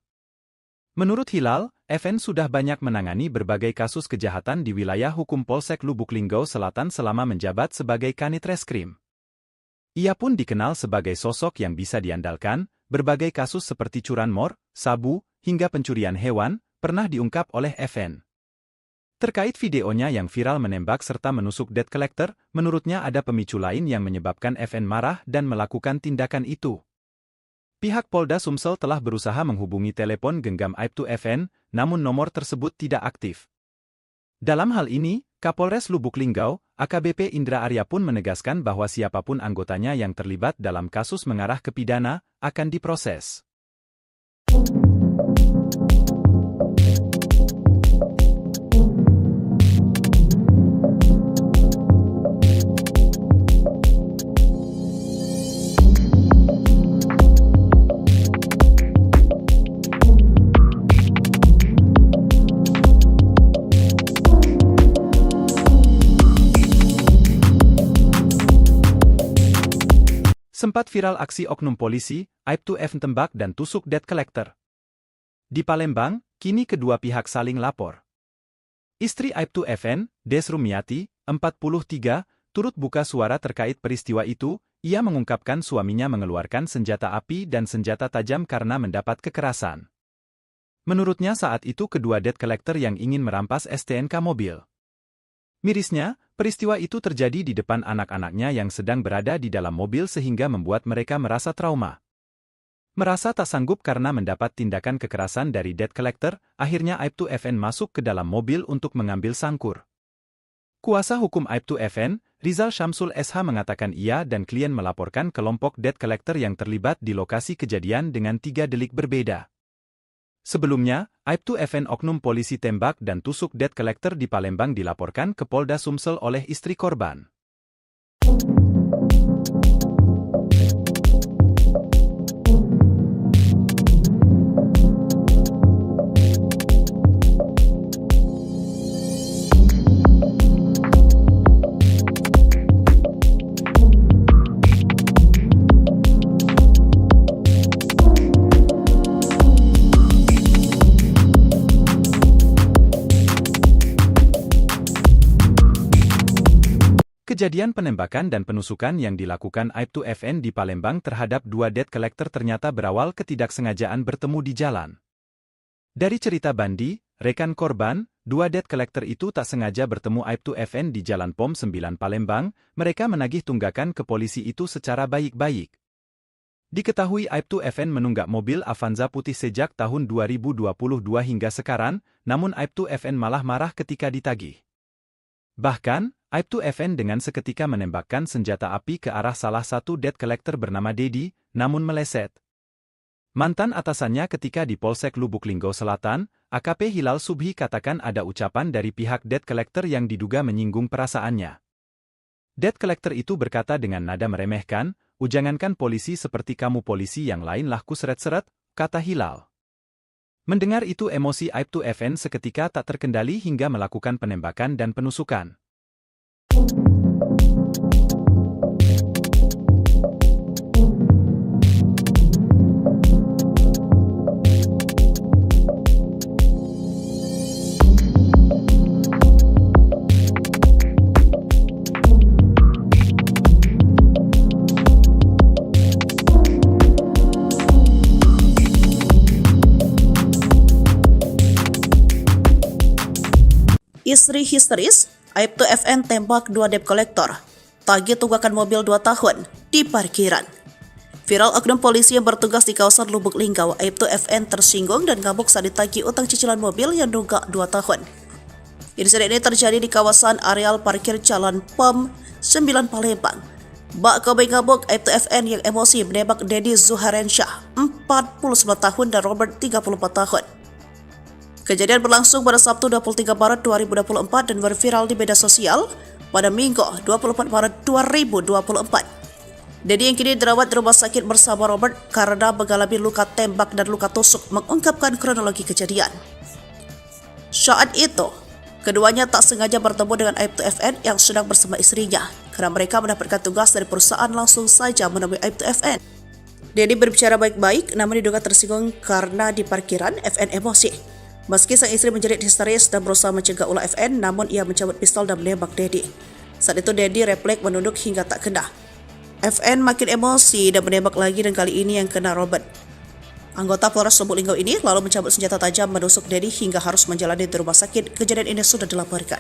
Speaker 1: Menurut Hilal, FN sudah banyak menangani berbagai kasus kejahatan di wilayah hukum Polsek Lubuk Linggau Selatan selama menjabat sebagai Kanit Reskrim. Ia pun dikenal sebagai sosok yang bisa diandalkan, berbagai kasus seperti curanmor, sabu, hingga pencurian hewan, pernah diungkap oleh FN. Terkait videonya yang viral menembak serta menusuk debt collector, menurutnya ada pemicu lain yang menyebabkan FN marah dan melakukan tindakan itu. Pihak Polda Sumsel telah berusaha menghubungi telepon genggam Aibtu FN, namun nomor tersebut tidak aktif. Dalam hal ini, Kapolres Lubuk Linggau, AKBP Indra Arya pun menegaskan bahwa siapapun anggotanya yang terlibat dalam kasus mengarah ke pidana, akan diproses. Sempat viral aksi oknum polisi, Aibtu FN tembak dan tusuk debt collector. Di Palembang, kini kedua pihak saling lapor. Istri Aibtu FN, Des Rumiati, 43, turut buka suara terkait peristiwa itu. Ia mengungkapkan suaminya mengeluarkan senjata api dan senjata tajam karena mendapat kekerasan. Menurutnya saat itu kedua debt collector yang ingin merampas STNK mobil. Mirisnya, peristiwa itu terjadi di depan anak-anaknya yang sedang berada di dalam mobil sehingga membuat mereka merasa trauma. Merasa tak sanggup karena mendapat tindakan kekerasan dari debt collector, akhirnya Aibtu FN masuk ke dalam mobil untuk mengambil sangkur. Kuasa hukum Aibtu FN, Rizal Syamsul SH mengatakan ia dan klien melaporkan kelompok debt collector yang terlibat di lokasi kejadian dengan 3 delik berbeda. Sebelumnya, Aibtu FN oknum polisi tembak dan tusuk debt collector di Palembang dilaporkan ke Polda Sumsel oleh istri korban. Kejadian penembakan dan penusukan yang dilakukan Aibtu FN di Palembang terhadap 2 debt collector ternyata berawal ketidaksengajaan bertemu di jalan. Dari cerita Bandi, rekan korban, 2 debt collector itu tak sengaja bertemu Aibtu FN di Jalan POM 9 Palembang. Mereka menagih tunggakan ke polisi itu secara baik-baik. Diketahui Aibtu FN menunggak mobil Avanza putih sejak tahun 2022 hingga sekarang, namun Aibtu FN malah marah ketika ditagih. Bahkan, Aibtu FN dengan seketika menembakkan senjata api ke arah salah satu debt collector bernama Dedi, namun meleset. Mantan atasannya ketika di Polsek Lubuk Linggau Selatan, AKP Hilal Subhi katakan ada ucapan dari pihak debt collector yang diduga menyinggung perasaannya. Debt collector itu berkata dengan nada meremehkan, "Ujangankan polisi seperti kamu polisi yang lain lah ku seret-seret," kata Hilal. Mendengar itu emosi Aibtu FN seketika tak terkendali hingga melakukan penembakan dan penusukan.
Speaker 2: Istri histeris, Aibtu FN tembak 2 debt collector. Tagih tunggakan mobil 2 tahun di parkiran. Viral oknum polisi yang bertugas di kawasan Lubuk Linggau, Aibtu FN tersinggung dan ngamuk saat ditagih utang cicilan mobil yang nunggak 2 tahun. Insiden ini terjadi di kawasan areal parkir Jalan POM 9 Palembang. Bak Kobe ngamuk, Aibtu FN yang emosi menembak Dedi Zuharensyah, 49 tahun dan Robert, 34 tahun. Kejadian berlangsung pada Sabtu 23 Maret 2024 dan berviral di media sosial pada Minggu 24 Maret 2024. Dedi yang kini dirawat di rumah sakit bersama Robert karena mengalami luka tembak dan luka tusuk mengungkapkan kronologi kejadian. Saat itu, keduanya tak sengaja bertemu dengan Aibtu FN yang sedang bersama istrinya karena mereka mendapatkan tugas dari perusahaan langsung saja menemui Aibtu FN. Dedi berbicara baik-baik namun diduga tersinggung karena di parkiran FN emosi. Meski sang istri menjerit histeris dan berusaha mencegah ulah FN, namun ia mencabut pistol dan menembak Dedi. Saat itu Dedi refleks menunduk hingga tak kena. FN makin emosi dan menembak lagi dan kali ini yang kena Robert. Anggota Polres Lubuk Linggau ini lalu mencabut senjata tajam menusuk Dedi hingga harus menjalani di rumah sakit. Kejadian ini sudah dilaporkan.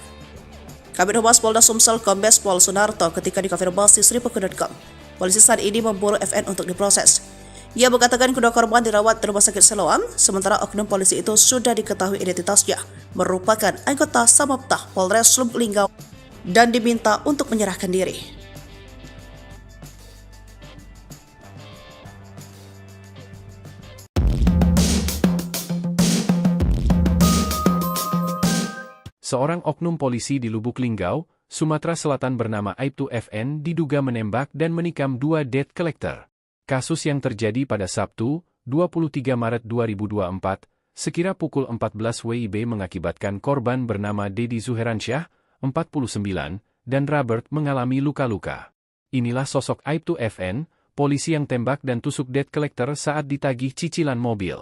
Speaker 2: Kabid Humas Polda Sumsel Kombes Pol Sunarto ketika dikonfirmasi Sripuku.com. Polisi saat ini memburu FN untuk diproses. Ia mengatakan kedua korban dirawat di rumah sakit Siloam, sementara oknum polisi itu sudah diketahui identitasnya, merupakan anggota Samapta Polres Lubuk Linggau dan diminta untuk menyerahkan diri.
Speaker 3: Seorang oknum polisi di Lubuk Linggau, Sumatera Selatan bernama Aibtu FN diduga menembak dan menikam 2 debt collector. Kasus yang terjadi pada Sabtu, 23 Maret 2024, sekira pukul 14 WIB mengakibatkan korban bernama Dedi Zuharensyah, 49, dan Robert mengalami luka-luka. Inilah sosok Aibtu FN, polisi yang tembak dan tusuk debt collector saat ditagih cicilan mobil.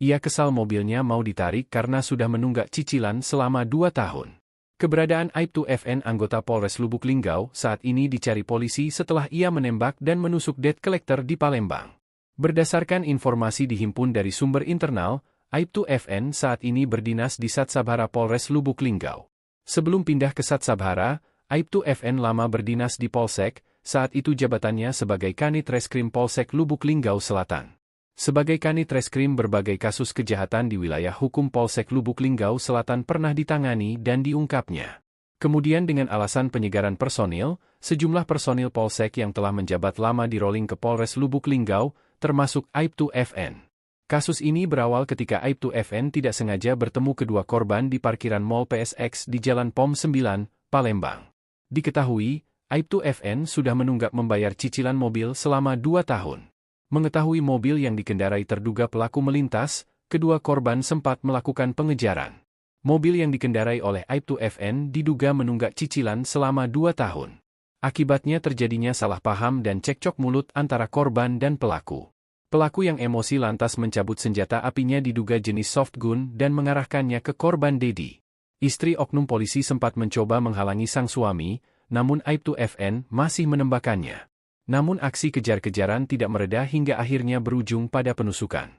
Speaker 3: Ia kesal mobilnya mau ditarik karena sudah menunggak cicilan selama 2 tahun. Keberadaan Aibtu FN anggota Polres Lubuk Linggau saat ini dicari polisi setelah ia menembak dan menusuk debt collector di Palembang. Berdasarkan informasi dihimpun dari sumber internal, Aibtu FN saat ini berdinas di Satsabhara Polres Lubuk Linggau. Sebelum pindah ke Satsabhara, Aibtu FN lama berdinas di Polsek, saat itu jabatannya sebagai Kanit Reskrim Polsek Lubuk Linggau Selatan. Sebagai Kanit Reskrim berbagai kasus kejahatan di wilayah hukum Polsek Lubuk Linggau Selatan pernah ditangani dan diungkapnya. Kemudian dengan alasan penyegaran personil, sejumlah personil Polsek yang telah menjabat lama di-rolling ke Polres Lubuk Linggau, termasuk Aibtu FN. Kasus ini berawal ketika Aibtu FN tidak sengaja bertemu kedua korban di parkiran Mall PSX di Jalan POM 9, Palembang. Diketahui, Aibtu FN sudah menunggak membayar cicilan mobil selama 2 tahun. Mengetahui mobil yang dikendarai terduga pelaku melintas, kedua korban sempat melakukan pengejaran. Mobil yang dikendarai oleh Aibtu FN diduga menunggak cicilan selama 2 tahun. Akibatnya terjadinya salah paham dan cekcok mulut antara korban dan pelaku. Pelaku yang emosi lantas mencabut senjata apinya diduga jenis soft gun dan mengarahkannya ke korban Dedi. Istri oknum polisi sempat mencoba menghalangi sang suami, namun Aibtu FN masih menembakkannya. Namun aksi kejar-kejaran tidak mereda hingga akhirnya berujung pada penusukan.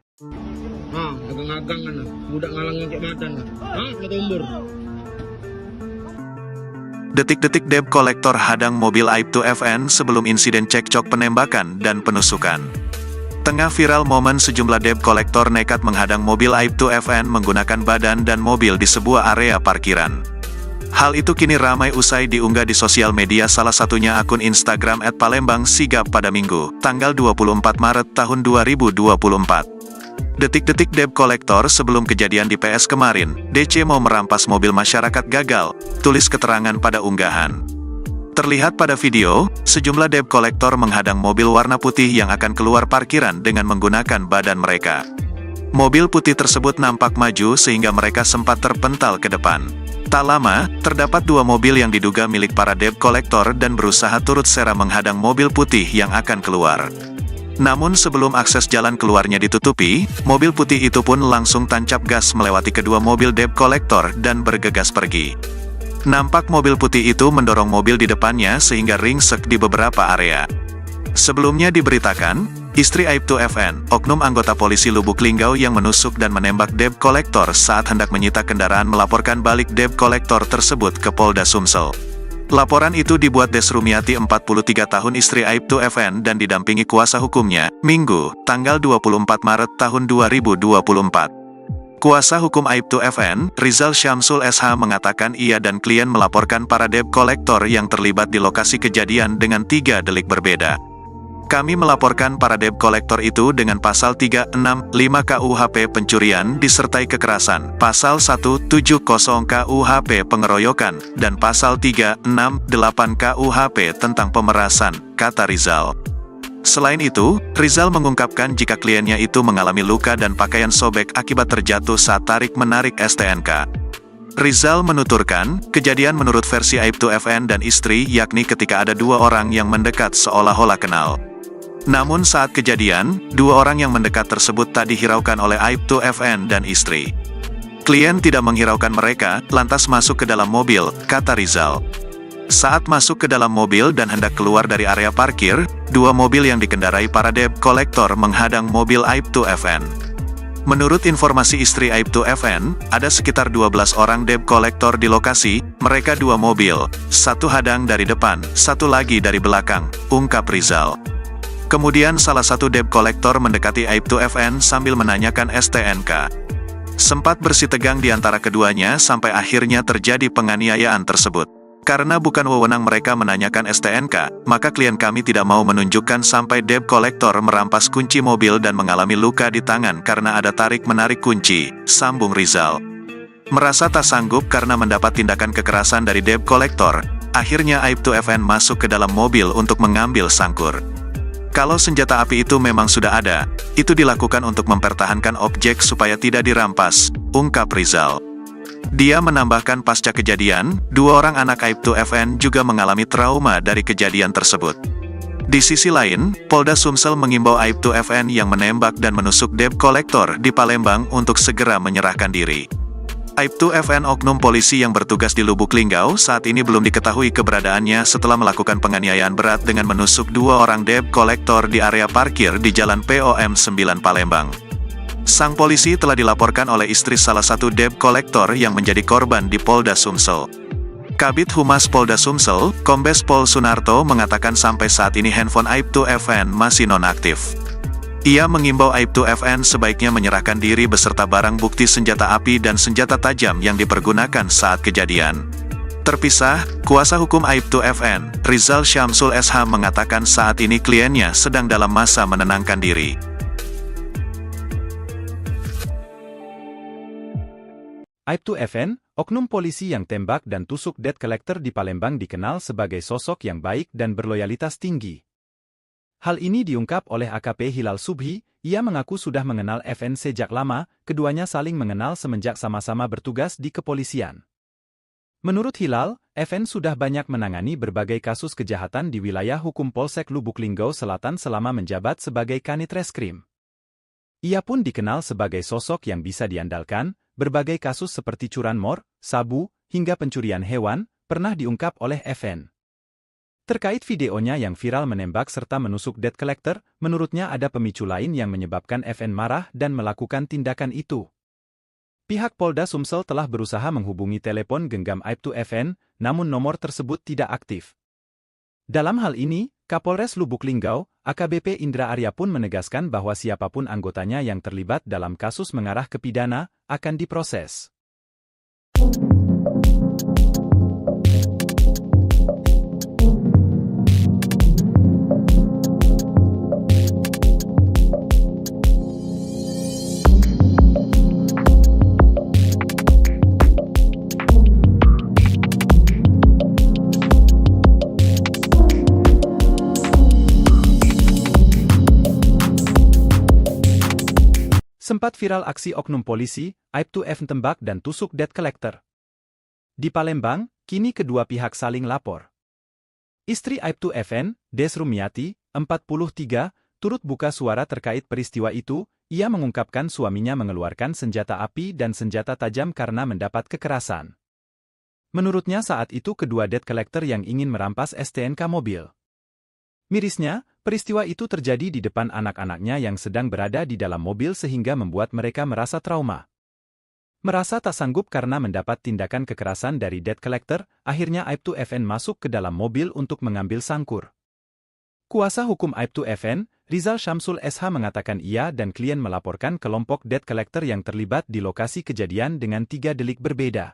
Speaker 4: Agang-agang kan, budak ngalangin cek madan. Ketumbur.
Speaker 5: Detik-detik debt collector hadang mobil Aibtu FN sebelum insiden cekcok penembakan dan penusukan. Tengah viral momen sejumlah debt collector nekat menghadang mobil Aibtu FN menggunakan badan dan mobil di sebuah area parkiran. Hal itu kini ramai usai diunggah di sosial media, salah satunya akun Instagram @palembangsigap pada Minggu, tanggal 24 Maret tahun 2024. Detik-detik debt collector sebelum kejadian di PS kemarin, DC mau merampas mobil masyarakat gagal, tulis keterangan pada unggahan. Terlihat pada video, sejumlah debt collector menghadang mobil warna putih yang akan keluar parkiran dengan menggunakan badan mereka. Mobil putih tersebut nampak maju sehingga mereka sempat terpental ke depan. Tak lama, terdapat 2 mobil yang diduga milik para debt collector dan berusaha turut serta menghadang mobil putih yang akan keluar. Namun sebelum akses jalan keluarnya ditutupi, mobil putih itu pun langsung tancap gas melewati kedua mobil debt collector dan bergegas pergi. Nampak mobil putih itu mendorong mobil di depannya sehingga ringsek di beberapa area. Sebelumnya diberitakan, istri Aibtu FN, oknum anggota polisi Lubuk Linggau yang menusuk dan menembak debt collector saat hendak menyita kendaraan melaporkan balik debt collector tersebut ke Polda Sumsel. Laporan itu dibuat Des Rumiati 43 tahun istri Aibtu FN dan didampingi kuasa hukumnya, Minggu, tanggal 24 Maret tahun 2024. Kuasa hukum Aibtu FN, Rizal Syamsul SH mengatakan ia dan klien melaporkan para debt collector yang terlibat di lokasi kejadian dengan 3 delik berbeda. Kami melaporkan para debt collector itu dengan pasal 365 KUHP pencurian disertai kekerasan, pasal 170 KUHP pengeroyokan, dan pasal 368 KUHP tentang pemerasan, kata Rizal. Selain itu, Rizal mengungkapkan jika kliennya itu mengalami luka dan pakaian sobek akibat terjatuh saat tarik-menarik STNK. Rizal menuturkan, kejadian menurut versi Aibtu FN dan istri yakni ketika ada 2 orang yang mendekat seolah-olah kenal. Namun saat kejadian, 2 orang yang mendekat tersebut tak dihiraukan oleh Aibtu FN dan istri. Klien tidak menghiraukan mereka, lantas masuk ke dalam mobil, kata Rizal. Saat masuk ke dalam mobil dan hendak keluar dari area parkir, 2 mobil yang dikendarai para debt collector menghadang mobil Aibtu FN. Menurut informasi istri Aibtu FN, ada sekitar 12 orang debt collector di lokasi, mereka 2 mobil, 1 hadang dari depan, 1 lagi dari belakang, ungkap Rizal. Kemudian salah satu debt collector mendekati Aibtu FN sambil menanyakan STNK. Sempat bersitegang di antara keduanya sampai akhirnya terjadi penganiayaan tersebut. Karena bukan wewenang mereka menanyakan STNK, maka klien kami tidak mau menunjukkan sampai debt collector merampas kunci mobil dan mengalami luka di tangan karena ada tarik-menarik kunci, sambung Rizal. Merasa tak sanggup karena mendapat tindakan kekerasan dari debt collector, akhirnya Aibtu FN masuk ke dalam mobil untuk mengambil sangkur. Kalau senjata api itu memang sudah ada, itu dilakukan untuk mempertahankan objek supaya tidak dirampas, ungkap Rizal. Dia menambahkan pasca kejadian, 2 orang anak Aibtu FN juga mengalami trauma dari kejadian tersebut. Di sisi lain, Polda Sumsel mengimbau Aibtu FN yang menembak dan menusuk debt collector di Palembang untuk segera menyerahkan diri. Aibtu FN oknum polisi yang bertugas di Lubuk Linggau saat ini belum diketahui keberadaannya setelah melakukan penganiayaan berat dengan menusuk 2 orang debt collector di area parkir di Jalan POM 9 Palembang. Sang polisi telah dilaporkan oleh istri salah satu debt collector yang menjadi korban di Polda Sumsel. Kabid Humas Polda Sumsel, Kombes Pol Sunarto mengatakan sampai saat ini handphone Aibtu FN masih nonaktif. Ia mengimbau Aibtu FN sebaiknya menyerahkan diri beserta barang bukti senjata api dan senjata tajam yang dipergunakan saat kejadian. Terpisah, kuasa hukum Aibtu FN, Rizal Syamsul SH mengatakan saat ini kliennya sedang dalam masa menenangkan diri.
Speaker 1: Aibtu FN, oknum polisi yang tembak dan tusuk debt collector di Palembang dikenal sebagai sosok yang baik dan berloyalitas tinggi. Hal ini diungkap oleh AKP Hilal Subhi, ia mengaku sudah mengenal FN sejak lama, keduanya saling mengenal semenjak sama-sama bertugas di kepolisian. Menurut Hilal, FN sudah banyak menangani berbagai kasus kejahatan di wilayah hukum Polsek Lubuk Linggau Selatan selama menjabat sebagai Kanit Reskrim. Ia pun dikenal sebagai sosok yang bisa diandalkan, berbagai kasus seperti curanmor, sabu, hingga pencurian hewan, pernah diungkap oleh FN. Terkait videonya yang viral menembak serta menusuk debt collector, menurutnya ada pemicu lain yang menyebabkan FN marah dan melakukan tindakan itu. Pihak Polda Sumsel telah berusaha menghubungi telepon genggam Aibtu FN, namun nomor tersebut tidak aktif. Dalam hal ini, Kapolres Lubuk Linggau, AKBP Indra Arya pun menegaskan bahwa siapapun anggotanya yang terlibat dalam kasus mengarah ke pidana, akan diproses. Sempat viral aksi oknum polisi, Aibtu FN tembak dan tusuk debt collector. Di Palembang, kini kedua pihak saling lapor. Istri Aibtu FN, Des Rumiati, 43, turut buka suara terkait peristiwa itu, ia mengungkapkan suaminya mengeluarkan senjata api dan senjata tajam karena mendapat kekerasan. Menurutnya saat itu kedua debt collector yang ingin merampas STNK mobil. Mirisnya, peristiwa itu terjadi di depan anak-anaknya yang sedang berada di dalam mobil sehingga membuat mereka merasa trauma. Merasa tak sanggup karena mendapat tindakan kekerasan dari debt collector, akhirnya Aibtu FN masuk ke dalam mobil untuk mengambil sangkur. Kuasa hukum Aibtu FN, Rizal Syamsul SH mengatakan ia dan klien melaporkan kelompok debt collector yang terlibat di lokasi kejadian dengan 3 delik berbeda.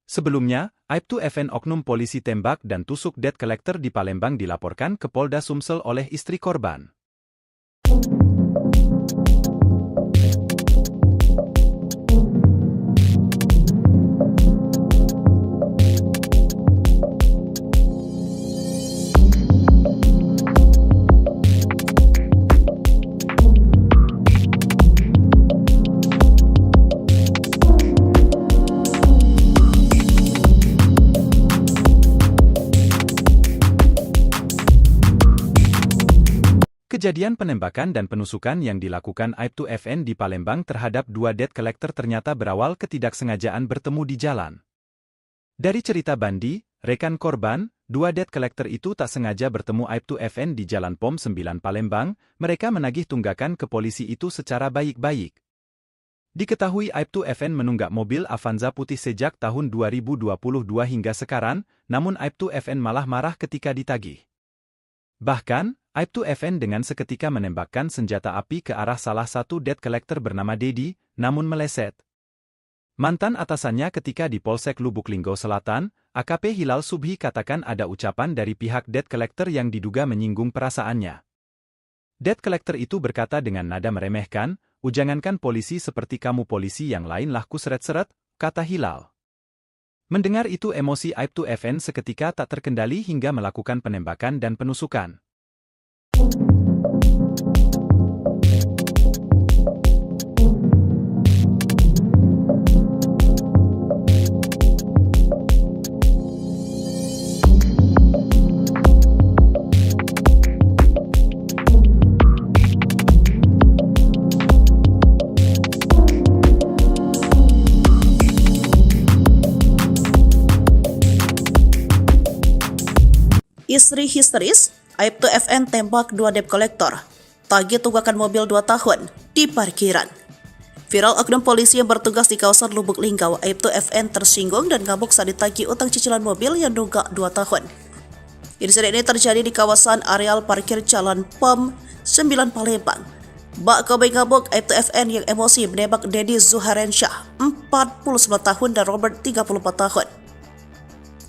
Speaker 1: Sebelumnya, Aibtu FN oknum polisi tembak dan tusuk debt collector di Palembang dilaporkan ke Polda Sumsel oleh istri korban. Kejadian penembakan dan penusukan yang dilakukan Aibtu FN di Palembang terhadap 2 debt collector ternyata berawal ketidaksengajaan bertemu di jalan. Dari cerita Bandi, rekan korban, 2 debt collector itu tak sengaja bertemu Aibtu FN di Jalan POM 9 Palembang, mereka menagih tunggakan ke polisi itu secara baik-baik. Diketahui Aibtu FN menunggak mobil Avanza putih sejak tahun 2022 hingga sekarang, namun Aibtu FN malah marah ketika ditagih. Bahkan, Aibtu FN dengan seketika menembakkan senjata api ke arah salah satu debt collector bernama Dedi, namun meleset. Mantan atasannya ketika di Polsek Lubuk Linggau Selatan, AKP Hilal Subhi katakan ada ucapan dari pihak debt collector yang diduga menyinggung perasaannya. Debt collector itu berkata dengan nada meremehkan, "Ujangankan polisi seperti kamu polisi yang lain lah ku seret-seret," kata Hilal. Mendengar itu emosi Aibtu FN seketika tak terkendali hingga melakukan penembakan dan penusukan.
Speaker 2: Istri histeris, Aibtu FN tembak 2 debt collector, tagih tunggakan mobil 2 tahun di parkiran. Viral oknum polisi yang bertugas di kawasan Lubuk Linggau, Aibtu FN tersinggung dan ngamuk saat ditagih utang cicilan mobil yang nunggak 2 tahun. Insiden ini terjadi di kawasan areal parkir Jalan POM 9 Palembang. Bak Kobe ngamuk, Aibtu FN yang emosi menembak Dedi Zuharensyah, 49 tahun dan Robert, 34 tahun.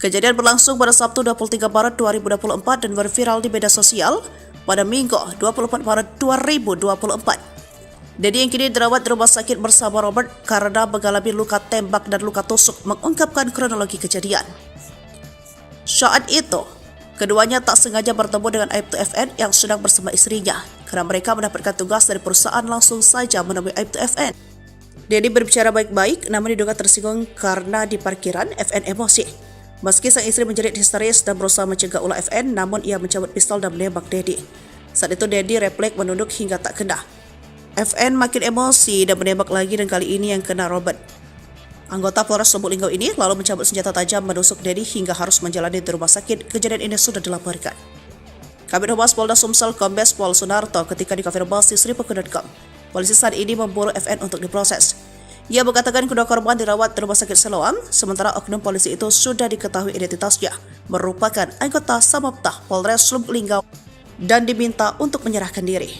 Speaker 2: Kejadian berlangsung pada Sabtu 23 Maret 2024 dan berviral di media sosial pada Minggu 24 Maret 2024. Dedi yang kini dirawat di rumah sakit bersama Robert karena mengalami luka tembak dan luka tusuk mengungkapkan kronologi kejadian. Saat itu, keduanya tak sengaja bertemu dengan Aibtu FN yang sedang bersama istrinya karena mereka mendapatkan tugas dari perusahaan langsung saja menemui Aibtu FN. Dedi berbicara baik-baik namun diduga tersinggung karena di parkiran FN emosi. Meski sang istri menjerit histeris dan berusaha mencegah ulah FN, namun ia mencabut pistol dan menembak Dedi. Saat itu Dedi refleks menunduk hingga tak kena. FN makin emosi dan menembak lagi dan kali ini yang kena Robert. Anggota Polres Lubuk Linggau ini lalu mencabut senjata tajam menusuk Dedi hingga harus menjalani di rumah sakit. Kejadian ini sudah dilaporkan. Kabid Humas Polda Sumsel Kombes Pol Sunarto ketika dikonfirmasi Sripuku.com. Polisi saat ini memburu FN untuk diproses. Ia mengatakan kedua korban dirawat di rumah sakit Siloam, sementara oknum polisi itu sudah diketahui identitasnya, merupakan anggota Samapta Polres Lubuk Linggau dan diminta untuk menyerahkan diri.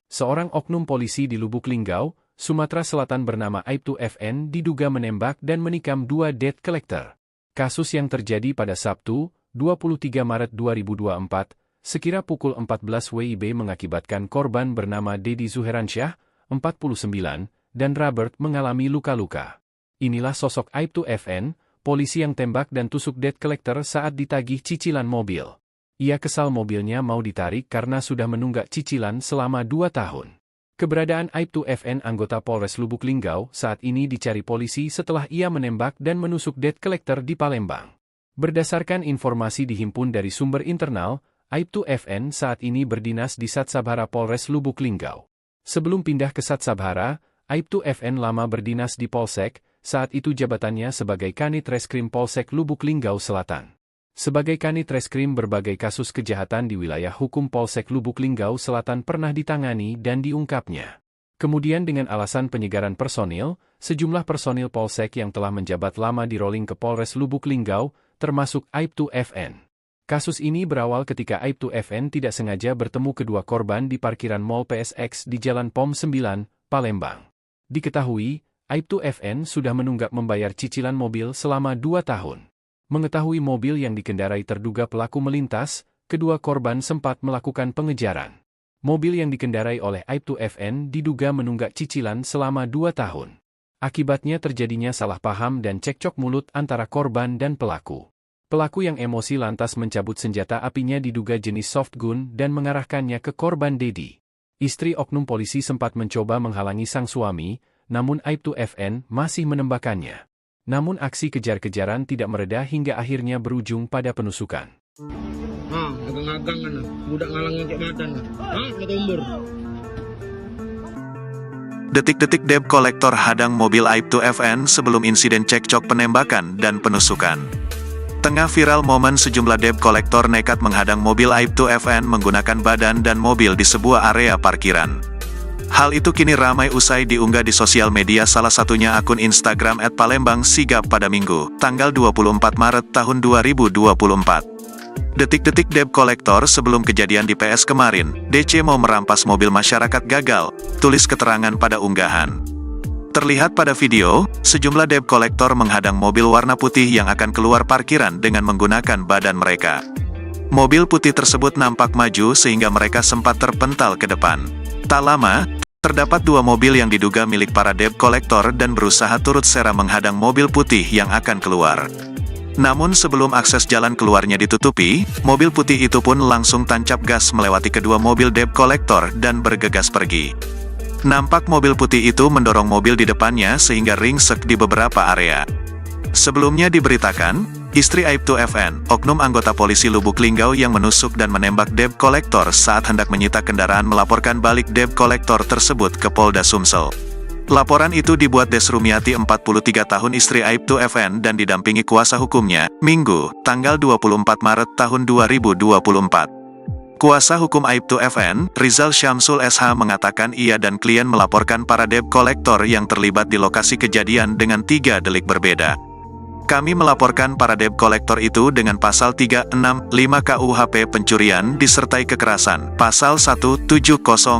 Speaker 3: Seorang oknum polisi di Lubuk Linggau, Sumatera Selatan bernama Aibtu FN diduga menembak dan menikam 2 debt collector. Kasus yang terjadi pada Sabtu, 23 Maret 2024, sekira pukul 14 WIB mengakibatkan korban bernama Dedi Zuharensyah, 49, dan Robert mengalami luka-luka. Inilah sosok Aibtu FN, polisi yang tembak dan tusuk debt collector saat ditagih cicilan mobil. Ia kesal mobilnya mau ditarik karena sudah menunggak cicilan selama 2 tahun. Keberadaan Aibtu FN anggota Polres Lubuk Linggau saat ini dicari polisi setelah ia menembak dan menusuk debt collector di Palembang. Berdasarkan informasi dihimpun dari sumber internal, Aibtu FN saat ini berdinas di Satsabhara Polres Lubuk Linggau. Sebelum pindah ke Satsabhara, Aibtu FN lama berdinas di Polsek, saat itu jabatannya sebagai Kanit Reskrim Polsek Lubuk Linggau Selatan. Sebagai Kanit Reskrim, berbagai kasus kejahatan di wilayah hukum Polsek Lubuk Linggau Selatan pernah ditangani dan diungkapnya. Kemudian dengan alasan penyegaran personil, sejumlah personil Polsek yang telah menjabat lama di-rolling ke Polres Lubuk Linggau, termasuk Aibtu FN. Kasus ini berawal ketika Aibtu FN tidak sengaja bertemu kedua korban di parkiran Mall PSX di Jalan POM 9, Palembang. Diketahui, Aibtu FN sudah menunggak membayar cicilan mobil selama 2 tahun. Mengetahui mobil yang dikendarai terduga pelaku melintas, kedua korban sempat melakukan pengejaran. Mobil yang dikendarai oleh Aibtu FN diduga menunggak cicilan selama 2 tahun. Akibatnya terjadinya salah paham dan cekcok mulut antara korban dan pelaku. Pelaku yang emosi lantas mencabut senjata apinya diduga jenis soft gun dan mengarahkannya ke korban Dedi. Istri oknum polisi sempat mencoba menghalangi sang suami, namun Aibtu FN masih menembakkannya. Namun aksi kejar-kejaran tidak mereda hingga akhirnya berujung pada penusukan.
Speaker 4: Agang-agang kan, budak ngalangin cek madan. Ketumbur.
Speaker 5: Detik-detik debt kolektor hadang mobil Aibtu FN sebelum insiden cekcok penembakan dan penusukan. Tengah viral momen sejumlah debt kolektor nekat menghadang mobil Aibtu FN menggunakan badan dan mobil di sebuah area parkiran. Hal itu kini ramai usai diunggah di sosial media, salah satunya akun Instagram @palembangsigap pada Minggu, tanggal 24 Maret tahun 2024. Detik-detik debt kolektor sebelum kejadian di PS kemarin, DC mau merampas mobil masyarakat gagal, tulis keterangan pada unggahan. Terlihat pada video, sejumlah debt kolektor menghadang mobil warna putih yang akan keluar parkiran dengan menggunakan badan mereka. Mobil putih tersebut nampak maju sehingga mereka sempat terpental ke depan. Tak lama, terdapat 2 mobil yang diduga milik para debt kolektor dan berusaha turut serta menghadang mobil putih yang akan keluar. Namun sebelum akses jalan keluarnya ditutupi, mobil putih itu pun langsung tancap gas melewati kedua mobil debt kolektor dan bergegas pergi. Nampak mobil putih itu mendorong mobil di depannya sehingga ringsek di beberapa area. Sebelumnya diberitakan, istri Aibtu FN, oknum anggota polisi Lubuk Linggau yang menusuk dan menembak debt kolektor saat hendak menyita kendaraan, melaporkan balik debt kolektor tersebut ke Polda Sumsel. Laporan itu dibuat Des Rumiati, 43 tahun, istri Aibtu FN dan didampingi kuasa hukumnya, Minggu, tanggal 24 Maret tahun 2024. Kuasa hukum Aibtu FN, Rizal Syamsul SH, mengatakan ia dan klien melaporkan para debt kolektor yang terlibat di lokasi kejadian dengan 3 delik berbeda. Kami melaporkan para debt kolektor itu dengan pasal 365 KUHP pencurian disertai kekerasan, pasal 170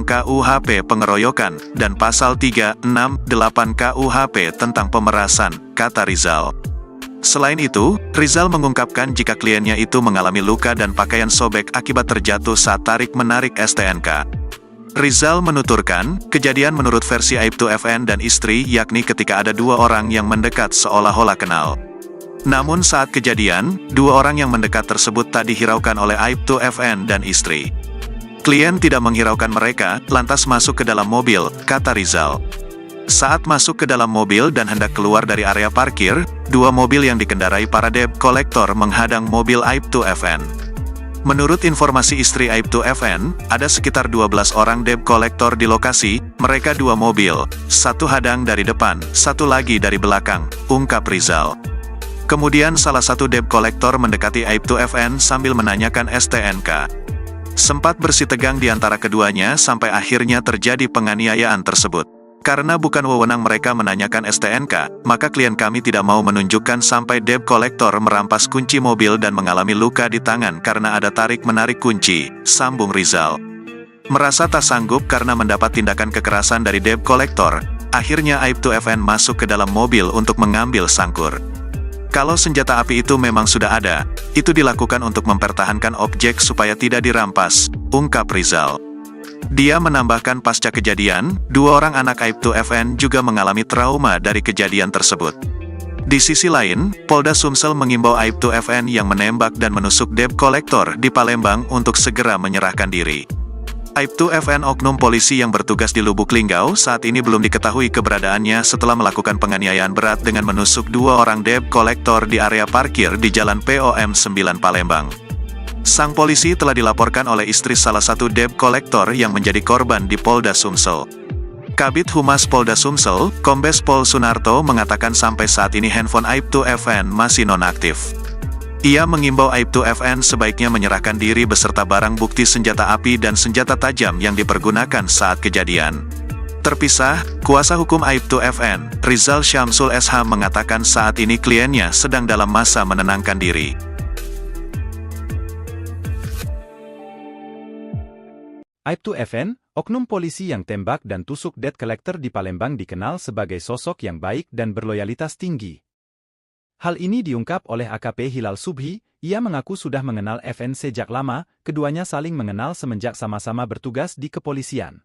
Speaker 5: KUHP pengeroyokan, dan pasal 368 KUHP tentang pemerasan, kata Rizal. Selain itu, Rizal mengungkapkan jika kliennya itu mengalami luka dan pakaian sobek akibat terjatuh saat tarik-menarik STNK. Rizal menuturkan, kejadian menurut versi Aibtu FN dan istri yakni ketika ada 2 orang yang mendekat seolah-olah kenal. Namun saat kejadian, 2 orang yang mendekat tersebut tak dihiraukan oleh Aibtu FN dan istri. Klien tidak menghiraukan mereka, lantas masuk ke dalam mobil, kata Rizal. Saat masuk ke dalam mobil dan hendak keluar dari area parkir, 2 mobil yang dikendarai para debt kolektor menghadang mobil Aibtu FN. Menurut informasi istri Aibtu FN, ada sekitar 12 orang debt kolektor di lokasi, mereka 2 mobil, 1 hadang dari depan, 1 lagi dari belakang, ungkap Rizal. Kemudian salah satu debt kolektor mendekati Aibtu FN sambil menanyakan STNK. Sempat bersitegang di antara keduanya sampai akhirnya terjadi penganiayaan tersebut. Karena bukan wewenang mereka menanyakan STNK, maka klien kami tidak mau menunjukkan sampai debt kolektor merampas kunci mobil dan mengalami luka di tangan karena ada tarik-menarik kunci, sambung Rizal. Merasa tak sanggup karena mendapat tindakan kekerasan dari debt kolektor, akhirnya Aibtu FN masuk ke dalam mobil untuk mengambil sangkur. Kalau senjata api itu memang sudah ada, itu dilakukan untuk mempertahankan objek supaya tidak dirampas, ungkap Rizal. Dia menambahkan pasca kejadian, 2 orang anak Aibtu FN juga mengalami trauma dari kejadian tersebut. Di sisi lain, Polda Sumsel mengimbau Aibtu FN yang menembak dan menusuk debt kolektor di Palembang untuk segera menyerahkan diri. Aibtu FN, oknum polisi yang bertugas di Lubuk Linggau, saat ini belum diketahui keberadaannya setelah melakukan penganiayaan berat dengan menusuk 2 orang debt kolektor di area parkir di Jalan POM 9 Palembang. Sang polisi telah dilaporkan oleh istri salah satu debt kolektor yang menjadi korban di Polda Sumsel. Kabid Humas Polda Sumsel, Kombes Pol Sunarto, mengatakan sampai saat ini handphone Aibtu FN masih nonaktif. Ia mengimbau Aibtu FN sebaiknya menyerahkan diri beserta barang bukti senjata api dan senjata tajam yang dipergunakan saat kejadian. Terpisah, kuasa hukum Aibtu FN, Rizal Syamsul SH mengatakan saat ini kliennya sedang dalam masa menenangkan diri.
Speaker 1: Aibtu FN, oknum polisi yang tembak dan tusuk debt collector di Palembang dikenal sebagai sosok yang baik dan berloyalitas tinggi. Hal ini diungkap oleh AKP Hilal Subhi. Ia mengaku sudah mengenal FN sejak lama, keduanya saling mengenal semenjak sama-sama bertugas di kepolisian.